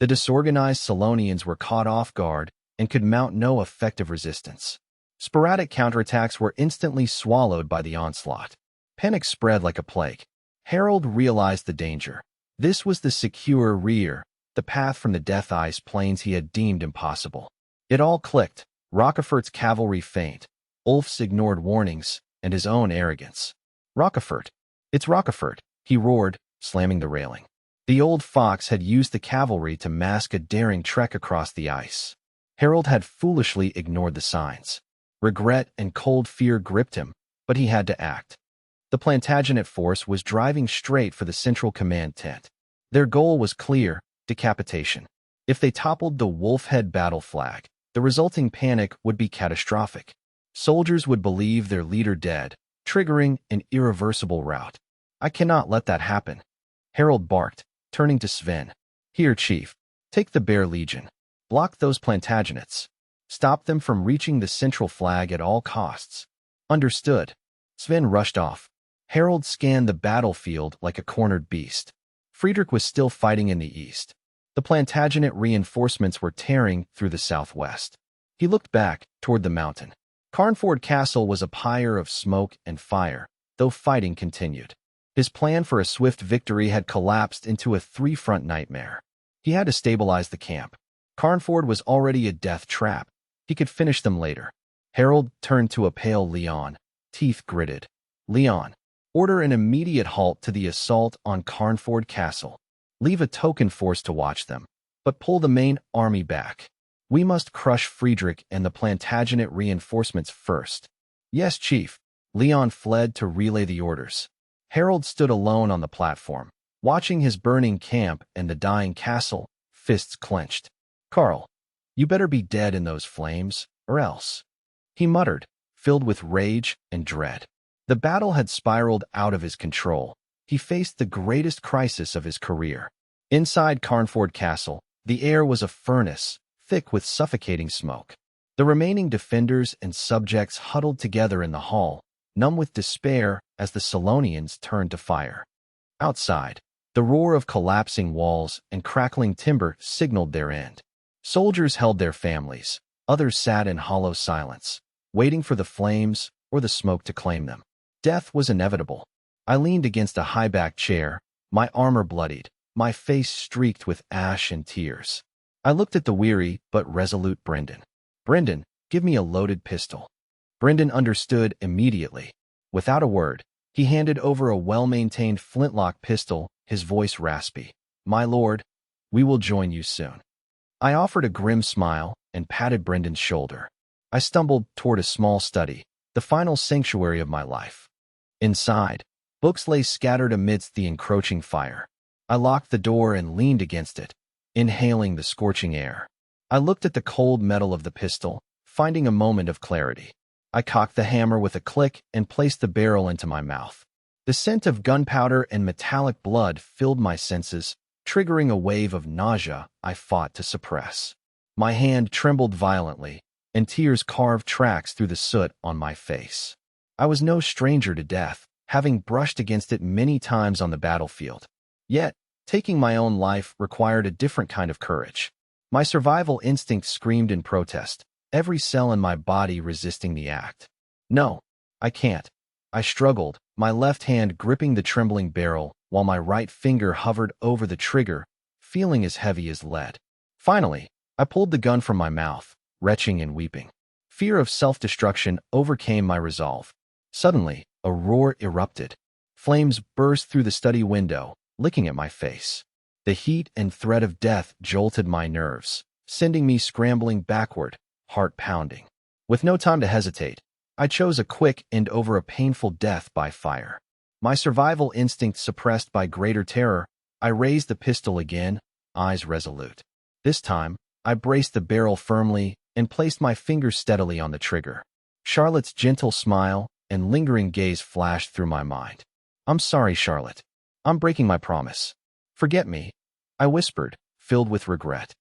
The disorganized Solonians were caught off guard and could mount no effective resistance. Sporadic counterattacks were instantly swallowed by the onslaught. Panic spread like a plague. Harald realized the danger. This was the secure rear, the path from the Death Ice plains he had deemed impossible. It all clicked. Rochefort's cavalry faint, Ulf's ignored warnings, and his own arrogance. "Rochefort! It's Rochefort!" he roared, slamming the railing. The old fox had used the cavalry to mask a daring trek across the ice. Harald had foolishly ignored the signs. Regret and cold fear gripped him, but he had to act. The Plantagenet force was driving straight for the central command tent. Their goal was clear: decapitation. If they toppled the Wolfhead battle flag, the resulting panic would be catastrophic. Soldiers would believe their leader dead, triggering an irreversible rout. "I cannot let that happen," Harald barked, turning to Sven. "Here, Chief. Take the Bear Legion. Block those Plantagenets. Stop them from reaching the central flag at all costs." "Understood." Sven rushed off. Harald scanned the battlefield like a cornered beast. Friedrich was still fighting in the east. The Plantagenet reinforcements were tearing through the southwest. He looked back toward the mountain. Carnford Castle was a pyre of smoke and fire, though fighting continued. His plan for a swift victory had collapsed into a three-front nightmare. He had to stabilize the camp. Carnford was already a death trap. He could finish them later. Harald turned to a pale Leon, teeth gritted. "Leon, order an immediate halt to the assault on Carnford Castle. Leave a token force to watch them, but pull the main army back. We must crush Friedrich and the Plantagenet reinforcements first." "Yes, Chief." Leon fled to relay the orders. Harald stood alone on the platform, watching his burning camp and the dying castle, fists clenched. "Carl, you better be dead in those flames, or else," he muttered, filled with rage and dread. The battle had spiraled out of his control. He faced the greatest crisis of his career. Inside Carnford Castle, the air was a furnace, thick with suffocating smoke. The remaining defenders and subjects huddled together in the hall, numb with despair as the Solonians turned to fire. Outside, the roar of collapsing walls and crackling timber signaled their end. Soldiers held their families, others sat in hollow silence, waiting for the flames or the smoke to claim them. Death was inevitable. I leaned against a high-backed chair, my armor bloodied, my face streaked with ash and tears. I looked at the weary but resolute Brynden. "Brynden, give me a loaded pistol." Brynden understood immediately. Without a word, he handed over a well-maintained flintlock pistol, his voice raspy. "My lord, we will join you soon." I offered a grim smile and patted Brynden's shoulder. I stumbled toward a small study, the final sanctuary of my life. Inside, books lay scattered amidst the encroaching fire. I locked the door and leaned against it, inhaling the scorching air. I looked at the cold metal of the pistol, finding a moment of clarity. I cocked the hammer with a click and placed the barrel into my mouth. The scent of gunpowder and metallic blood filled my senses, triggering a wave of nausea I fought to suppress. My hand trembled violently, and tears carved tracks through the soot on my face. I was no stranger to death, having brushed against it many times on the battlefield. Yet, taking my own life required a different kind of courage. My survival instinct screamed in protest, every cell in my body resisting the act. "No, I can't." I struggled, my left hand gripping the trembling barrel, while my right finger hovered over the trigger, feeling as heavy as lead. Finally, I pulled the gun from my mouth, retching and weeping. Fear of self-destruction overcame my resolve. Suddenly, a roar erupted. Flames burst through the study window, licking at my face. The heat and threat of death jolted my nerves, sending me scrambling backward, heart pounding. With no time to hesitate, I chose a quick and over a painful death by fire. My survival instinct suppressed by greater terror, I raised the pistol again, eyes resolute. This time, I braced the barrel firmly and placed my fingers steadily on the trigger. Charlotte's gentle smile and lingering gaze flashed through my mind. "I'm sorry, Charlotte. I'm breaking my promise. Forget me," I whispered, filled with regret.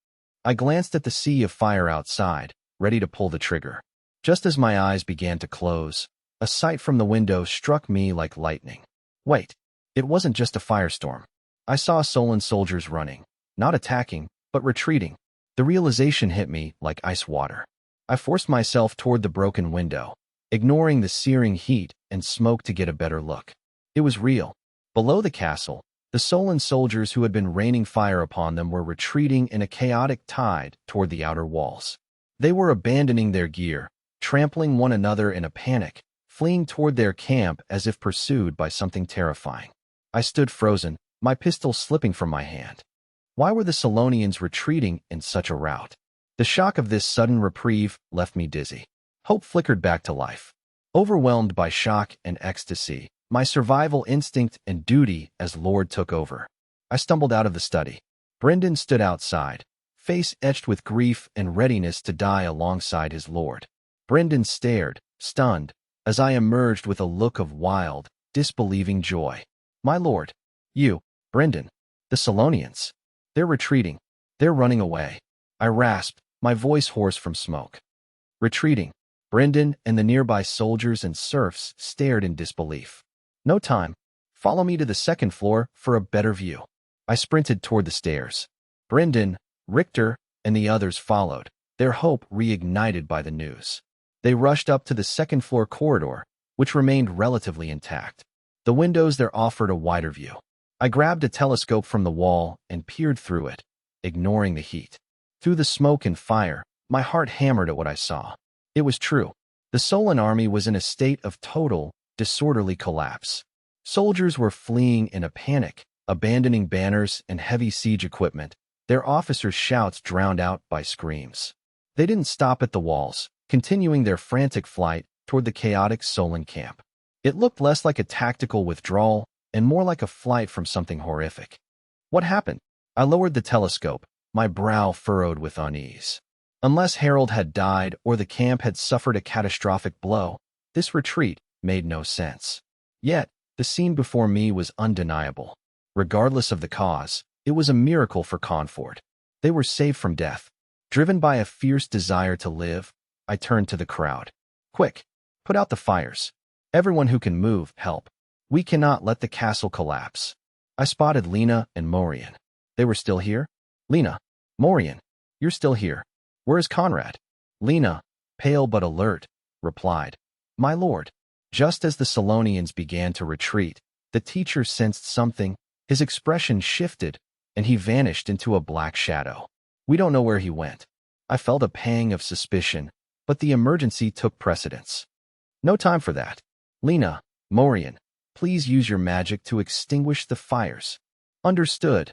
I glanced at the sea of fire outside, ready to pull the trigger. Just as my eyes began to close, a sight from the window struck me like lightning. Wait, it wasn't just a firestorm. I saw Solon soldiers running, not attacking, but retreating. The realization hit me like ice water. I forced myself toward the broken window, ignoring the searing heat and smoke to get a better look. It was real. Below the castle, the Solon soldiers who had been raining fire upon them were retreating in a chaotic tide toward the outer walls. They were abandoning their gear, trampling one another in a panic, fleeing toward their camp as if pursued by something terrifying. I stood frozen, my pistol slipping from my hand. Why were the Solonians retreating in such a rout? The shock of this sudden reprieve left me dizzy. Hope flickered back to life. Overwhelmed by shock and ecstasy, my survival instinct and duty as Lord took over. I stumbled out of the study. Brynden stood outside, face etched with grief and readiness to die alongside his lord. Brynden stared, stunned, as I emerged with a look of wild, disbelieving joy. "My lord, you, Brynden, the Solonians. They're retreating. They're running away." I rasped, my voice hoarse from smoke. Retreating. Brynden and the nearby soldiers and serfs stared in disbelief. "No time. Follow me to the second floor for a better view." I sprinted toward the stairs. Brynden, Richter, and the others followed, their hope reignited by the news. They rushed up to the second-floor corridor, which remained relatively intact. The windows there offered a wider view. I grabbed a telescope from the wall and peered through it, ignoring the heat. Through the smoke and fire, my heart hammered at what I saw. It was true. The Solon army was in a state of total, disorderly collapse. Soldiers were fleeing in a panic, abandoning banners and heavy siege equipment, their officers' shouts drowned out by screams. They didn't stop at the walls, continuing their frantic flight toward the chaotic Solon camp. It looked less like a tactical withdrawal and more like a flight from something horrific. What happened? I lowered the telescope, my brow furrowed with unease. Unless Harald had died or the camp had suffered a catastrophic blow, this retreat made no sense. Yet, the scene before me was undeniable. Regardless of the cause, it was a miracle for Confort. They were saved from death. Driven by a fierce desire to live, I turned to the crowd. "Quick, put out the fires. Everyone who can move, help. We cannot let the castle collapse. I spotted Lena and Morian. They were still here? Lena. Morian. You're still here. Where is Conrad? Lena, pale but alert, replied. My lord. Just as the Solonians began to retreat, the teacher sensed something. His expression shifted, and he vanished into a black shadow. We don't know where he went. I felt a pang of suspicion, but the emergency took precedence. No time for that. Lena, Morian, please use your magic to extinguish the fires. Understood,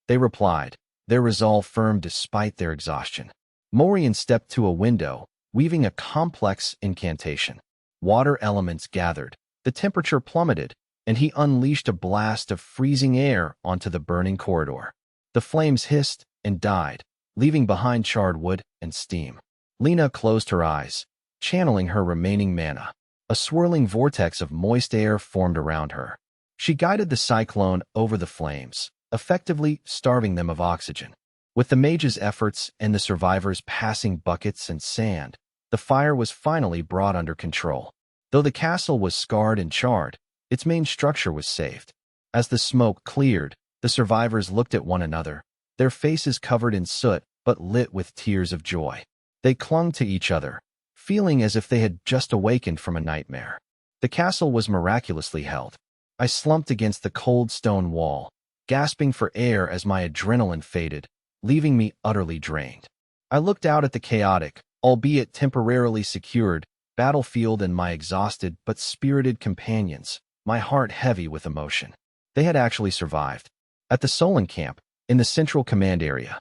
they replied, their resolve firm despite their exhaustion. Morian stepped to a window, weaving a complex incantation. Water elements gathered, the temperature plummeted, and he unleashed a blast of freezing air onto the burning corridor. The flames hissed and died, leaving behind charred wood and steam. Lena closed her eyes, channeling her remaining mana. A swirling vortex of moist air formed around her. She guided the cyclone over the flames, effectively starving them of oxygen. With the mage's efforts and the survivors passing buckets and sand, the fire was finally brought under control. Though the castle was scarred and charred, its main structure was saved. As the smoke cleared, the survivors looked at one another, their faces covered in soot but lit with tears of joy. They clung to each other, feeling as if they had just awakened from a nightmare. The castle was miraculously held. I slumped against the cold stone wall, gasping for air as my adrenaline faded, leaving me utterly drained. I looked out at the chaotic, albeit temporarily secured, battlefield and my exhausted but spirited companions, my heart heavy with emotion. They had actually survived. At the Solon camp, in the central command area,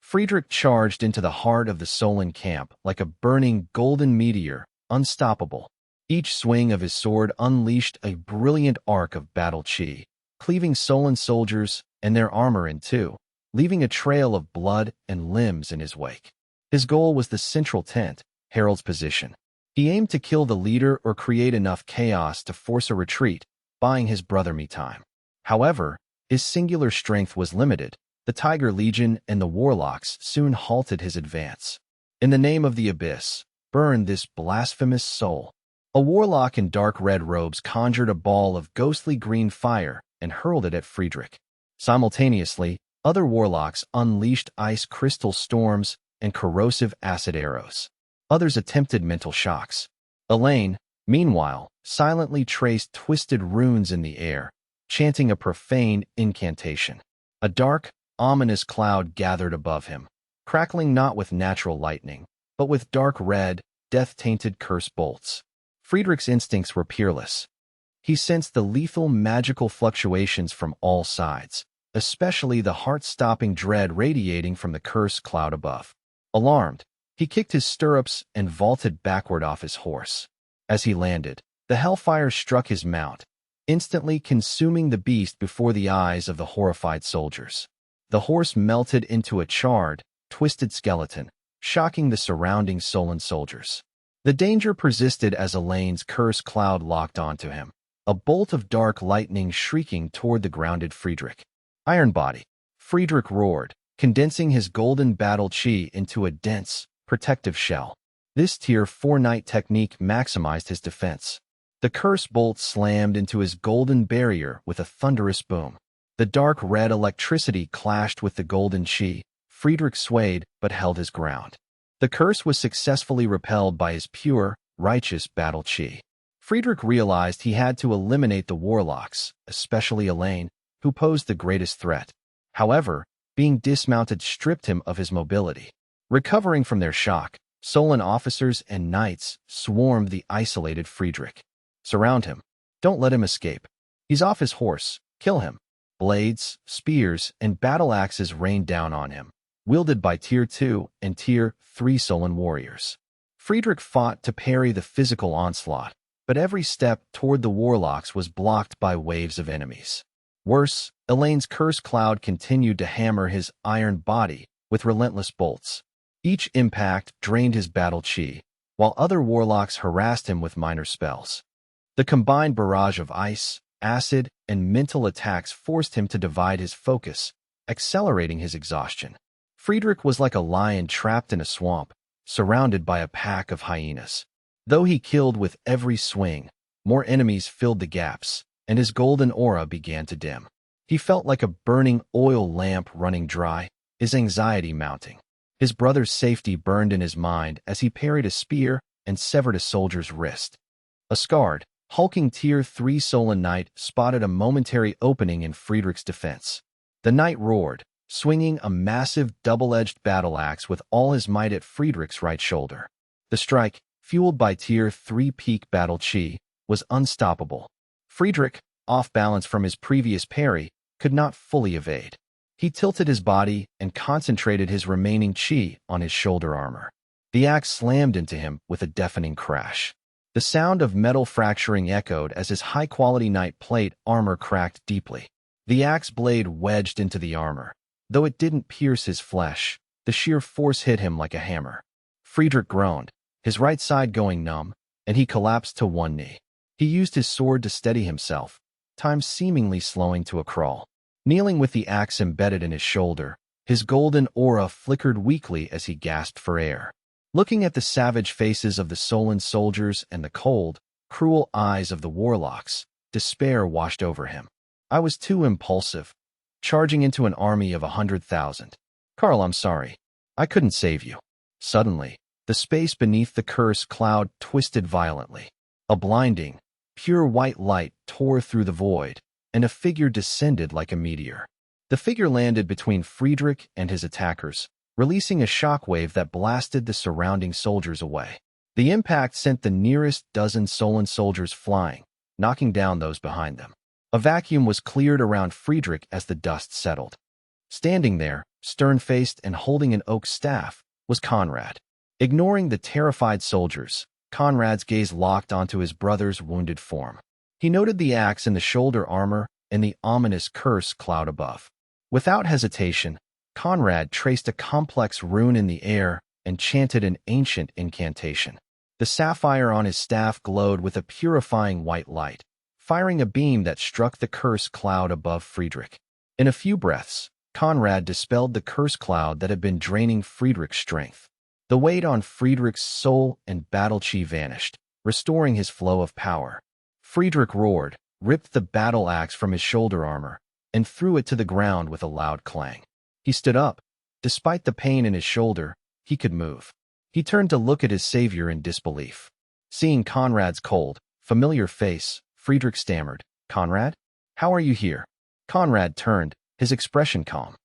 Friedrich charged into the heart of the Solon camp like a burning golden meteor, unstoppable. Each swing of his sword unleashed a brilliant arc of battle chi, cleaving Solon soldiers and their armor in two, leaving a trail of blood and limbs in his wake. His goal was the central tent, Harald's position. He aimed to kill the leader or create enough chaos to force a retreat, buying his brother me time. However, his singular strength was limited. The Tiger Legion and the Warlocks soon halted his advance. In the name of the Abyss, burn this blasphemous soul. A warlock in dark red robes conjured a ball of ghostly green fire and hurled it at Friedrich. Simultaneously, other warlocks unleashed ice crystal storms and corrosive acid arrows. Others attempted mental shocks. Elaine, meanwhile, silently traced twisted runes in the air, chanting a profane incantation. A dark, ominous cloud gathered above him, crackling not with natural lightning, but with dark red, death-tainted curse bolts. Friedrich's instincts were peerless. He sensed the lethal magical fluctuations from all sides, especially the heart-stopping dread radiating from the curse cloud above. Alarmed, he kicked his stirrups and vaulted backward off his horse. As he landed, the hellfire struck his mount, instantly consuming the beast before the eyes of the horrified soldiers. The horse melted into a charred, twisted skeleton, shocking the surrounding Solon soldiers. The danger persisted as Elaine's curse cloud locked onto him, a bolt of dark lightning shrieking toward the grounded Friedrich. Iron body, Friedrich roared, condensing his golden battle chi into a dense, protective shell. This Tier 4 Knight technique maximized his defense. The curse bolt slammed into his golden barrier with a thunderous boom. The dark red electricity clashed with the golden chi. Friedrich swayed but held his ground. The curse was successfully repelled by his pure, righteous battle chi. Friedrich realized he had to eliminate the warlocks, especially Elaine, who posed the greatest threat. However, being dismounted stripped him of his mobility. Recovering from their shock, Solon officers and knights swarmed the isolated Friedrich. Surround him. Don't let him escape. He's off his horse. Kill him. Blades, spears, and battle axes rained down on him, wielded by Tier 2 and Tier 3 Solon warriors. Friedrich fought to parry the physical onslaught, but every step toward the warlocks was blocked by waves of enemies. Worse, Elaine's curse cloud continued to hammer his iron body with relentless bolts. Each impact drained his battle chi, while other warlocks harassed him with minor spells. The combined barrage of ice, acid, and mental attacks forced him to divide his focus, accelerating his exhaustion. Friedrich was like a lion trapped in a swamp, surrounded by a pack of hyenas. Though he killed with every swing, More enemies filled the gaps, and his golden aura began to dim. He felt like a burning oil lamp running dry, his anxiety mounting. His brother's safety burned in his mind as he parried a spear and severed a soldier's wrist. A scarred, hulking Tier 3 Solon knight spotted a momentary opening in Friedrich's defense. The knight roared, swinging a massive double-edged battle axe with all his might at Friedrich's right shoulder. The strike, fueled by Tier 3 peak battle chi, was unstoppable. Friedrich, off balance from his previous parry, could not fully evade. He tilted his body and concentrated his remaining chi on his shoulder armor. The axe slammed into him with a deafening crash. The sound of metal fracturing echoed as his high-quality knight plate armor cracked deeply. The axe blade wedged into the armor. Though it didn't pierce his flesh, the sheer force hit him like a hammer. Friedrich groaned, his right side going numb, and he collapsed to one knee. He used his sword to steady himself, time seemingly slowing to a crawl. Kneeling with the axe embedded in his shoulder, his golden aura flickered weakly as he gasped for air. Looking at the savage faces of the Solon soldiers and the cold, cruel eyes of the warlocks, despair washed over him. I was too impulsive, charging into an army of 100,000. Carl, I'm sorry. I couldn't save you. Suddenly, the space beneath the cursed cloud twisted violently. A blinding, pure white light tore through the void, and a figure descended like a meteor. The figure landed between Friedrich and his attackers, releasing a shockwave that blasted the surrounding soldiers away. The impact sent the nearest dozen Solon soldiers flying, knocking down those behind them. A vacuum was cleared around Friedrich as the dust settled. Standing there, stern-faced and holding an oak staff, was Conrad. Ignoring the terrified soldiers, Conrad's gaze locked onto his brother's wounded form. He noted the axe in the shoulder armor and the ominous curse cloud above. Without hesitation, Conrad traced a complex rune in the air and chanted an ancient incantation. The sapphire on his staff glowed with a purifying white light, firing a beam that struck the curse cloud above Friedrich. In a few breaths, Conrad dispelled the curse cloud that had been draining Friedrich's strength. The weight on Friedrich's soul and battle chi vanished, restoring his flow of power. Friedrich roared, ripped the battle axe from his shoulder armor, and threw it to the ground with a loud clang. He stood up. Despite the pain in his shoulder, he could move. He turned to look at his savior in disbelief. Seeing Conrad's cold, familiar face, Friedrich stammered, "Conrad? How are you here?" Conrad turned, his expression calm.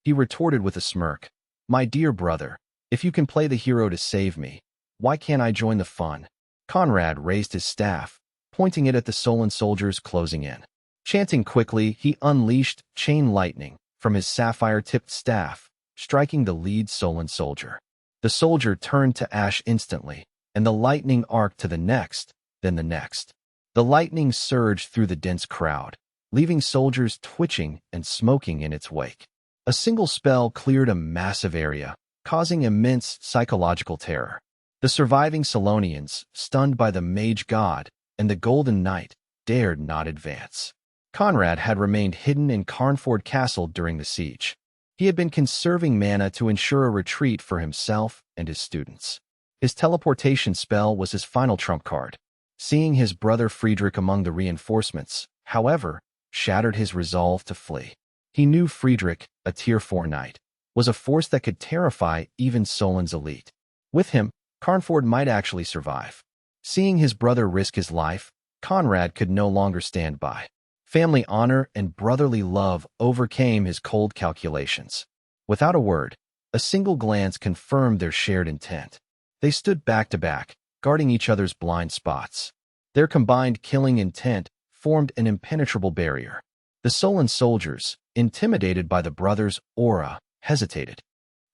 He retorted with a smirk, "My dear brother, if you can play the hero to save me, why can't I join the fun?" Conrad raised his staff, pointing it at the Solon soldiers closing in. Chanting quickly, he unleashed chain lightning from his sapphire-tipped staff, striking the lead Solon soldier. The soldier turned to ash instantly, and the lightning arced to the next, then the next. The lightning surged through the dense crowd, leaving soldiers twitching and smoking in its wake. A single spell cleared a massive area, causing immense psychological terror. The surviving Solonians, stunned by the Mage god and the Golden Knight, dared not advance. Conrad had remained hidden in Carnford Castle during the siege. He had been conserving mana to ensure a retreat for himself and his students. His teleportation spell was his final trump card. Seeing his brother Friedrich among the reinforcements, however, shattered his resolve to flee. He knew Friedrich, a Tier 4 knight, was a force that could terrify even Solon's elite. With him, Carnford might actually survive. Seeing his brother risk his life, Conrad could no longer stand by. Family honor and brotherly love overcame his cold calculations. Without a word, a single glance confirmed their shared intent. They stood back to back, guarding each other's blind spots. Their combined killing intent formed an impenetrable barrier. The Solon soldiers, intimidated by the brothers' aura, hesitated.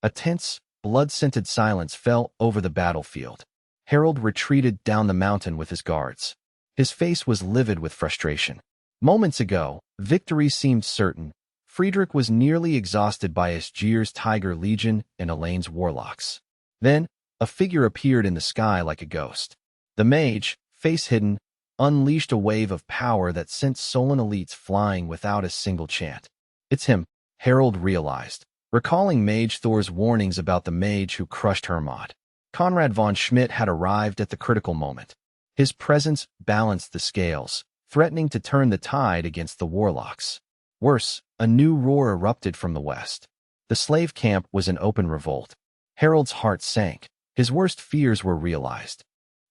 A tense, blood-scented silence fell over the battlefield. Harald retreated down the mountain with his guards. His face was livid with frustration. Moments ago, victory seemed certain. Friedrich was nearly exhausted by Asgir's Tiger Legion and Elaine's warlocks. Then, a figure appeared in the sky like a ghost. The Mage, face hidden, unleashed a wave of power that sent Solon elites flying without a single chant. "It's him," Harald realized, recalling Mage Thor's warnings about the mage who crushed Hermod. Conrad von Schmidt had arrived at the critical moment. His presence balanced the scales, threatening to turn the tide against the warlocks. Worse, a new roar erupted from the west. The slave camp was in open revolt. Harald's heart sank. His worst fears were realized.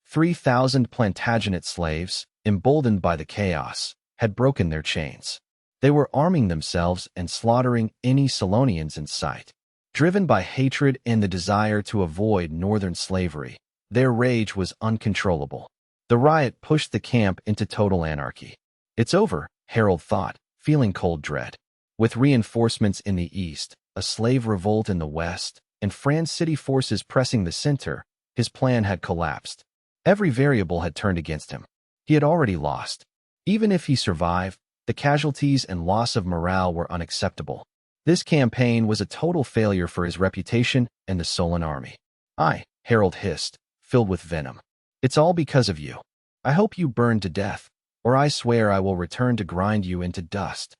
3,000 Plantagenet slaves, emboldened by the chaos, had broken their chains. They were arming themselves and slaughtering any Solonians in sight. Driven by hatred and the desire to avoid northern slavery, their rage was uncontrollable. The riot pushed the camp into total anarchy. It's over, Harald thought, feeling cold dread. With reinforcements in the east, a slave revolt in the west, and Fran's city forces pressing the center, his plan had collapsed. Every variable had turned against him. He had already lost. Even if he survived, the casualties and loss of morale were unacceptable. This campaign was a total failure for his reputation and the Solon army. Harald hissed, filled with venom. It's all because of you. I hope you burn to death, or I swear I will return to grind you into dust.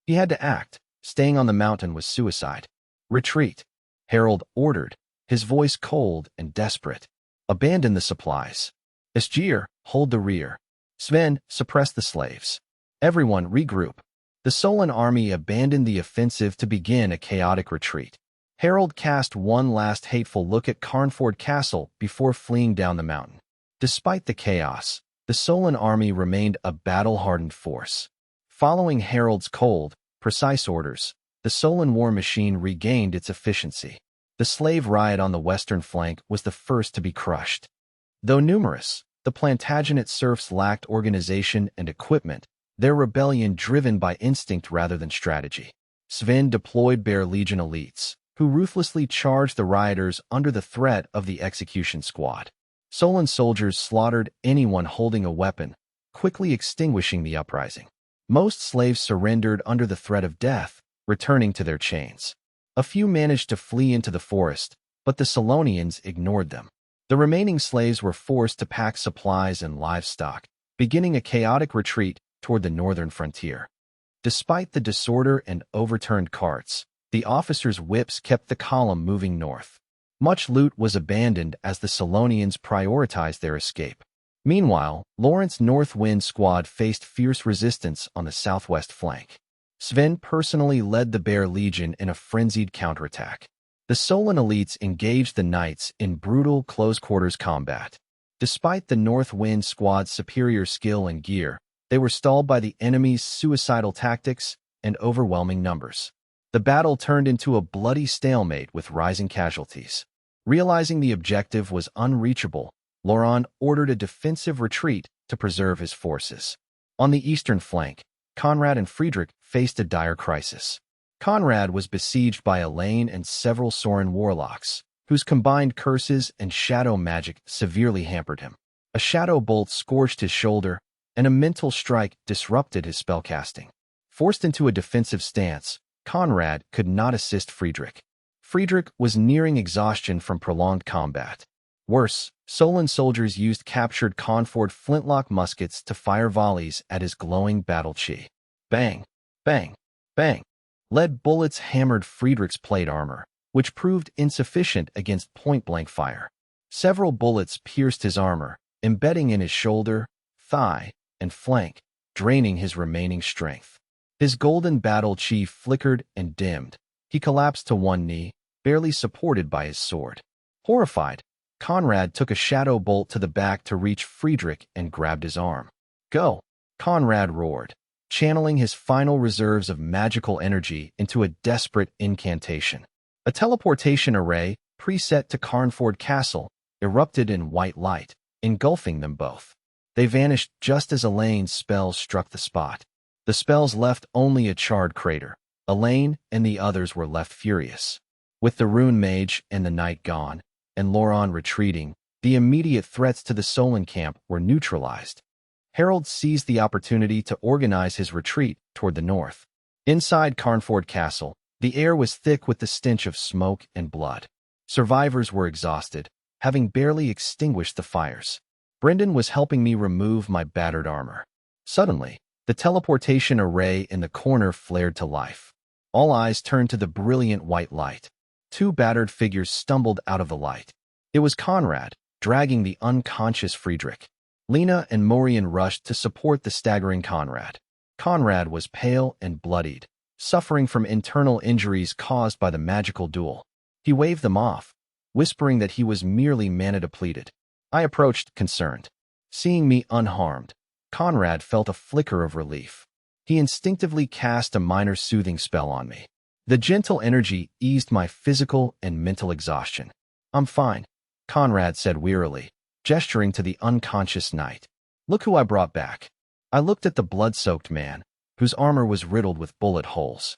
He had to act. Staying on the mountain was suicide. Retreat, Harald ordered, his voice cold and desperate. Abandon the supplies. Æsgir, hold the rear. Sven, suppress the slaves. Everyone regroup. The Solon army abandoned the offensive to begin a chaotic retreat. Harald cast one last hateful look at Carnford Castle before fleeing down the mountain. Despite the chaos, the Solon army remained a battle-hardened force. Following Harald's cold, precise orders, the Solon war machine regained its efficiency. The slave riot on the western flank was the first to be crushed. Though numerous, the Plantagenet serfs lacked organization and equipment, their rebellion driven by instinct rather than strategy. Sven deployed Bear Legion elites, who ruthlessly charged the rioters under the threat of the execution squad. Solon soldiers slaughtered anyone holding a weapon, quickly extinguishing the uprising. Most slaves surrendered under the threat of death, returning to their chains. A few managed to flee into the forest, but the Solonians ignored them. The remaining slaves were forced to pack supplies and livestock, beginning a chaotic retreat toward the northern frontier. Despite the disorder and overturned carts, the officers' whips kept the column moving north. Much loot was abandoned as the Solonians prioritized their escape. Meanwhile, Lawrence's North Wind squad faced fierce resistance on the southwest flank. Sven personally led the Bear Legion in a frenzied counterattack. The Solon elites engaged the knights in brutal close-quarters combat. Despite the North Wind squad's superior skill and gear, they were stalled by the enemy's suicidal tactics and overwhelming numbers. The battle turned into a bloody stalemate with rising casualties. Realizing the objective was unreachable, Laurent ordered a defensive retreat to preserve his forces. On the eastern flank, Conrad and Friedrich faced a dire crisis. Conrad was besieged by Elaine and several Sorin warlocks, whose combined curses and shadow magic severely hampered him. A shadow bolt scorched his shoulder, and a mental strike disrupted his spellcasting. Forced into a defensive stance, Conrad could not assist Friedrich. Friedrich was nearing exhaustion from prolonged combat. Worse, Solon soldiers used captured Conford flintlock muskets to fire volleys at his glowing battle chi. Bang, bang, bang. Lead bullets hammered Friedrich's plate armor, which proved insufficient against point-blank fire. Several bullets pierced his armor, embedding in his shoulder, thigh, and flank, draining his remaining strength. His golden battle chi flickered and dimmed. He collapsed to one knee, barely supported by his sword. Horrified, Conrad took a shadow bolt to the back to reach Friedrich and grabbed his arm. "Go!" Conrad roared, channeling his final reserves of magical energy into a desperate incantation. A teleportation array, preset to Carnford Castle, erupted in white light, engulfing them both. They vanished just as Elaine's spells struck the spot. The spells left only a charred crater. Elaine and the others were left furious. With the Rune Mage and the Knight gone, and Laurent retreating, the immediate threats to the Solon camp were neutralized. Harald seized the opportunity to organize his retreat toward the north. Inside Carnford Castle, the air was thick with the stench of smoke and blood. Survivors were exhausted, having barely extinguished the fires. Brynden was helping me remove my battered armor. Suddenly, the teleportation array in the corner flared to life. All eyes turned to the brilliant white light. Two battered figures stumbled out of the light. It was Conrad, dragging the unconscious Friedrich. Lena and Morian rushed to support the staggering Conrad. Conrad was pale and bloodied, suffering from internal injuries caused by the magical duel. He waved them off, whispering that he was merely mana-depleted. I approached, concerned. Seeing me unharmed, Conrad felt a flicker of relief. He instinctively cast a minor soothing spell on me. The gentle energy eased my physical and mental exhaustion. "I'm fine," Conrad said wearily, gesturing to the unconscious knight. "Look who I brought back." I looked at the blood-soaked man, whose armor was riddled with bullet holes.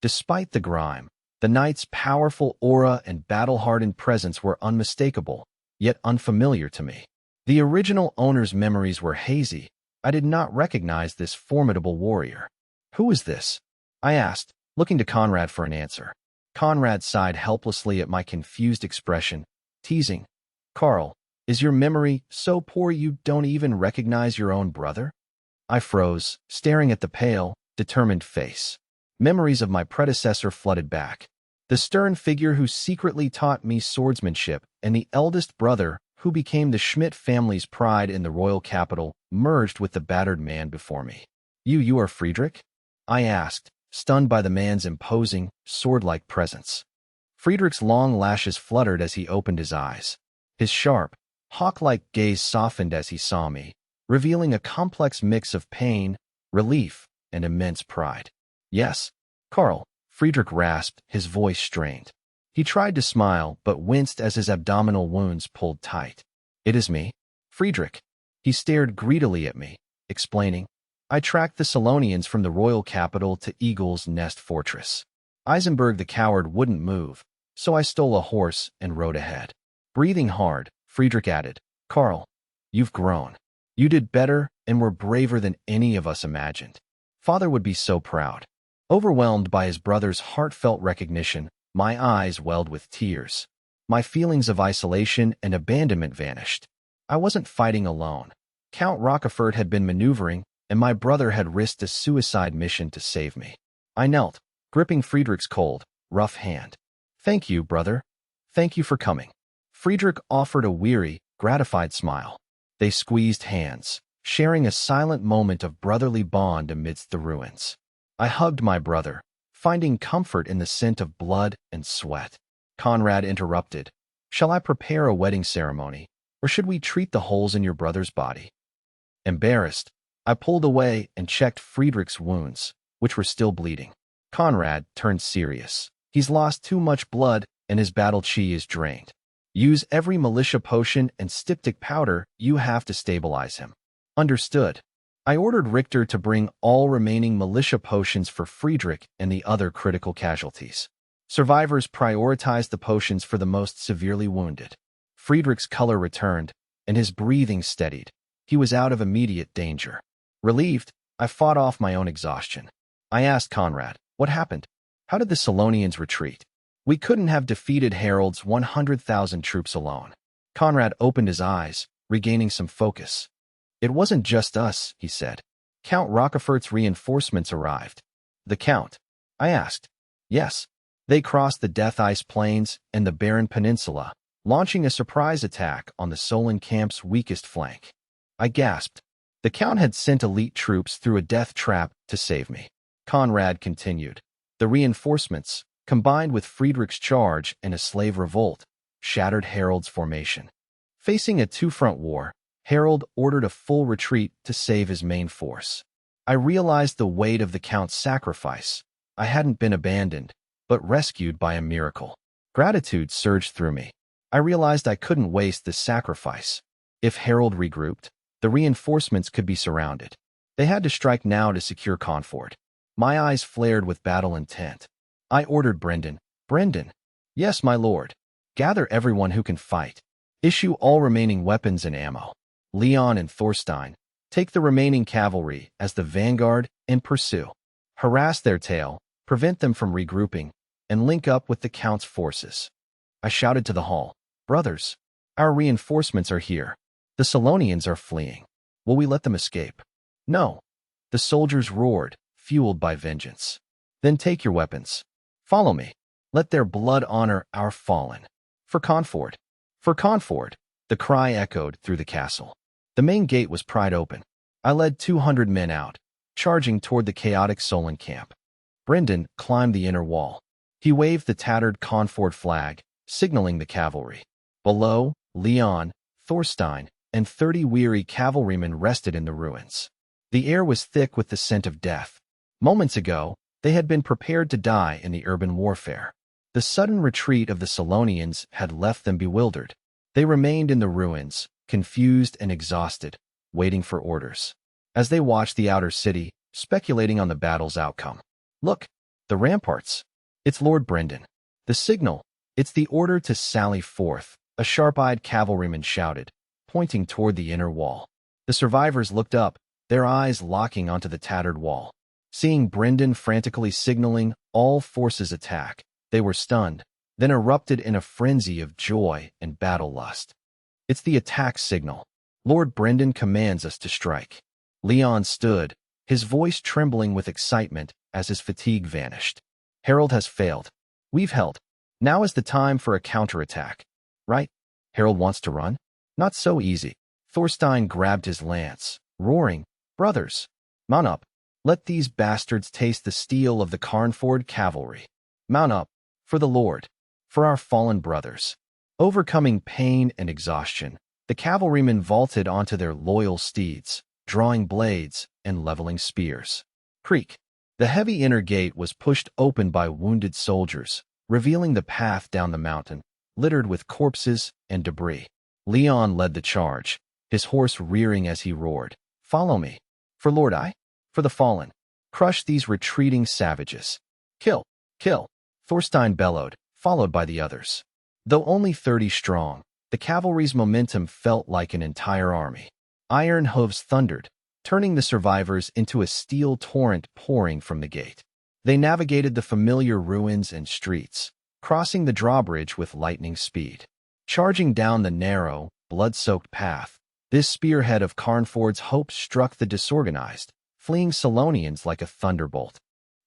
Despite the grime, the knight's powerful aura and battle-hardened presence were unmistakable, yet unfamiliar to me. The original owner's memories were hazy. I did not recognize this formidable warrior. "Who is this?" I asked, looking to Conrad for an answer. Conrad sighed helplessly at my confused expression, teasing, "Carl, is your memory so poor you don't even recognize your own brother?" I froze, staring at the pale, determined face. Memories of my predecessor flooded back. The stern figure who secretly taught me swordsmanship and the eldest brother who became the Schmidt family's pride in the royal capital merged with the battered man before me. You are Friedrich?" I asked, stunned by the man's imposing, sword-like presence. Friedrich's long lashes fluttered as he opened his eyes. His sharp, hawk-like gaze softened as he saw me, revealing a complex mix of pain, relief, and immense pride. "Yes, Carl," Friedrich rasped, his voice strained. He tried to smile, but winced as his abdominal wounds pulled tight. "It is me, Friedrich." He stared greedily at me, explaining, "I tracked the Solonians from the royal capital to Eagle's Nest Fortress. Eisenberg the coward wouldn't move, so I stole a horse and rode ahead." Breathing hard, Friedrich added, "Carl, you've grown. You did better and were braver than any of us imagined. Father would be so proud." Overwhelmed by his brother's heartfelt recognition, my eyes welled with tears. My feelings of isolation and abandonment vanished. I wasn't fighting alone. Count Rockefort had been maneuvering, and my brother had risked a suicide mission to save me. I knelt, gripping Friedrich's cold, rough hand. "Thank you, brother. Thank you for coming." Friedrich offered a weary, gratified smile. They squeezed hands, sharing a silent moment of brotherly bond amidst the ruins. I hugged my brother, finding comfort in the scent of blood and sweat. Conrad interrupted. "Shall I prepare a wedding ceremony, or should we treat the holes in your brother's body?" Embarrassed, I pulled away and checked Friedrich's wounds, which were still bleeding. Conrad turned serious. "He's lost too much blood, and his battle chi is drained. Use every militia potion and styptic powder you have to stabilize him." "Understood." I ordered Richter to bring all remaining militia potions for Friedrich and the other critical casualties. Survivors prioritized the potions for the most severely wounded. Friedrich's color returned, and his breathing steadied. He was out of immediate danger. Relieved, I fought off my own exhaustion. I asked Conrad, "What happened? How did the Solonians retreat? We couldn't have defeated Harald's 100,000 troops alone." Conrad opened his eyes, regaining some focus. "It wasn't just us," he said. "Count Rockefort's reinforcements arrived." "The Count?" I asked. "Yes. They crossed the Death Ice Plains and the Barren Peninsula, launching a surprise attack on the Solon camp's weakest flank." I gasped. "The Count had sent elite troops through a death trap to save me." Conrad continued. "The reinforcements, combined with Friedrich's charge and a slave revolt, shattered Harald's formation. Facing a two-front war, Harald ordered a full retreat to save his main force. I realized the weight of the Count's sacrifice. I hadn't been abandoned, but rescued by a miracle. Gratitude surged through me. I realized I couldn't waste this sacrifice. If Harald regrouped, the reinforcements could be surrounded. They had to strike now to secure Confort. My eyes flared with battle intent. I ordered Brynden. "Brynden." "Yes, my lord." "Gather everyone who can fight. Issue all remaining weapons and ammo. Leon and Thorstein, take the remaining cavalry as the vanguard and pursue. Harass their tail, prevent them from regrouping, and link up with the Count's forces." I shouted to the hall, "Brothers, our reinforcements are here. The Solonians are fleeing. Will we let them escape?" "No." The soldiers roared, fueled by vengeance. "Then take your weapons. Follow me. Let their blood honor our fallen. For Confort." "For Confort," the cry echoed through the castle. The main gate was pried open. I led 200 men out, charging toward the chaotic Solon camp. Brynden climbed the inner wall. He waved the tattered Conford flag, signaling the cavalry. Below, Leon, Thorstein, and 30 weary cavalrymen rested in the ruins. The air was thick with the scent of death. Moments ago, they had been prepared to die in the urban warfare. The sudden retreat of the Solonians had left them bewildered. They remained in the ruins, confused and exhausted, waiting for orders. As they watched the outer city, speculating on the battle's outcome. Look, the ramparts. It's Lord Brynden. The signal. It's the order to sally forth, a sharp-eyed cavalryman shouted, pointing toward the inner wall. The survivors looked up, their eyes locking onto the tattered wall. Seeing Brynden frantically signaling, all forces attack, they were stunned, then erupted in a frenzy of joy and battle lust. It's the attack signal. Lord Brynden commands us to strike. Leon stood, his voice trembling with excitement as his fatigue vanished. Harald has failed. We've held. Now is the time for a counterattack. Right? Harald wants to run? Not so easy. Thorstein grabbed his lance, roaring, "Brothers, mount up. Let these bastards taste the steel of the Carnford cavalry. Mount up, for the Lord, for our fallen brothers." Overcoming pain and exhaustion, the cavalrymen vaulted onto their loyal steeds, drawing blades and leveling spears. Creak. The heavy inner gate was pushed open by wounded soldiers, revealing the path down the mountain, littered with corpses and debris. Leon led the charge, his horse rearing as he roared, "Follow me. For Lord I, for the fallen. Crush these retreating savages. Kill, kill," Thorstein bellowed, followed by the others. Though only 30 strong, the cavalry's momentum felt like an entire army. Iron hooves thundered, turning the survivors into a steel torrent pouring from the gate. They navigated the familiar ruins and streets, crossing the drawbridge with lightning speed. Charging down the narrow, blood-soaked path, this spearhead of Carnford's hopes struck the disorganized, fleeing Solonians like a thunderbolt.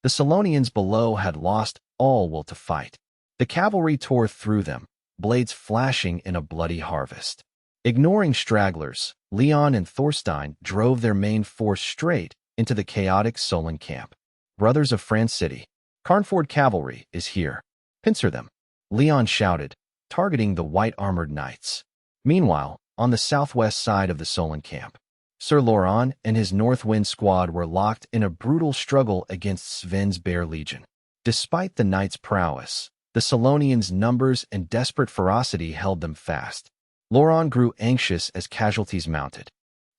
The Solonians below had lost all will to fight. The cavalry tore through them, blades flashing in a bloody harvest. Ignoring stragglers, Leon and Thorstein drove their main force straight into the chaotic Solon camp. "Brothers of France City, Carnford cavalry is here. Pincer them," Leon shouted, targeting the white-armored knights. Meanwhile, on the southwest side of the Solon camp, Sir Laurent and his Northwind squad were locked in a brutal struggle against Sven's Bear Legion. Despite the knights' prowess, the Solonians' numbers and desperate ferocity held them fast. Laurent grew anxious as casualties mounted.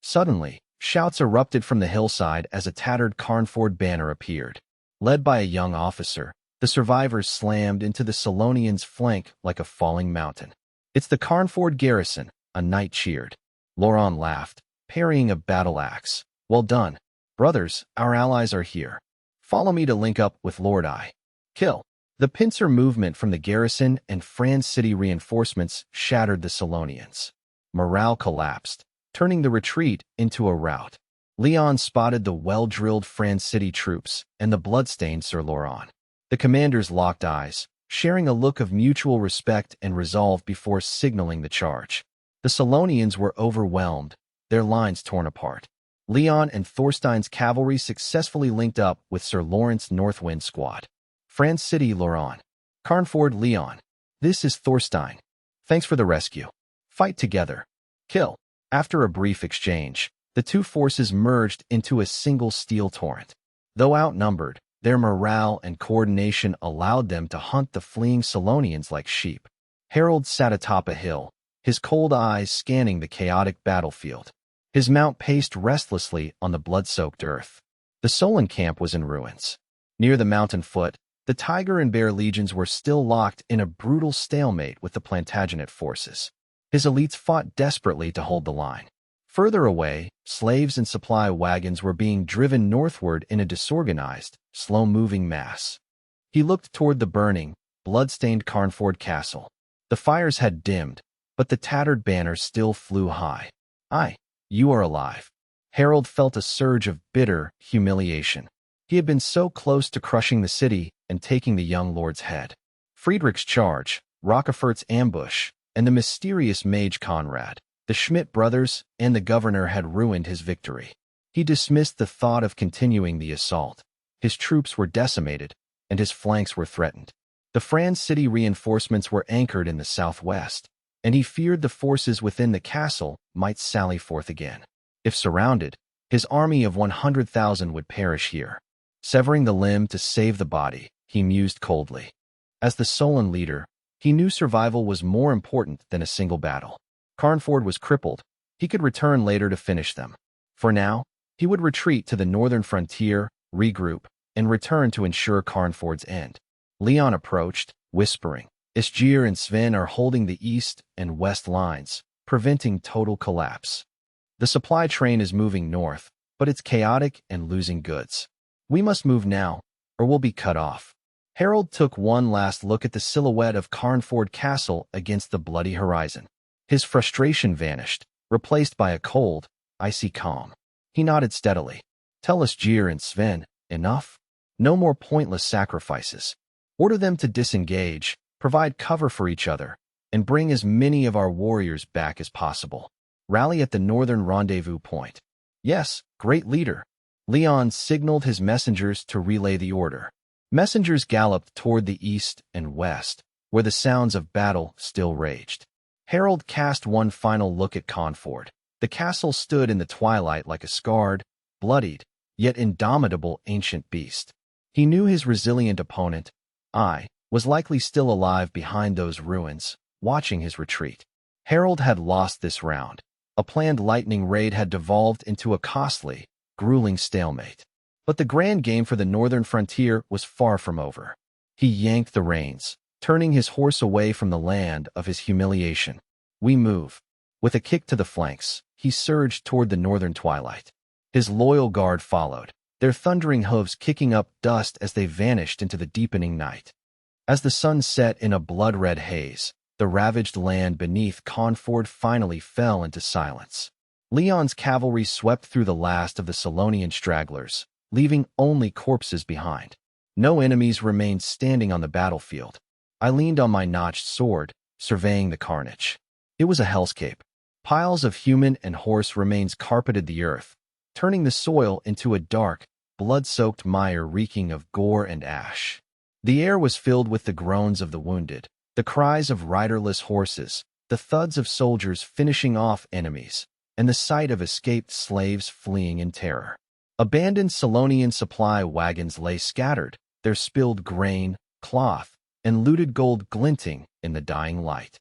Suddenly, shouts erupted from the hillside as a tattered Carnford banner appeared. Led by a young officer, the survivors slammed into the Solonians' flank like a falling mountain. "It's the Carnford garrison," a knight cheered. Laurent laughed, parrying a battle axe. "Well done. Brothers, our allies are here. Follow me to link up with Lord I. Kill." The pincer movement from the garrison and France City reinforcements shattered the Solonians. Morale collapsed, turning the retreat into a rout. Leon spotted the well-drilled France City troops and the bloodstained Sir Laurent. The commanders locked eyes, sharing a look of mutual respect and resolve before signaling the charge. The Solonians were overwhelmed, their lines torn apart. Leon and Thorstein's cavalry successfully linked up with Sir Laurent's Northwind squad. France City, Laurent. Carnford, Leon. This is Thorstein. Thanks for the rescue. Fight together. Kill. After a brief exchange, the two forces merged into a single steel torrent. Though outnumbered, their morale and coordination allowed them to hunt the fleeing Solonians like sheep. Harald sat atop a hill, his cold eyes scanning the chaotic battlefield. His mount paced restlessly on the blood-soaked earth. The Solon camp was in ruins. Near the mountain foot, the Tiger and Bear legions were still locked in a brutal stalemate with the Plantagenet forces. His elites fought desperately to hold the line. Further away, slaves and supply wagons were being driven northward in a disorganized, slow-moving mass. He looked toward the burning, blood-stained Carnford castle. The fires had dimmed, but the tattered banner still flew high. "Aye, you are alive." Harald felt a surge of bitter humiliation. He had been so close to crushing the city and taking the young lord's head. Friedrich's charge, Rockefeller's ambush, and the mysterious Mage Conrad. The Schmidt brothers and the governor had ruined his victory. He dismissed the thought of continuing the assault. His troops were decimated, and his flanks were threatened. The Franz city reinforcements were anchored in the southwest, and he feared the forces within the castle might sally forth again. If surrounded, his army of 100,000 would perish here. Severing the limb to save the body, he mused coldly. As the sullen leader, he knew survival was more important than a single battle. Carnford was crippled. He could return later to finish them. For now, he would retreat to the northern frontier, regroup, and return to ensure Carnford's end. Leon approached, whispering. Isgir and Sven are holding the east and west lines, preventing total collapse. The supply train is moving north, but it's chaotic and losing goods. We must move now, or we'll be cut off. Harald took one last look at the silhouette of Carnford Castle against the bloody horizon. His frustration vanished, replaced by a cold, icy calm. He nodded steadily. Tell Isgir and Sven, enough? No more pointless sacrifices. Order them to disengage, provide cover for each other, and bring as many of our warriors back as possible. Rally at the northern rendezvous point. Yes, great leader. Leon signaled his messengers to relay the order. Messengers galloped toward the east and west, where the sounds of battle still raged. Harald cast one final look at Carnford. The castle stood in the twilight like a scarred, bloodied, yet indomitable ancient beast. He knew his resilient opponent, was likely still alive behind those ruins, watching his retreat. Harald had lost this round. A planned lightning raid had devolved into a costly, grueling stalemate. But the grand game for the northern frontier was far from over. He yanked the reins, turning his horse away from the land of his humiliation. We move. With a kick to the flanks, he surged toward the northern twilight. His loyal guard followed, their thundering hooves kicking up dust as they vanished into the deepening night. As the sun set in a blood-red haze, the ravaged land beneath Carnford finally fell into silence. Leon's cavalry swept through the last of the Solonian stragglers, leaving only corpses behind. No enemies remained standing on the battlefield. I leaned on my notched sword, surveying the carnage. It was a hellscape. Piles of human and horse remains carpeted the earth, turning the soil into a dark, blood-soaked mire reeking of gore and ash. The air was filled with the groans of the wounded, the cries of riderless horses, the thuds of soldiers finishing off enemies, and the sight of escaped slaves fleeing in terror. Abandoned Solonian supply wagons lay scattered, their spilled grain, cloth, and looted gold glinting in the dying light.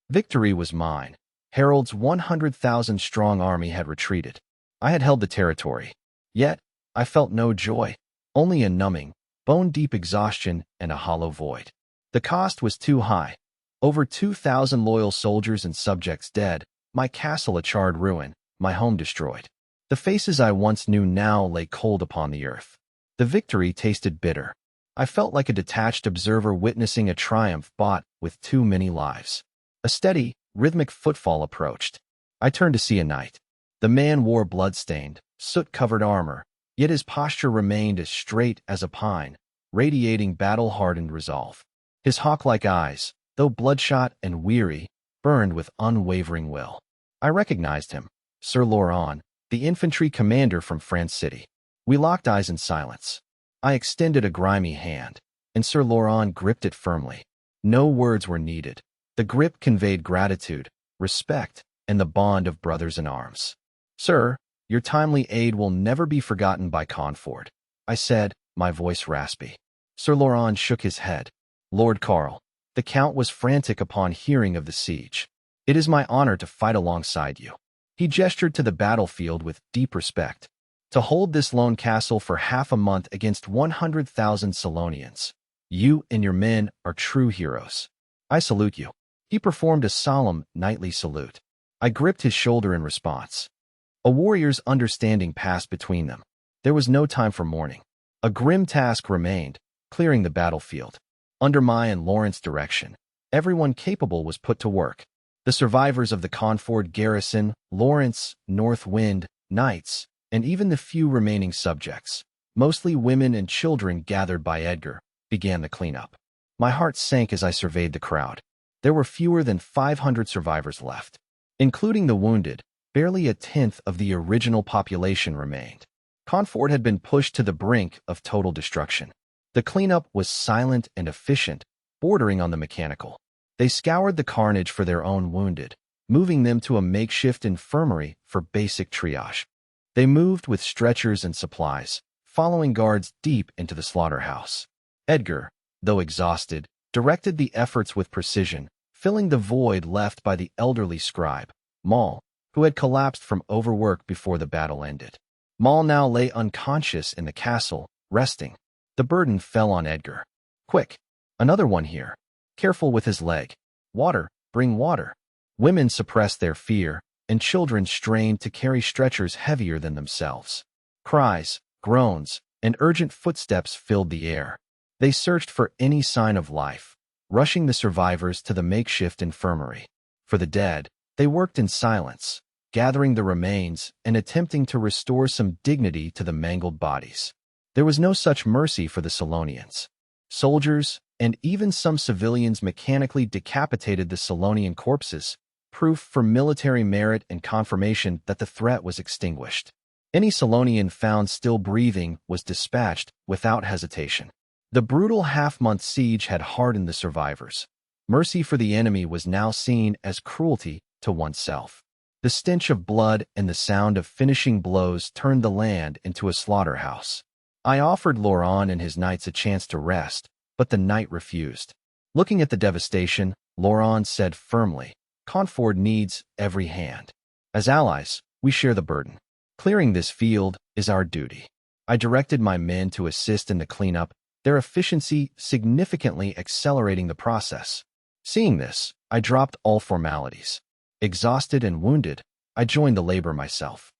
Victory was mine. Harald's 100,000-strong army had retreated. I had held the territory. Yet, I felt no joy, only a numbing, bone-deep exhaustion and a hollow void. The cost was too high. Over 2,000 loyal soldiers and subjects dead, my castle a charred ruin, my home destroyed. The faces I once knew now lay cold upon the earth. The victory tasted bitter. I felt like a detached observer witnessing a triumph bought with too many lives. A steady, rhythmic footfall approached. I turned to see a knight. The man wore blood-stained, soot-covered armor, yet his posture remained as straight as a pine, radiating battle-hardened resolve. His hawk-like eyes, though bloodshot and weary, burned with unwavering will. I recognized him, Sir Laurent, the infantry commander from France City. We locked eyes in silence. I extended a grimy hand, and Sir Laurent gripped it firmly. No words were needed. The grip conveyed gratitude, respect, and the bond of brothers in arms. Sir, your timely aid will never be forgotten by Carnford, I said, my voice raspy. Sir Laurent shook his head. Lord Carl, the Count was frantic upon hearing of the siege. It is my honor to fight alongside you. He gestured to the battlefield with deep respect. To hold this lone castle for half a month against 100,000 Solonians. You and your men are true heroes. I salute you. He performed a solemn, knightly salute. I gripped his shoulder in response. A warrior's understanding passed between them. There was no time for mourning. A grim task remained, clearing the battlefield. Under my and Lawrence's direction, everyone capable was put to work. The survivors of the Carnford garrison, Lawrence, North Wind, knights, and even the few remaining subjects, mostly women and children gathered by Edgar, began the cleanup. My heart sank as I surveyed the crowd. There were fewer than 500 survivors left. Including the wounded, barely a tenth of the original population remained. Confort had been pushed to the brink of total destruction. The cleanup was silent and efficient, bordering on the mechanical. They scoured the carnage for their own wounded, moving them to a makeshift infirmary for basic triage. They moved with stretchers and supplies, following guards deep into the slaughterhouse. Edgar, though exhausted, directed the efforts with precision, filling the void left by the elderly scribe, Maul, who had collapsed from overwork before the battle ended. Maul now lay unconscious in the castle, resting. The burden fell on Edgar. Quick, another one here. Careful with his leg. Water, bring water. Women suppressed their fear, and children strained to carry stretchers heavier than themselves. Cries, groans, and urgent footsteps filled the air. They searched for any sign of life, rushing the survivors to the makeshift infirmary. For the dead, they worked in silence, gathering the remains and attempting to restore some dignity to the mangled bodies. There was no such mercy for the Solonians. Soldiers, and even some civilians mechanically decapitated the Solonian corpses, proof for military merit and confirmation that the threat was extinguished. Any Solonian found still breathing was dispatched without hesitation. The brutal half-month siege had hardened the survivors. Mercy for the enemy was now seen as cruelty to oneself. The stench of blood and the sound of finishing blows turned the land into a slaughterhouse. I offered Laurent and his knights a chance to rest, but the knight refused. Looking at the devastation, Laurent said firmly, "Confort needs every hand. As allies, we share the burden. Clearing this field is our duty." I directed my men to assist in the cleanup, their efficiency significantly accelerating the process. Seeing this, I dropped all formalities. Exhausted and wounded, I joined the labor myself.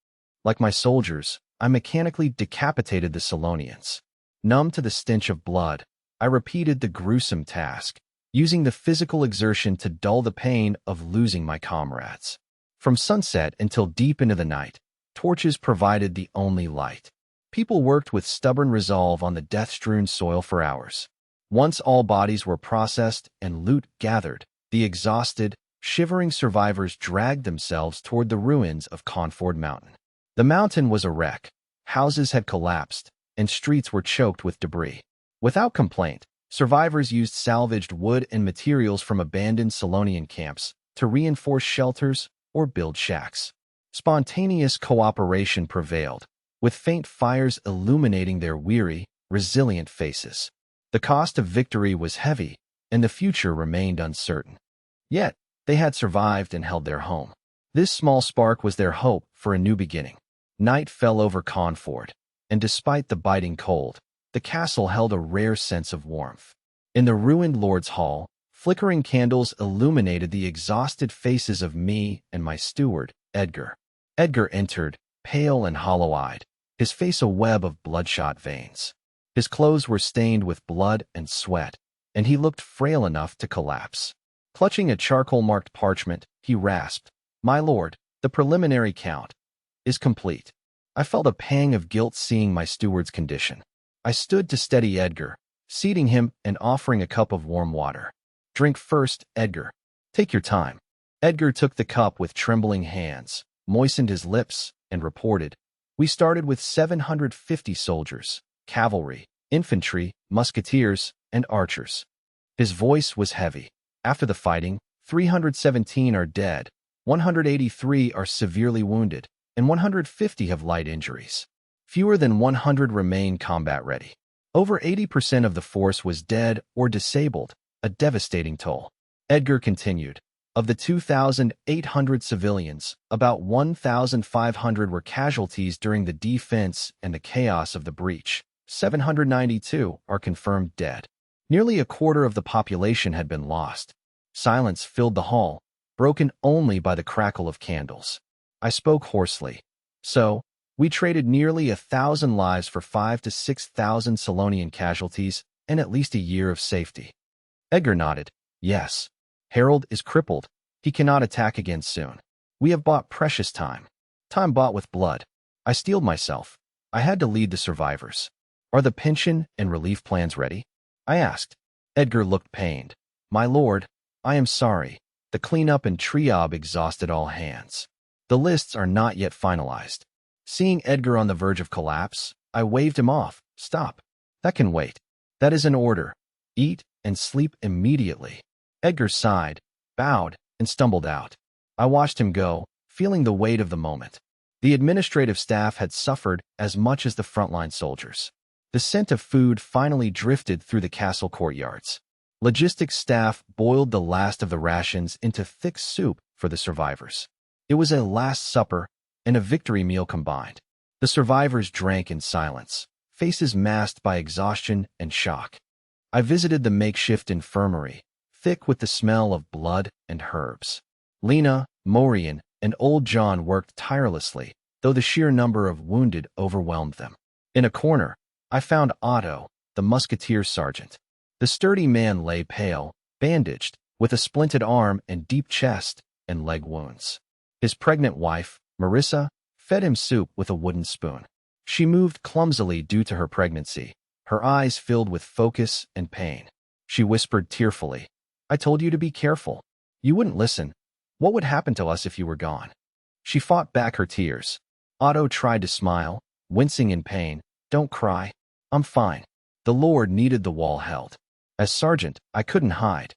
Like my soldiers, I mechanically decapitated the Solonians. Numb to the stench of blood, I repeated the gruesome task, using the physical exertion to dull the pain of losing my comrades. From sunset until deep into the night, torches provided the only light. People worked with stubborn resolve on the death-strewn soil for hours. Once all bodies were processed and loot gathered, the exhausted, shivering survivors dragged themselves toward the ruins of Confort Mountain. The mountain was a wreck. Houses had collapsed, and streets were choked with debris. Without complaint, survivors used salvaged wood and materials from abandoned Solonian camps to reinforce shelters or build shacks. Spontaneous cooperation prevailed, with faint fires illuminating their weary, resilient faces. The cost of victory was heavy, and the future remained uncertain. Yet, they had survived and held their home. This small spark was their hope for a new beginning. Night fell over Confort, and despite the biting cold, the castle held a rare sense of warmth. In the ruined Lord's Hall, flickering candles illuminated the exhausted faces of me and my steward, Edgar. Edgar entered, pale and hollow-eyed, his face a web of bloodshot veins. His clothes were stained with blood and sweat, and he looked frail enough to collapse. Clutching a charcoal-marked parchment, he rasped, "My lord, the preliminary count is complete." I felt a pang of guilt seeing my steward's condition. I stood to steady Edgar, seating him and offering a cup of warm water. "Drink first, Edgar. Take your time." Edgar took the cup with trembling hands, moistened his lips, and reported, "We started with 750 soldiers, cavalry, infantry, musketeers, and archers." His voice was heavy. "After the fighting, 317 are dead, 183 are severely wounded, and 150 have light injuries. Fewer than 100 remain combat-ready. Over 80% of the force was dead or disabled, a devastating toll." Edgar continued, "Of the 2,800 civilians, about 1,500 were casualties during the defense and the chaos of the breach. 792 are confirmed dead. Nearly a quarter of the population had been lost." Silence filled the hall, broken only by the crackle of candles. I spoke hoarsely. "So, we traded nearly 1,000 lives for 5,000 to 6,000 Solonian casualties and at least a year of safety." Edgar nodded. "Yes. Harald is crippled. He cannot attack again soon. We have bought precious time. Time bought with blood." I steeled myself. I had to lead the survivors. "Are the pension and relief plans ready?" I asked. Edgar looked pained. "My lord, I am sorry. The cleanup and triage exhausted all hands. The lists are not yet finalized. Seeing Edgar on the verge of collapse, I waved him off. Stop. That can wait. That is an order. Eat and sleep immediately. Edgar sighed, bowed, and stumbled out. I watched him go, feeling the weight of the moment. The administrative staff had suffered as much as the frontline soldiers. The scent of food finally drifted through the castle courtyards. Logistics staff boiled the last of the rations into thick soup for the survivors. It was a last supper and a victory meal combined. The survivors drank in silence, faces masked by exhaustion and shock. I visited the makeshift infirmary, thick with the smell of blood and herbs. Lena, Maureen, and old John worked tirelessly, though the sheer number of wounded overwhelmed them. In a corner, I found Otto, the musketeer sergeant. The sturdy man lay pale, bandaged, with a splinted arm and deep chest and leg wounds. His pregnant wife, Marissa, fed him soup with a wooden spoon. She moved clumsily due to her pregnancy, her eyes filled with focus and pain. She whispered tearfully, "I told you to be careful. You wouldn't listen. What would happen to us if you were gone?" She fought back her tears. Otto tried to smile, wincing in pain. "Don't cry. I'm fine. The Lord needed the wall held. As sergeant, I couldn't hide."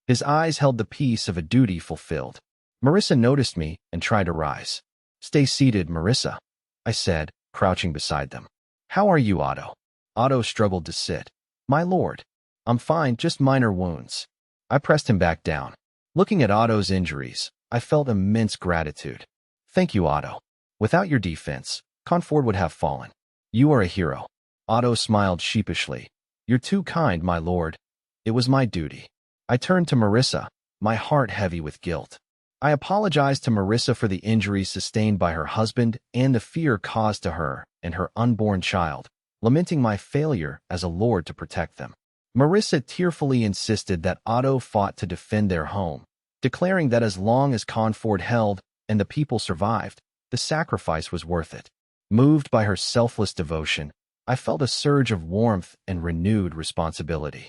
His eyes held the peace of a duty fulfilled. Marissa noticed me and tried to rise. "Stay seated, Marissa," I said, crouching beside them. "How are you, Otto?" Otto struggled to sit. "My lord, I'm fine, just minor wounds." I pressed him back down. Looking at Otto's injuries, I felt immense gratitude. "Thank you, Otto. Without your defense, Conford would have fallen. You are a hero." Otto smiled sheepishly. "You're too kind, my lord. It was my duty." I turned to Marissa, my heart heavy with guilt. I apologized to Marissa for the injuries sustained by her husband and the fear caused to her and her unborn child, lamenting my failure as a lord to protect them. Marissa tearfully insisted that Otto fought to defend their home, declaring that as long as Conford held and the people survived, the sacrifice was worth it. Moved by her selfless devotion, I felt a surge of warmth and renewed responsibility.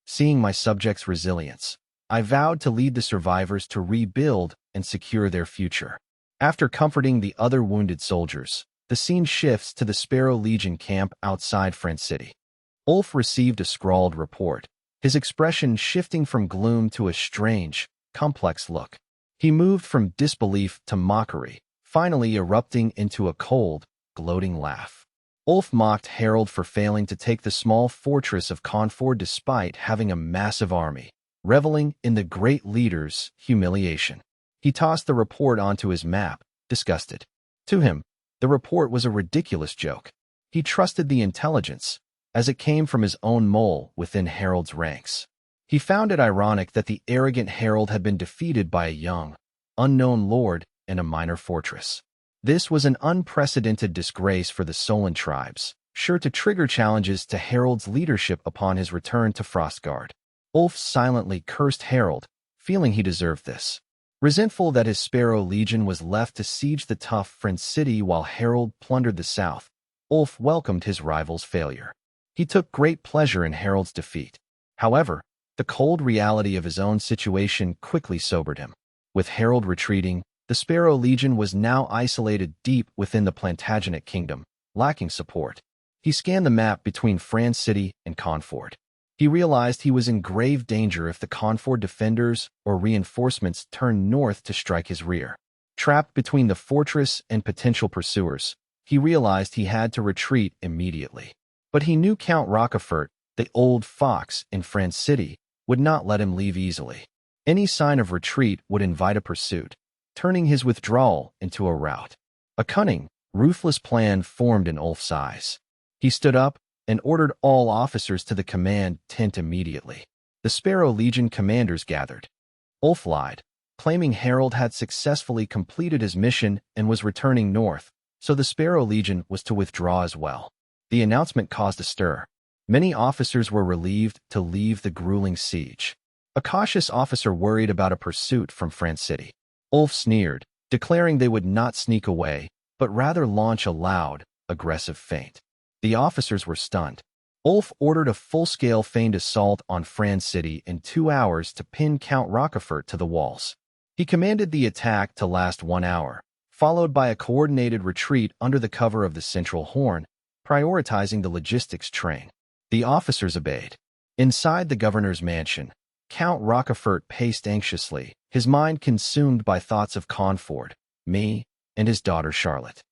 Seeing my subjects' resilience, I vowed to lead the survivors to rebuild and secure their future. After comforting the other wounded soldiers, the scene shifts to the Sparrow Legion camp outside France City. Ulf received a scrawled report, his expression shifting from gloom to a strange, complex look. He moved from disbelief to mockery, finally erupting into a cold, gloating laugh. Ulf mocked Harald for failing to take the small fortress of Conford despite having a massive army, reveling in the great leader's humiliation. He tossed the report onto his map, disgusted. To him, the report was a ridiculous joke. He trusted the intelligence, as it came from his own mole within Harald's ranks. He found it ironic that the arrogant Harald had been defeated by a young, unknown lord in a minor fortress. This was an unprecedented disgrace for the Solon tribes, sure to trigger challenges to Harald's leadership upon his return to Frostguard. Ulf silently cursed Harald, feeling he deserved this. Resentful that his Sparrow Legion was left to siege the tough France City while Harald plundered the south, Ulf welcomed his rival's failure. He took great pleasure in Harald's defeat. However, the cold reality of his own situation quickly sobered him. With Harald retreating, the Sparrow Legion was now isolated deep within the Plantagenet kingdom, lacking support. He scanned the map between France City and Conford. He realized he was in grave danger if the Conford defenders or reinforcements turned north to strike his rear. Trapped between the fortress and potential pursuers, he realized he had to retreat immediately. But he knew Count Rochefort, the old fox in France City, would not let him leave easily. Any sign of retreat would invite a pursuit, turning his withdrawal into a rout. A cunning, ruthless plan formed in Ulf's eyes. He stood up and ordered all officers to the command tent immediately. The Sparrow Legion commanders gathered. Ulf lied, claiming Harald had successfully completed his mission and was returning north, so the Sparrow Legion was to withdraw as well. The announcement caused a stir. Many officers were relieved to leave the grueling siege. A cautious officer worried about a pursuit from France City. Ulf sneered, declaring they would not sneak away, but rather launch a loud, aggressive feint. The officers were stunned. Ulf ordered a full-scale feigned assault on France City in 2 hours to pin Count Rochefort to the walls. He commanded the attack to last 1 hour, followed by a coordinated retreat under the cover of the central horn, prioritizing the logistics train. The officers obeyed. Inside the governor's mansion, Count Rochefort paced anxiously, his mind consumed by thoughts of Conford, me, and his daughter Charlotte.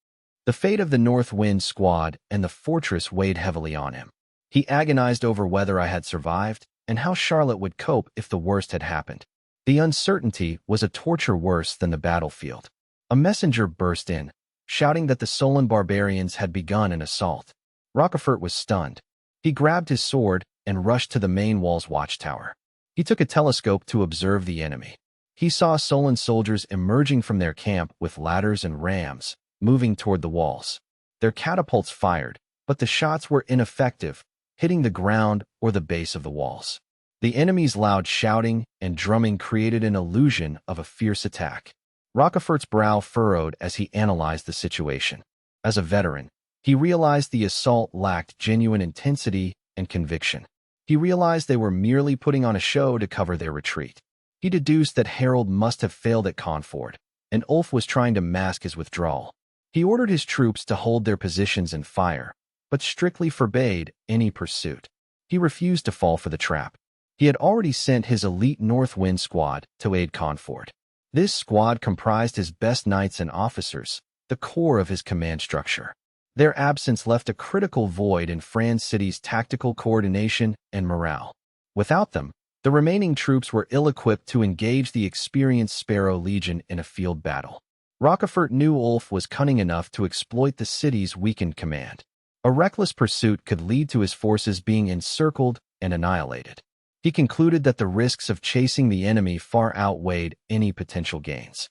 The fate of the North Wind squad and the fortress weighed heavily on him. He agonized over whether I had survived and how Charlotte would cope if the worst had happened. The uncertainty was a torture worse than the battlefield. A messenger burst in, shouting that the Solon barbarians had begun an assault. Rochefort was stunned. He grabbed his sword and rushed to the main wall's watchtower. He took a telescope to observe the enemy. He saw Solon soldiers emerging from their camp with ladders and rams, moving toward the walls. Their catapults fired, but the shots were ineffective, hitting the ground or the base of the walls. The enemy's loud shouting and drumming created an illusion of a fierce attack. Rochefort's brow furrowed as he analyzed the situation. As a veteran, he realized the assault lacked genuine intensity and conviction. He realized they were merely putting on a show to cover their retreat. He deduced that Harald must have failed at Conford, and Ulf was trying to mask his withdrawal. He ordered his troops to hold their positions and fire, but strictly forbade any pursuit. He refused to fall for the trap. He had already sent his elite North Wind squad to aid Conford. This squad comprised his best knights and officers, the core of his command structure. Their absence left a critical void in Franz City's tactical coordination and morale. Without them, the remaining troops were ill-equipped to engage the experienced Sparrow Legion in a field battle. Rochefort knew Ulf was cunning enough to exploit the city's weakened command. A reckless pursuit could lead to his forces being encircled and annihilated. He concluded that the risks of chasing the enemy far outweighed any potential gains.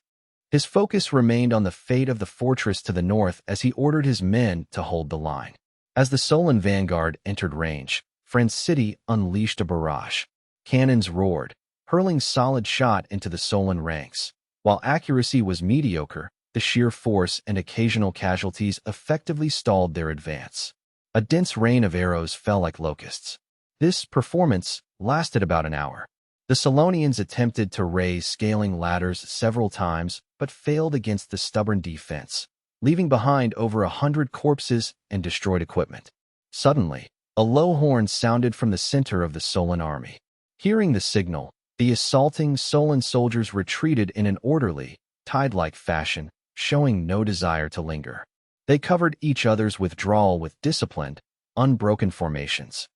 His focus remained on the fate of the fortress to the north as he ordered his men to hold the line. As the Solon vanguard entered range, Franz City unleashed a barrage. Cannons roared, hurling solid shot into the Solon ranks. While accuracy was mediocre, the sheer force and occasional casualties effectively stalled their advance. A dense rain of arrows fell like locusts. This performance lasted about an hour. The Solonians attempted to raise scaling ladders several times, but failed against the stubborn defense, leaving behind over 100 corpses and destroyed equipment. Suddenly, a low horn sounded from the center of the Solon army. Hearing the signal, the assaulting Solon soldiers retreated in an orderly, tide-like fashion, showing no desire to linger. They covered each other's withdrawal with disciplined, unbroken formations.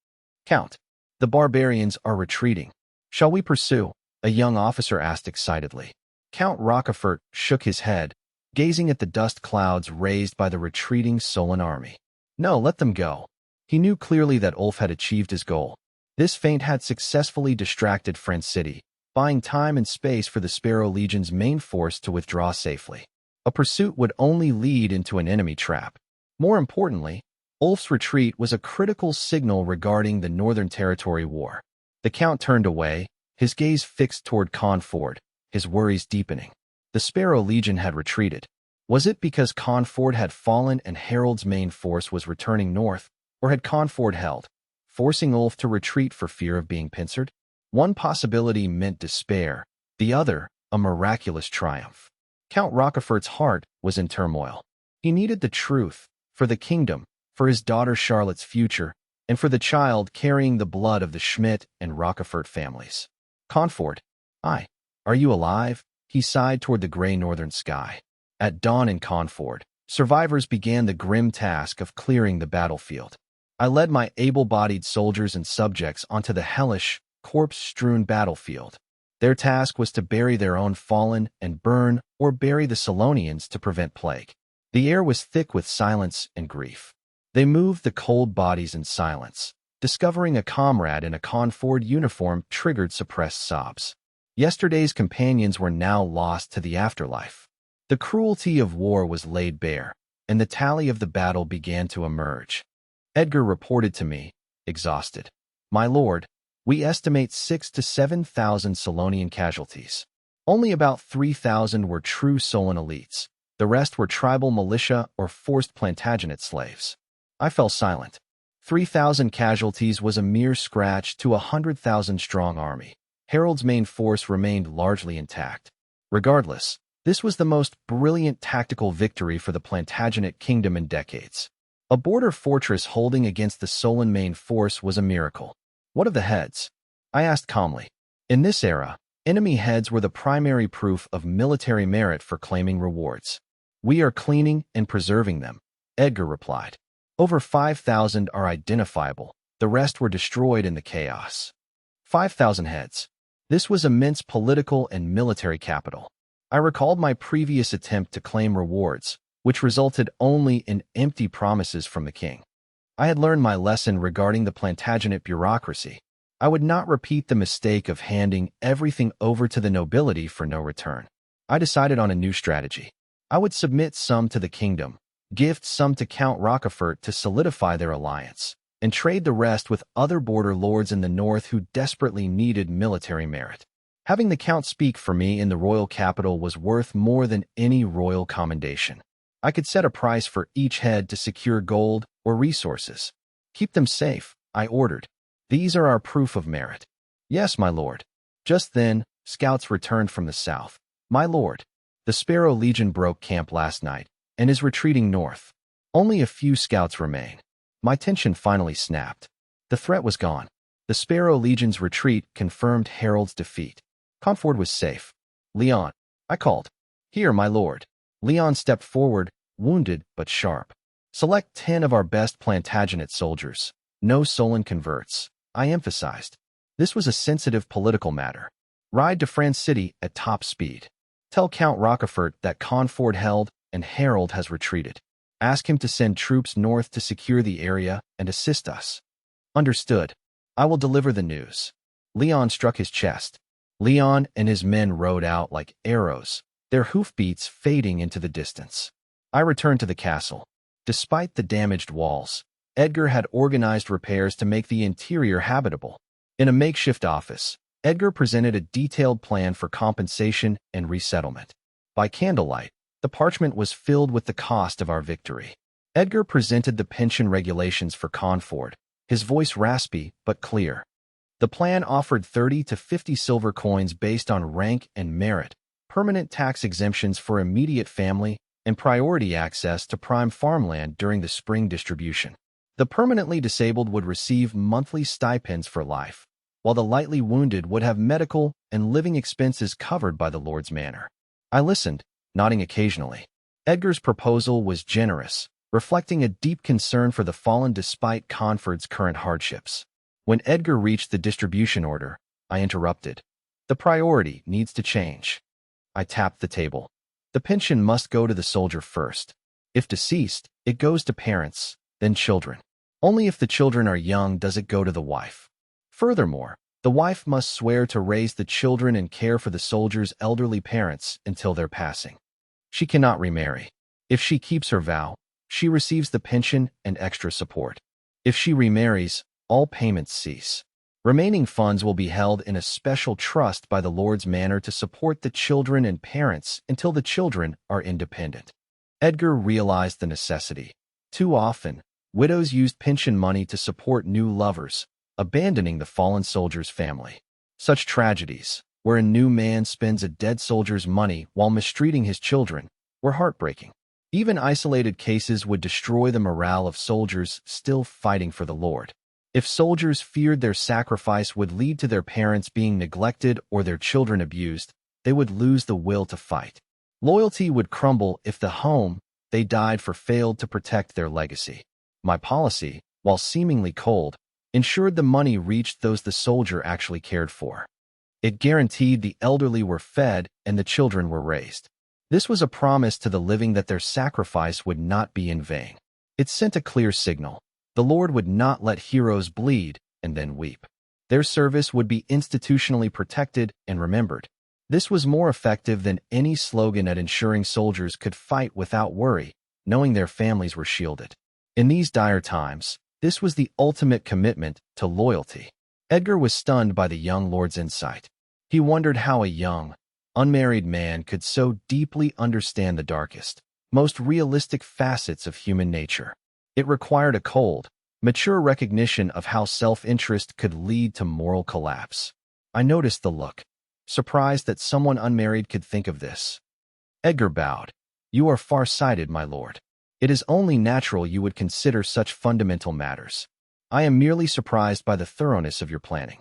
"Count, the barbarians are retreating. Shall we pursue?" a young officer asked excitedly. Count Rochefort shook his head, gazing at the dust clouds raised by the retreating Solon army. "No, let them go." He knew clearly that Ulf had achieved his goal. This feint had successfully distracted Franz City, buying time and space for the Sparrow Legion's main force to withdraw safely. A pursuit would only lead into an enemy trap. More importantly, Ulf's retreat was a critical signal regarding the Northern Territory War. The Count turned away, his gaze fixed toward Conford, his worries deepening. The Sparrow Legion had retreated. Was it because Conford had fallen and Harald's main force was returning north, or had Conford held, forcing Ulf to retreat for fear of being pincered? One possibility meant despair, the other, a miraculous triumph. Count Rochefort's heart was in turmoil. He needed the truth, for the kingdom, for his daughter Charlotte's future, and for the child carrying the blood of the Schmidt and Rochefort families. "Conford, are you alive?" He sighed toward the gray northern sky. At dawn in Conford, survivors began the grim task of clearing the battlefield. I led my able-bodied soldiers and subjects onto the hellish, corpse-strewn battlefield. Their task was to bury their own fallen and burn or bury the Solonians to prevent plague. The air was thick with silence and grief. They moved the cold bodies in silence. Discovering a comrade in a Conford uniform triggered suppressed sobs. Yesterday's companions were now lost to the afterlife. The cruelty of war was laid bare, and the tally of the battle began to emerge. Edgar reported to me, exhausted. "My lord, we estimate 6,000 to 7,000 Solonian casualties. Only about 3,000 were true Solon elites. The rest were tribal militia or forced Plantagenet slaves." I fell silent. 3,000 casualties was a mere scratch to a 100,000-strong army. Harald's main force remained largely intact. Regardless, this was the most brilliant tactical victory for the Plantagenet kingdom in decades. A border fortress holding against the Solon main force was a miracle. What of the heads? I asked calmly. In this era, enemy heads were the primary proof of military merit for claiming rewards. We are cleaning and preserving them, Edgar replied. Over 5,000 are identifiable. The rest were destroyed in the chaos. 5,000 heads. This was immense political and military capital. I recalled my previous attempt to claim rewards, which resulted only in empty promises from the king. I had learned my lesson regarding the Plantagenet bureaucracy. I would not repeat the mistake of handing everything over to the nobility for no return. I decided on a new strategy. I would submit some to the kingdom, gift some to Count Rochefort to solidify their alliance, and trade the rest with other border lords in the north who desperately needed military merit. Having the count speak for me in the royal capital was worth more than any royal commendation. I could set a price for each head to secure gold or resources. Keep them safe, I ordered. These are our proof of merit. Yes, my lord. Just then, scouts returned from the south. My lord, the Sparrow Legion broke camp last night and is retreating north. Only a few scouts remain. My tension finally snapped. The threat was gone. The Sparrow Legion's retreat confirmed Harald's defeat. Conford was safe. Leon, I called. Here, my lord. Leon stepped forward, wounded but sharp. Select 10 of our best Plantagenet soldiers. No Solon converts, I emphasized. This was a sensitive political matter. Ride to France City at top speed. Tell Count Rochefort that Conford held and Harald has retreated. Ask him to send troops north to secure the area and assist us. Understood. I will deliver the news. Leon struck his chest. Leon and his men rode out like arrows, their hoofbeats fading into the distance. I returned to the castle. Despite the damaged walls, Edgar had organized repairs to make the interior habitable. In a makeshift office, Edgar presented a detailed plan for compensation and resettlement. By candlelight, the parchment was filled with the cost of our victory. Edgar presented the pension regulations for Conford, his voice raspy but clear. The plan offered 30 to 50 silver coins based on rank and merit, permanent tax exemptions for immediate family, and priority access to prime farmland during the spring distribution. The permanently disabled would receive monthly stipends for life, while the lightly wounded would have medical and living expenses covered by the Lord's manor. I listened, nodding occasionally. Edgar's proposal was generous, reflecting a deep concern for the fallen despite Conford's current hardships. When Edgar reached the distribution order, I interrupted. The priority needs to change. I tapped the table. The pension must go to the soldier first. If deceased, it goes to parents, then children. Only if the children are young does it go to the wife. Furthermore, the wife must swear to raise the children and care for the soldier's elderly parents until their passing. She cannot remarry. If she keeps her vow, she receives the pension and extra support. If she remarries, all payments cease. Remaining funds will be held in a special trust by the Lord's manor to support the children and parents until the children are independent. Edgar realized the necessity. Too often, widows used pension money to support new lovers, abandoning the fallen soldier's family. Such tragedies, where a new man spends a dead soldier's money while mistreating his children, were heartbreaking. Even isolated cases would destroy the morale of soldiers still fighting for the Lord. If soldiers feared their sacrifice would lead to their parents being neglected or their children abused, they would lose the will to fight. Loyalty would crumble if the home they died for failed to protect their legacy. My policy, while seemingly cold, ensured the money reached those the soldier actually cared for. It guaranteed the elderly were fed and the children were raised. This was a promise to the living that their sacrifice would not be in vain. It sent a clear signal. The Lord would not let heroes bleed and then weep. Their service would be institutionally protected and remembered. This was more effective than any slogan at ensuring soldiers could fight without worry, knowing their families were shielded. In these dire times, this was the ultimate commitment to loyalty. Edgar was stunned by the young lord's insight. He wondered how a young, unmarried man could so deeply understand the darkest, most realistic facets of human nature. It required a cold, mature recognition of how self-interest could lead to moral collapse. I noticed the look. surprised that someone unmarried could think of this. Edgar bowed. You are far-sighted, my lord. It is only natural you would consider such fundamental matters. I am merely surprised by the thoroughness of your planning.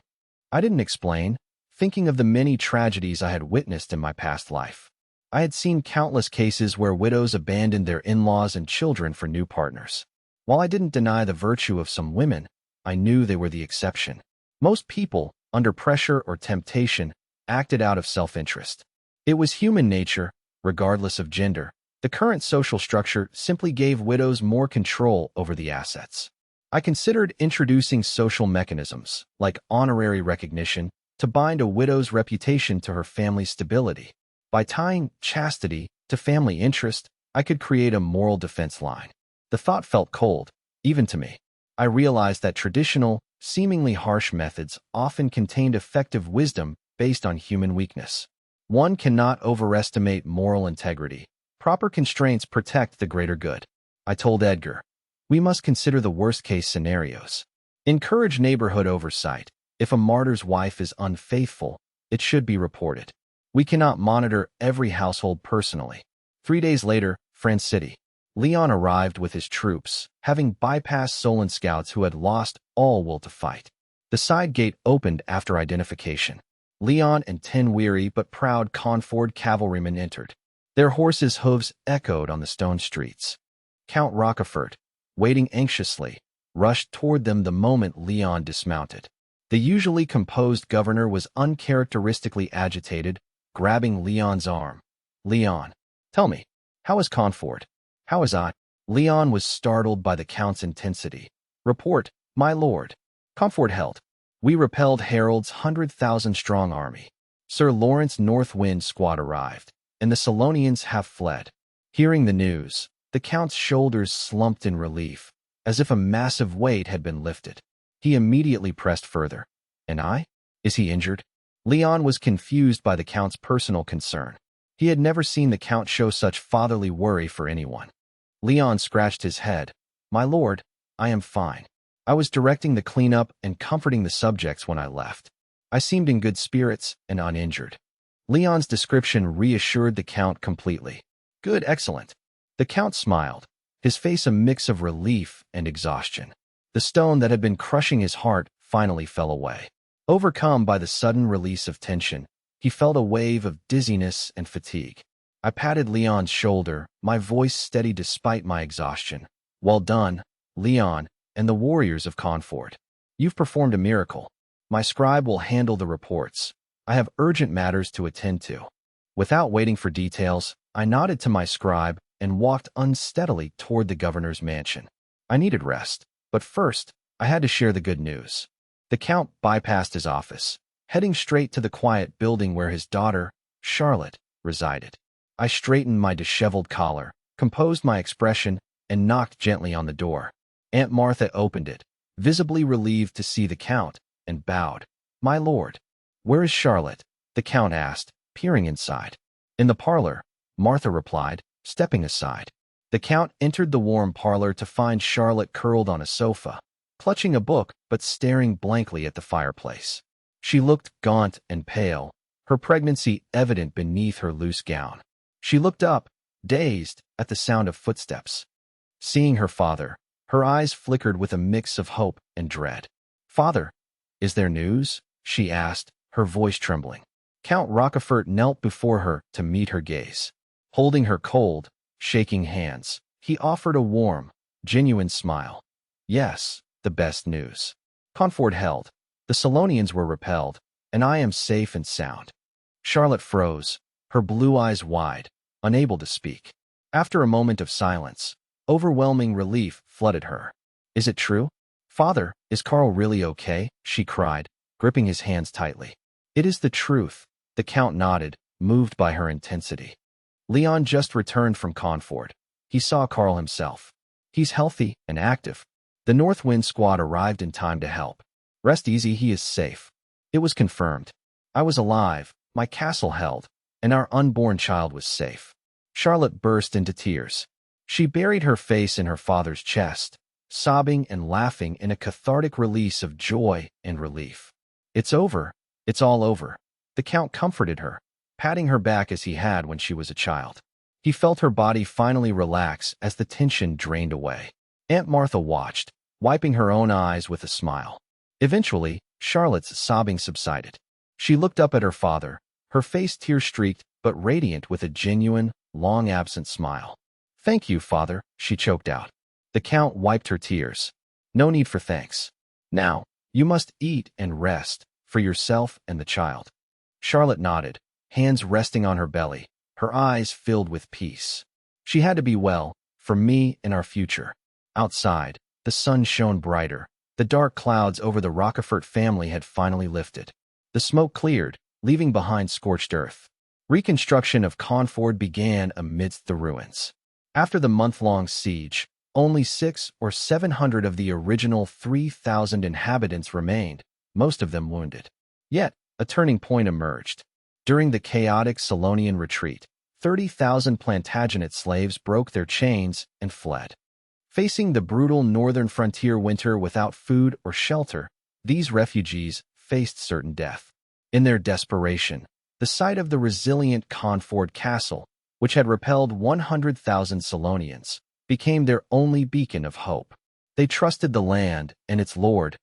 I didn't explain, thinking of the many tragedies I had witnessed in my past life. I had seen countless cases where widows abandoned their in-laws and children for new partners. While I didn't deny the virtue of some women, I knew they were the exception. Most people, under pressure or temptation, acted out of self-interest. It was human nature, regardless of gender. The current social structure simply gave widows more control over the assets. I considered introducing social mechanisms, like honorary recognition, to bind a widow's reputation to her family's stability. By tying chastity to family interest, I could create a moral defense line. The thought felt cold, even to me. I realized that traditional, seemingly harsh methods often contained effective wisdom based on human weakness. One cannot overestimate moral integrity. Proper constraints protect the greater good. I told Edgar, we must consider the worst-case scenarios. Encourage neighborhood oversight. If a martyr's wife is unfaithful, it should be reported. We cannot monitor every household personally. 3 days later, France City. Leon arrived with his troops, having bypassed Solon scouts who had lost all will to fight. The side gate opened after identification. Leon and 10 weary but proud Conford cavalrymen entered. Their horses' hooves echoed on the stone streets. Count Rochefort, waiting anxiously, rushed toward them the moment Leon dismounted. The usually composed governor was uncharacteristically agitated, grabbing Leon's arm. Leon, tell me, how is Conford? How is I? Leon was startled by the count's intensity. Report, my lord. Conford held. We repelled Harald's 100,000-strong army. Sir Lawrence North Wind squad arrived, and the Solonians have fled. Hearing the news, the count's shoulders slumped in relief, as if a massive weight had been lifted. He immediately pressed further. And I? Is he injured? Leon was confused by the count's personal concern. He had never seen the count show such fatherly worry for anyone. Leon scratched his head. My lord, I am fine. I was directing the cleanup and comforting the subjects when I left. I seemed in good spirits and uninjured. Leon's description reassured the count completely. Good, excellent. The count smiled, his face a mix of relief and exhaustion. The stone that had been crushing his heart finally fell away. Overcome by the sudden release of tension, he felt a wave of dizziness and fatigue. I patted Leon's shoulder, my voice steady despite my exhaustion. Well done, Leon, and the warriors of Conford. You've performed a miracle. My scribe will handle the reports. I have urgent matters to attend to. Without waiting for details, I nodded to my scribe and walked unsteadily toward the governor's mansion. I needed rest, but first, I had to share the good news. The count bypassed his office, heading straight to the quiet building where his daughter, Charlotte, resided. I straightened my disheveled collar, composed my expression, and knocked gently on the door. Aunt Martha opened it, visibly relieved to see the count, and bowed. My lord. Where is Charlotte? The count asked, peering inside. In the parlor, Martha replied, stepping aside. The count entered the warm parlor to find Charlotte curled on a sofa, clutching a book but staring blankly at the fireplace. She looked gaunt and pale, her pregnancy evident beneath her loose gown. She looked up, dazed, at the sound of footsteps. Seeing her father, her eyes flickered with a mix of hope and dread. Father, is there news? She asked, her voice trembling. Count Rochefort knelt before her to meet her gaze. Holding her cold, shaking hands, he offered a warm, genuine smile. Yes, the best news. Conford held. The Solonians were repelled, and I am safe and sound. Charlotte froze, her blue eyes wide, unable to speak. After a moment of silence, overwhelming relief flooded her. Is it true? Father, is Carl really okay? She cried, gripping his hands tightly. It is the truth. The count nodded, moved by her intensity. Leon just returned from Conford. He saw Carl himself. He's healthy and active. The North Wind squad arrived in time to help. Rest easy, he is safe. It was confirmed. I was alive, my castle held, and our unborn child was safe. Charlotte burst into tears. She buried her face in her father's chest, sobbing and laughing in a cathartic release of joy and relief. It's over. It's all over. The Count comforted her, patting her back as he had when she was a child. He felt her body finally relax as the tension drained away. Aunt Martha watched, wiping her own eyes with a smile. Eventually, Charlotte's sobbing subsided. She looked up at her father, her face tear-streaked but radiant with a genuine, long-absent smile. "Thank you, Father," she choked out. The Count wiped her tears. "No need for thanks. Now, you must eat and rest, for yourself and the child." Charlotte nodded, hands resting on her belly, her eyes filled with peace. She had to be well, for me and our future. Outside, the sun shone brighter. The dark clouds over the Rockefort family had finally lifted. The smoke cleared, leaving behind scorched earth. Reconstruction of Carnford began amidst the ruins. After the month-long siege, only 600 or 700 of the original 3,000 inhabitants remained, most of them wounded. Yet, a turning point emerged. During the chaotic Solonian retreat, 30,000 Plantagenet slaves broke their chains and fled. Facing the brutal northern frontier winter without food or shelter, these refugees faced certain death. In their desperation, the sight of the resilient Carnford Castle, which had repelled 100,000 Solonians, became their only beacon of hope. They trusted the land and its lord,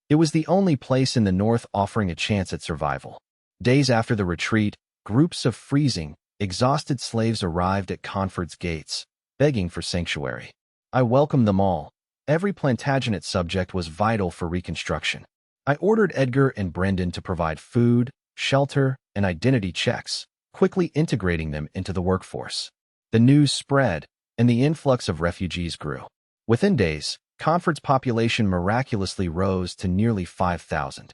It was the only place in the north offering a chance at survival. Days after the retreat, groups of freezing, exhausted slaves arrived at Carnford's gates, begging for sanctuary. I welcomed them all. Every Plantagenet subject was vital for Reconstruction. I ordered Edgar and Brynden to provide food, shelter, and identity checks, quickly integrating them into the workforce. The news spread, and the influx of refugees grew. Within days, Carnford's population miraculously rose to nearly 5,000.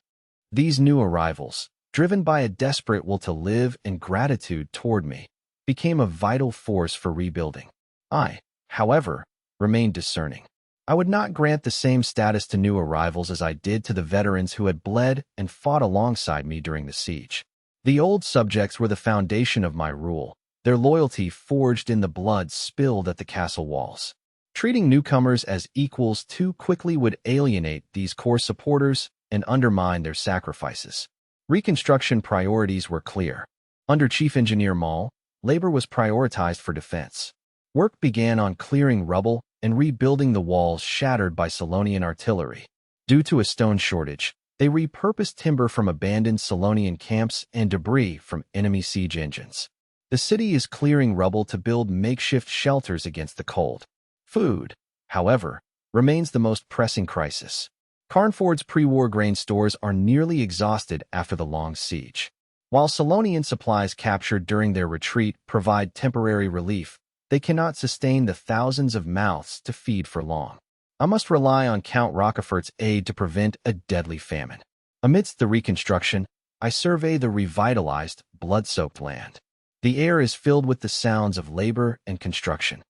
These new arrivals, driven by a desperate will to live and gratitude toward me, became a vital force for rebuilding. I, however, remained discerning. I would not grant the same status to new arrivals as I did to the veterans who had bled and fought alongside me during the siege. The old subjects were the foundation of my rule, their loyalty forged in the blood spilled at the castle walls. Treating newcomers as equals too quickly would alienate these core supporters and undermine their sacrifices. Reconstruction priorities were clear. Under Chief Engineer Maul, labor was prioritized for defense. Work began on clearing rubble and rebuilding the walls shattered by Solonian artillery. Due to a stone shortage, they repurposed timber from abandoned Solonian camps and debris from enemy siege engines. The city is clearing rubble to build makeshift shelters against the cold. Food, however, remains the most pressing crisis. Carnford's pre-war grain stores are nearly exhausted after the long siege. While Solonian supplies captured during their retreat provide temporary relief, they cannot sustain the thousands of mouths to feed for long. I must rely on Count Rochefort's aid to prevent a deadly famine. Amidst the Reconstruction, I survey the revitalized, blood-soaked land. The air is filled with the sounds of labor and construction.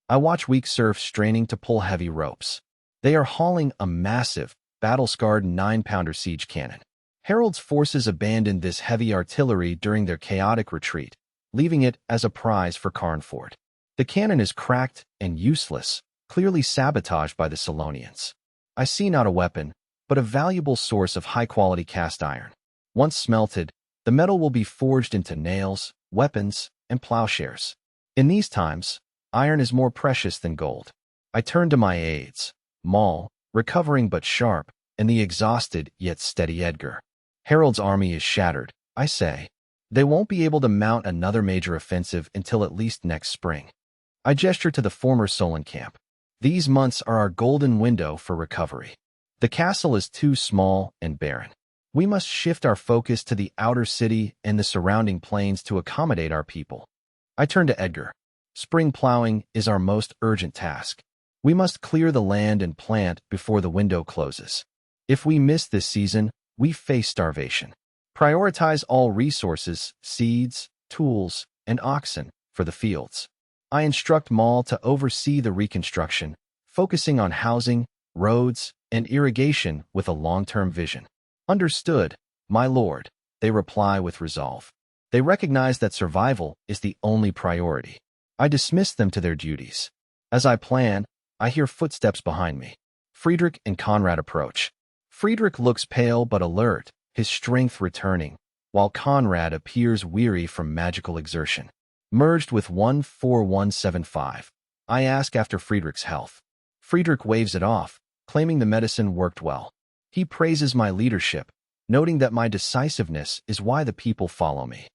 I watch weak serfs straining to pull heavy ropes. They are hauling a massive, battle-scarred 9-pounder siege cannon. Harald's forces abandoned this heavy artillery during their chaotic retreat, leaving it as a prize for Carnford. The cannon is cracked and useless, clearly sabotaged by the Solonians. I see not a weapon, but a valuable source of high-quality cast iron. Once smelted, the metal will be forged into nails, weapons, and plowshares. In these times, iron is more precious than gold. I turn to my aides, Maul, recovering but sharp, and the exhausted yet steady Edgar. Harald's army is shattered, I say. They won't be able to mount another major offensive until at least next spring. I gesture to the former Solon camp. These months are our golden window for recovery. The castle is too small and barren. We must shift our focus to the outer city and the surrounding plains to accommodate our people. I turn to Edgar. Spring plowing is our most urgent task. We must clear the land and plant before the window closes. If we miss this season, we face starvation. Prioritize all resources, seeds, tools, and oxen for the fields. I instruct Maul to oversee the reconstruction, focusing on housing, roads, and irrigation with a long-term vision. Understood, my lord, they reply with resolve. They recognize that survival is the only priority. I dismiss them to their duties. As I plan, I hear footsteps behind me. Friedrich and Conrad approach. Friedrich looks pale but alert, his strength returning, while Conrad appears weary from magical exertion. Merged with 14175. I ask after Friedrich's health. Friedrich waves it off, claiming the medicine worked well. He praises my leadership, noting that my decisiveness is why the people follow me.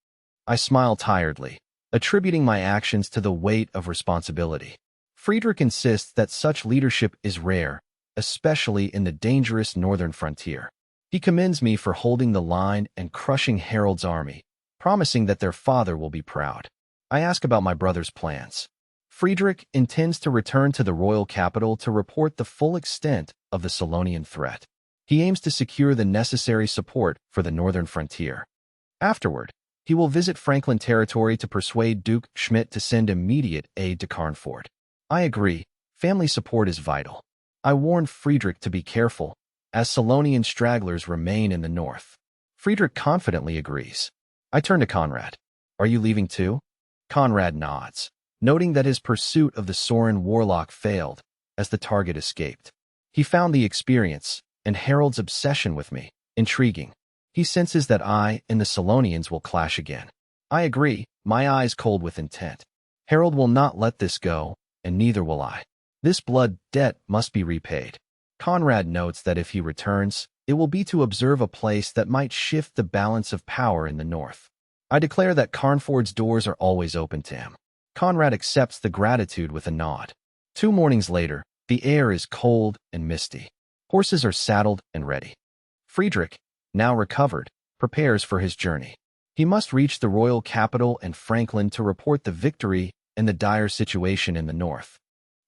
I smile tiredly, attributing my actions to the weight of responsibility. Friedrich insists that such leadership is rare, especially in the dangerous northern frontier. He commends me for holding the line and crushing Harald's army, promising that their father will be proud. I ask about my brother's plans. Friedrich intends to return to the royal capital to report the full extent of the Solonian threat. He aims to secure the necessary support for the northern frontier. Afterward, he will visit Franklin territory to persuade Duke Schmidt to send immediate aid to Carnford. I agree, family support is vital. I warn Friedrich to be careful, as Solonian stragglers remain in the north. Friedrich confidently agrees. I turn to Conrad. Are you leaving too? Conrad nods, noting that his pursuit of the Sorin warlock failed, as the target escaped. He found the experience, and Harald's obsession with me, intriguing. He senses that I and the Solonians will clash again. I agree, my eyes cold with intent. Harald will not let this go, and neither will I. This blood debt must be repaid. Conrad notes that if he returns, it will be to observe a place that might shift the balance of power in the north. I declare that Carnford's doors are always open to him. Conrad accepts the gratitude with a nod. 2 mornings later, the air is cold and misty. Horses are saddled and ready. Friedrich, now recovered, prepares for his journey. He must reach the royal capital and Franklin to report the victory and the dire situation in the north.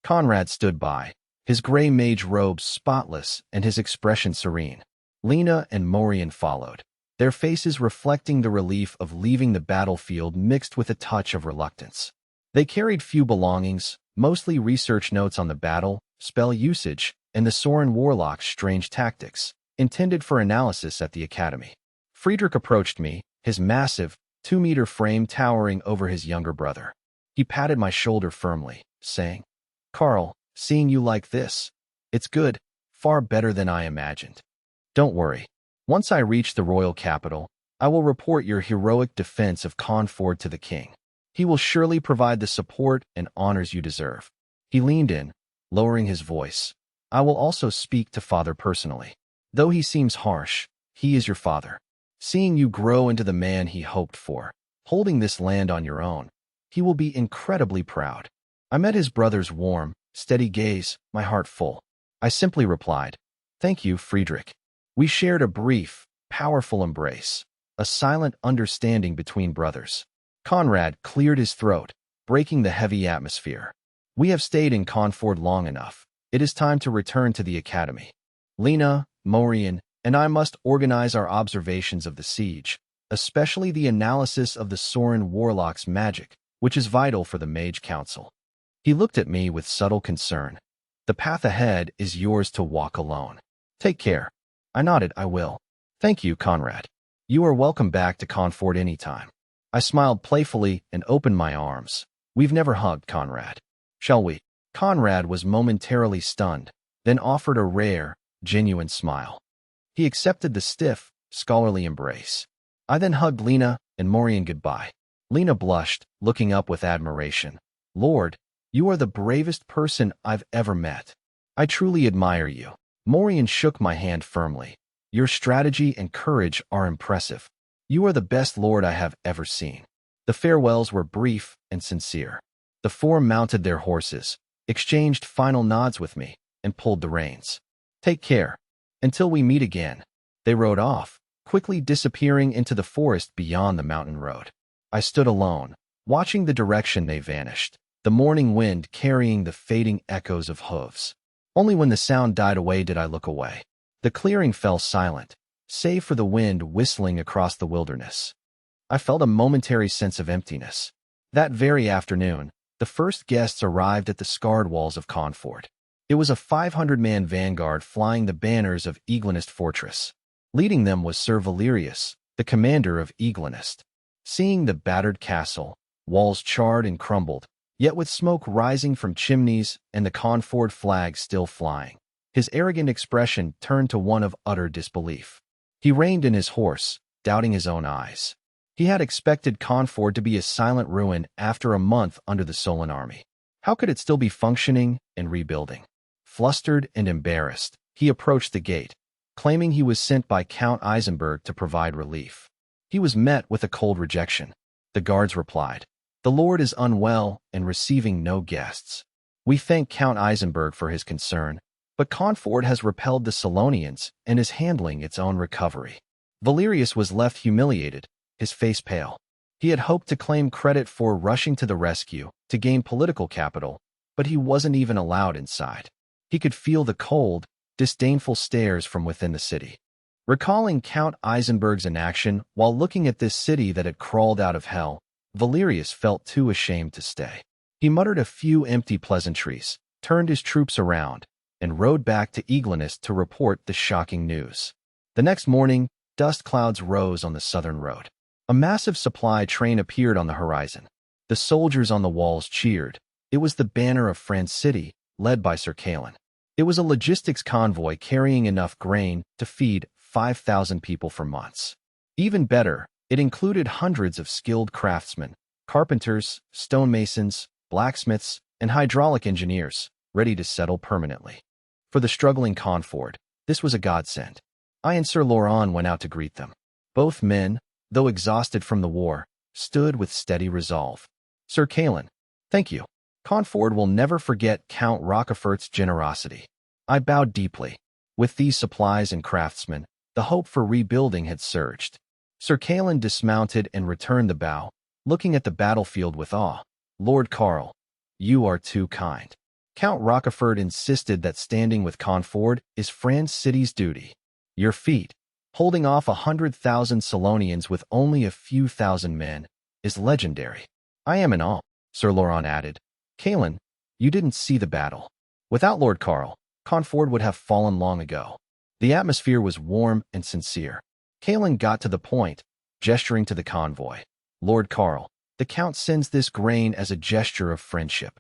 Conrad stood by, his gray mage robes spotless and his expression serene. Lena and Morian followed, their faces reflecting the relief of leaving the battlefield mixed with a touch of reluctance. They carried few belongings, mostly research notes on the battle, spell usage, and the Sorin warlock's strange tactics, intended for analysis at the academy. Friedrich approached me, his massive, 2-meter frame towering over his younger brother. He patted my shoulder firmly, saying, "Carl, seeing you like this, it's good, far better than I imagined. Don't worry. Once I reach the royal capital, I will report your heroic defense of Carnford to the king. He will surely provide the support and honors you deserve." He leaned in, lowering his voice. "I will also speak to Father personally. Though he seems harsh, he is your father. Seeing you grow into the man he hoped for, holding this land on your own, he will be incredibly proud." I met his brother's warm, steady gaze, my heart full. I simply replied, "Thank you, Friedrich." We shared a brief, powerful embrace, a silent understanding between brothers. Conrad cleared his throat, breaking the heavy atmosphere. "We have stayed in Carnford long enough. It is time to return to the academy. Lena, Morian, and I must organize our observations of the siege, especially the analysis of the Sorin warlock's magic, which is vital for the Mage Council." He looked at me with subtle concern. "The path ahead is yours to walk alone. Take care." I nodded. "I will." "Thank you, Conrad. You are welcome back to Carnford anytime." I smiled playfully and opened my arms. "We've never hugged, Conrad. Shall we?" Conrad was momentarily stunned, then offered a rare, genuine smile. He accepted the stiff, scholarly embrace. I then hugged Lena and Morian goodbye. Lena blushed, looking up with admiration. "Lord, you are the bravest person I've ever met. I truly admire you." Morian shook my hand firmly. "Your strategy and courage are impressive. You are the best lord I have ever seen." The farewells were brief and sincere. The 4 mounted their horses, exchanged final nods with me, and pulled the reins. "Take care. Until we meet again." They rode off, quickly disappearing into the forest beyond the mountain road. I stood alone, watching the direction they vanished, the morning wind carrying the fading echoes of hooves. Only when the sound died away did I look away. The clearing fell silent, save for the wind whistling across the wilderness. I felt a momentary sense of emptiness. That very afternoon, the first guests arrived at the scarred walls of Carnford. It was a 500-man vanguard flying the banners of Eglinist Fortress. Leading them was Sir Valerius, the commander of Eglinist. Seeing the battered castle, walls charred and crumbled, yet with smoke rising from chimneys and the Carnford flag still flying, his arrogant expression turned to one of utter disbelief. He reined in his horse, doubting his own eyes. He had expected Conford to be a silent ruin after a month under the Solon army. How could it still be functioning and rebuilding? Flustered and embarrassed, he approached the gate, claiming he was sent by Count Eisenberg to provide relief. He was met with a cold rejection. The guards replied, "The Lord is unwell and receiving no guests. We thank Count Eisenberg for his concern, but Conford has repelled the Solonians and is handling its own recovery." Valerius was left humiliated, his face pale. He had hoped to claim credit for rushing to the rescue to gain political capital, but he wasn't even allowed inside. He could feel the cold, disdainful stares from within the city. Recalling Count Eisenberg's inaction while looking at this city that had crawled out of hell, Valerius felt too ashamed to stay. He muttered a few empty pleasantries, turned his troops around, and rode back to Eagleness to report the shocking news. The next morning, dust clouds rose on the southern road. A massive supply train appeared on the horizon. The soldiers on the walls cheered. It was the banner of France City, led by Sir Kalen. It was a logistics convoy carrying enough grain to feed 5,000 people for months. Even better, it included hundreds of skilled craftsmen, carpenters, stonemasons, blacksmiths, and hydraulic engineers, ready to settle permanently. For the struggling Conford, this was a godsend. I and Sir Laurent went out to greet them. Both men, though exhausted from the war, stood with steady resolve. "Sir Kalen, thank you. Conford will never forget Count Rochefort's generosity." I bowed deeply. With these supplies and craftsmen, the hope for rebuilding had surged. Sir Kalen dismounted and returned the bow, looking at the battlefield with awe. "Lord Carl, you are too kind." Count Rochefort insisted that standing with Conford is France City's duty. "Your feat, holding off 100,000 Solonians with only a few thousand men, is legendary." "I am in awe," Sir Laurent added. "Kalen, you didn't see the battle. Without Lord Carl, Conford would have fallen long ago." The atmosphere was warm and sincere. Kalen got to the point, gesturing to the convoy. "Lord Carl, the Count sends this grain as a gesture of friendship.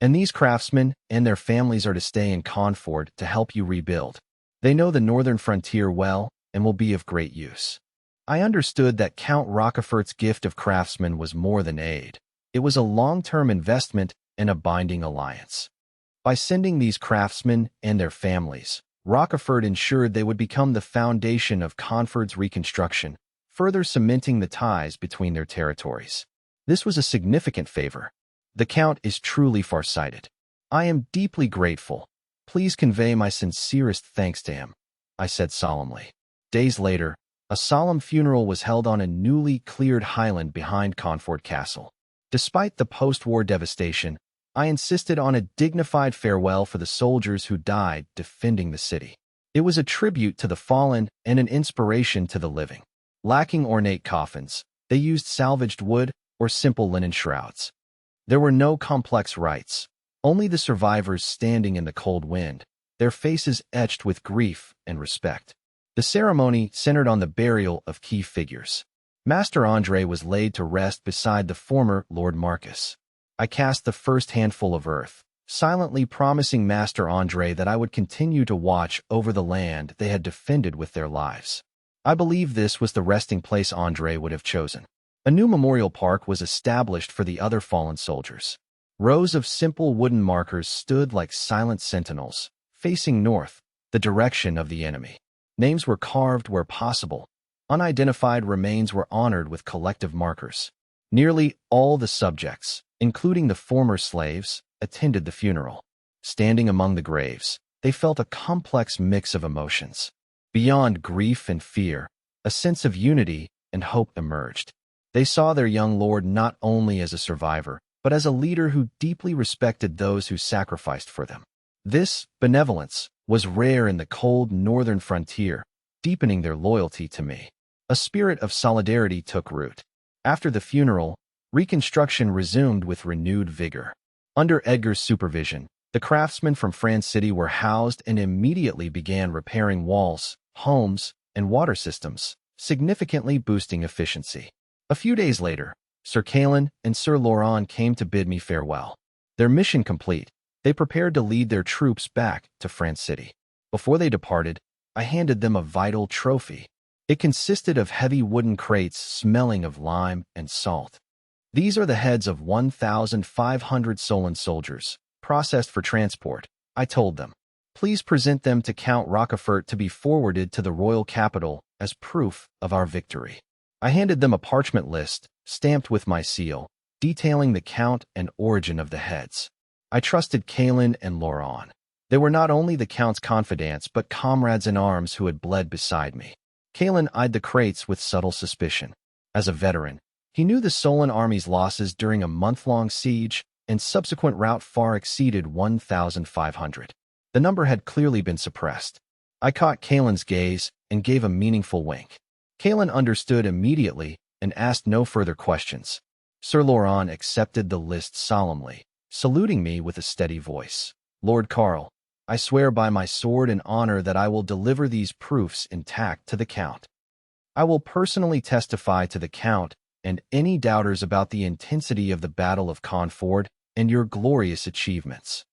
And these craftsmen and their families are to stay in Conford to help you rebuild. They know the northern frontier well and will be of great use." I understood that Count Rochefort's gift of craftsmen was more than aid. It was a long-term investment and a binding alliance. By sending these craftsmen and their families, Rochefort ensured they would become the foundation of Conford's reconstruction, further cementing the ties between their territories. This was a significant favor. The Count is truly farsighted. I am deeply grateful. Please convey my sincerest thanks to him," I said solemnly. Days later, a solemn funeral was held on a newly cleared highland behind Conford Castle. Despite the post-war devastation, I insisted on a dignified farewell for the soldiers who died defending the city. It was a tribute to the fallen and an inspiration to the living. Lacking ornate coffins, they used salvaged wood or simple linen shrouds. There were no complex rites, only the survivors standing in the cold wind, their faces etched with grief and respect. The ceremony centered on the burial of key figures. Master Andre was laid to rest beside the former Lord Marcus. I cast the first handful of earth, silently promising Master Andre that I would continue to watch over the land they had defended with their lives. I believe this was the resting place Andre would have chosen. A new memorial park was established for the other fallen soldiers. Rows of simple wooden markers stood like silent sentinels, facing north, the direction of the enemy. Names were carved where possible. Unidentified remains were honored with collective markers. Nearly all the subjects, including the former slaves, attended the funeral. Standing among the graves, they felt a complex mix of emotions. Beyond grief and fear, a sense of unity and hope emerged. They saw their young lord not only as a survivor, but as a leader who deeply respected those who sacrificed for them. This benevolence was rare in the cold northern frontier, deepening their loyalty to me. A spirit of solidarity took root. After the funeral, Reconstruction resumed with renewed vigor. Under Edgar's supervision, the craftsmen from France City were housed and immediately began repairing walls, homes, and water systems, significantly boosting efficiency. A few days later, Sir Kalen and Sir Laurent came to bid me farewell. Their mission complete, they prepared to lead their troops back to France City. Before they departed, I handed them a vital trophy. It consisted of heavy wooden crates smelling of lime and salt. These are the heads of 1,500 Solon soldiers, processed for transport, I told them. Please present them to Count Rochefort to be forwarded to the royal capital as proof of our victory. I handed them a parchment list, stamped with my seal, detailing the count and origin of the heads. I trusted Kalin and Laurent. They were not only the count's confidants but comrades in arms who had bled beside me. Kalin eyed the crates with subtle suspicion. As a veteran, he knew the Solon army's losses during a month-long siege and subsequent rout far exceeded 1,500. The number had clearly been suppressed. I caught Kalin's gaze and gave a meaningful wink. Kalin understood immediately and asked no further questions. Sir Laurent accepted the list solemnly, saluting me with a steady voice. Lord Carl, I swear by my sword and honor that I will deliver these proofs intact to the Count. I will personally testify to the Count and any doubters about the intensity of the Battle of Conford and your glorious achievements.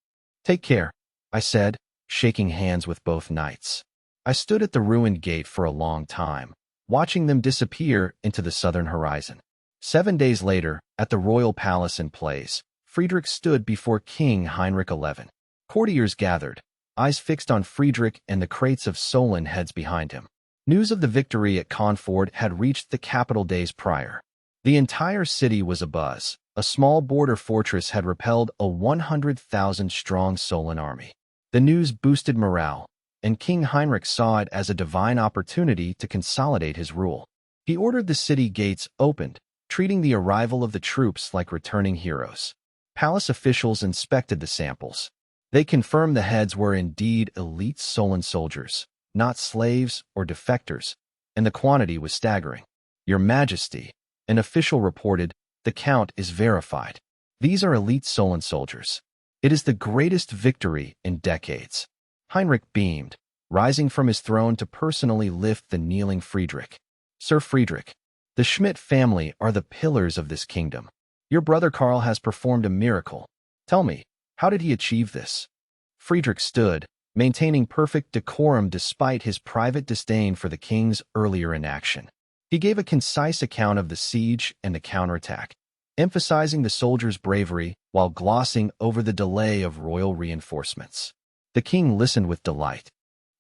Take care, I said, shaking hands with both knights. I stood at the ruined gate for a long time, watching them disappear into the southern horizon. 7 days later, at the royal palace in Place, Friedrich stood before King Heinrich XI. Courtiers gathered, eyes fixed on Friedrich and the crates of Solon heads behind him. News of the victory at Conford had reached the capital days prior. The entire city was abuzz. A small border fortress had repelled a 100,000-strong Solon army. The news boosted morale, and King Heinrich saw it as a divine opportunity to consolidate his rule. He ordered the city gates opened, treating the arrival of the troops like returning heroes. Palace officials inspected the samples. They confirmed the heads were indeed elite Solon soldiers, not slaves or defectors, and the quantity was staggering. Your Majesty, an official reported, the Count is verified. These are elite Solon soldiers. It is the greatest victory in decades. Heinrich beamed, rising from his throne to personally lift the kneeling Friedrich. Sir Friedrich, the Schmidt family are the pillars of this kingdom. Your brother Karl has performed a miracle. Tell me, how did he achieve this? Friedrich stood, maintaining perfect decorum despite his private disdain for the king's earlier inaction. He gave a concise account of the siege and the counterattack, emphasizing the soldiers' bravery while glossing over the delay of royal reinforcements. The king listened with delight.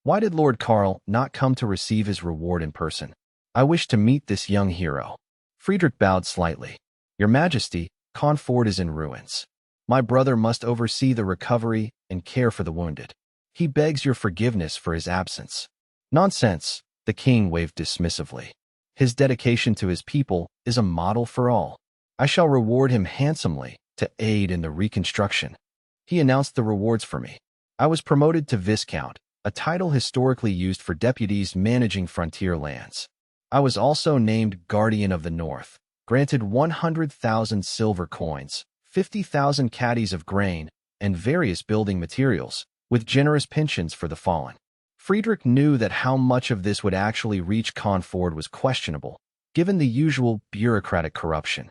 Why did Lord Karl not come to receive his reward in person? I wish to meet this young hero. Friedrich bowed slightly. Your Majesty, Conford is in ruins. My brother must oversee the recovery and care for the wounded. He begs your forgiveness for his absence. Nonsense, the king waved dismissively. His dedication to his people is a model for all. I shall reward him handsomely to aid in the Reconstruction. He announced the rewards for me. I was promoted to Viscount, a title historically used for deputies managing frontier lands. I was also named Guardian of the North, granted 100,000 silver coins, 50,000 caddies of grain, and various building materials, with generous pensions for the fallen. Friedrich knew that how much of this would actually reach Conford was questionable, given the usual bureaucratic corruption.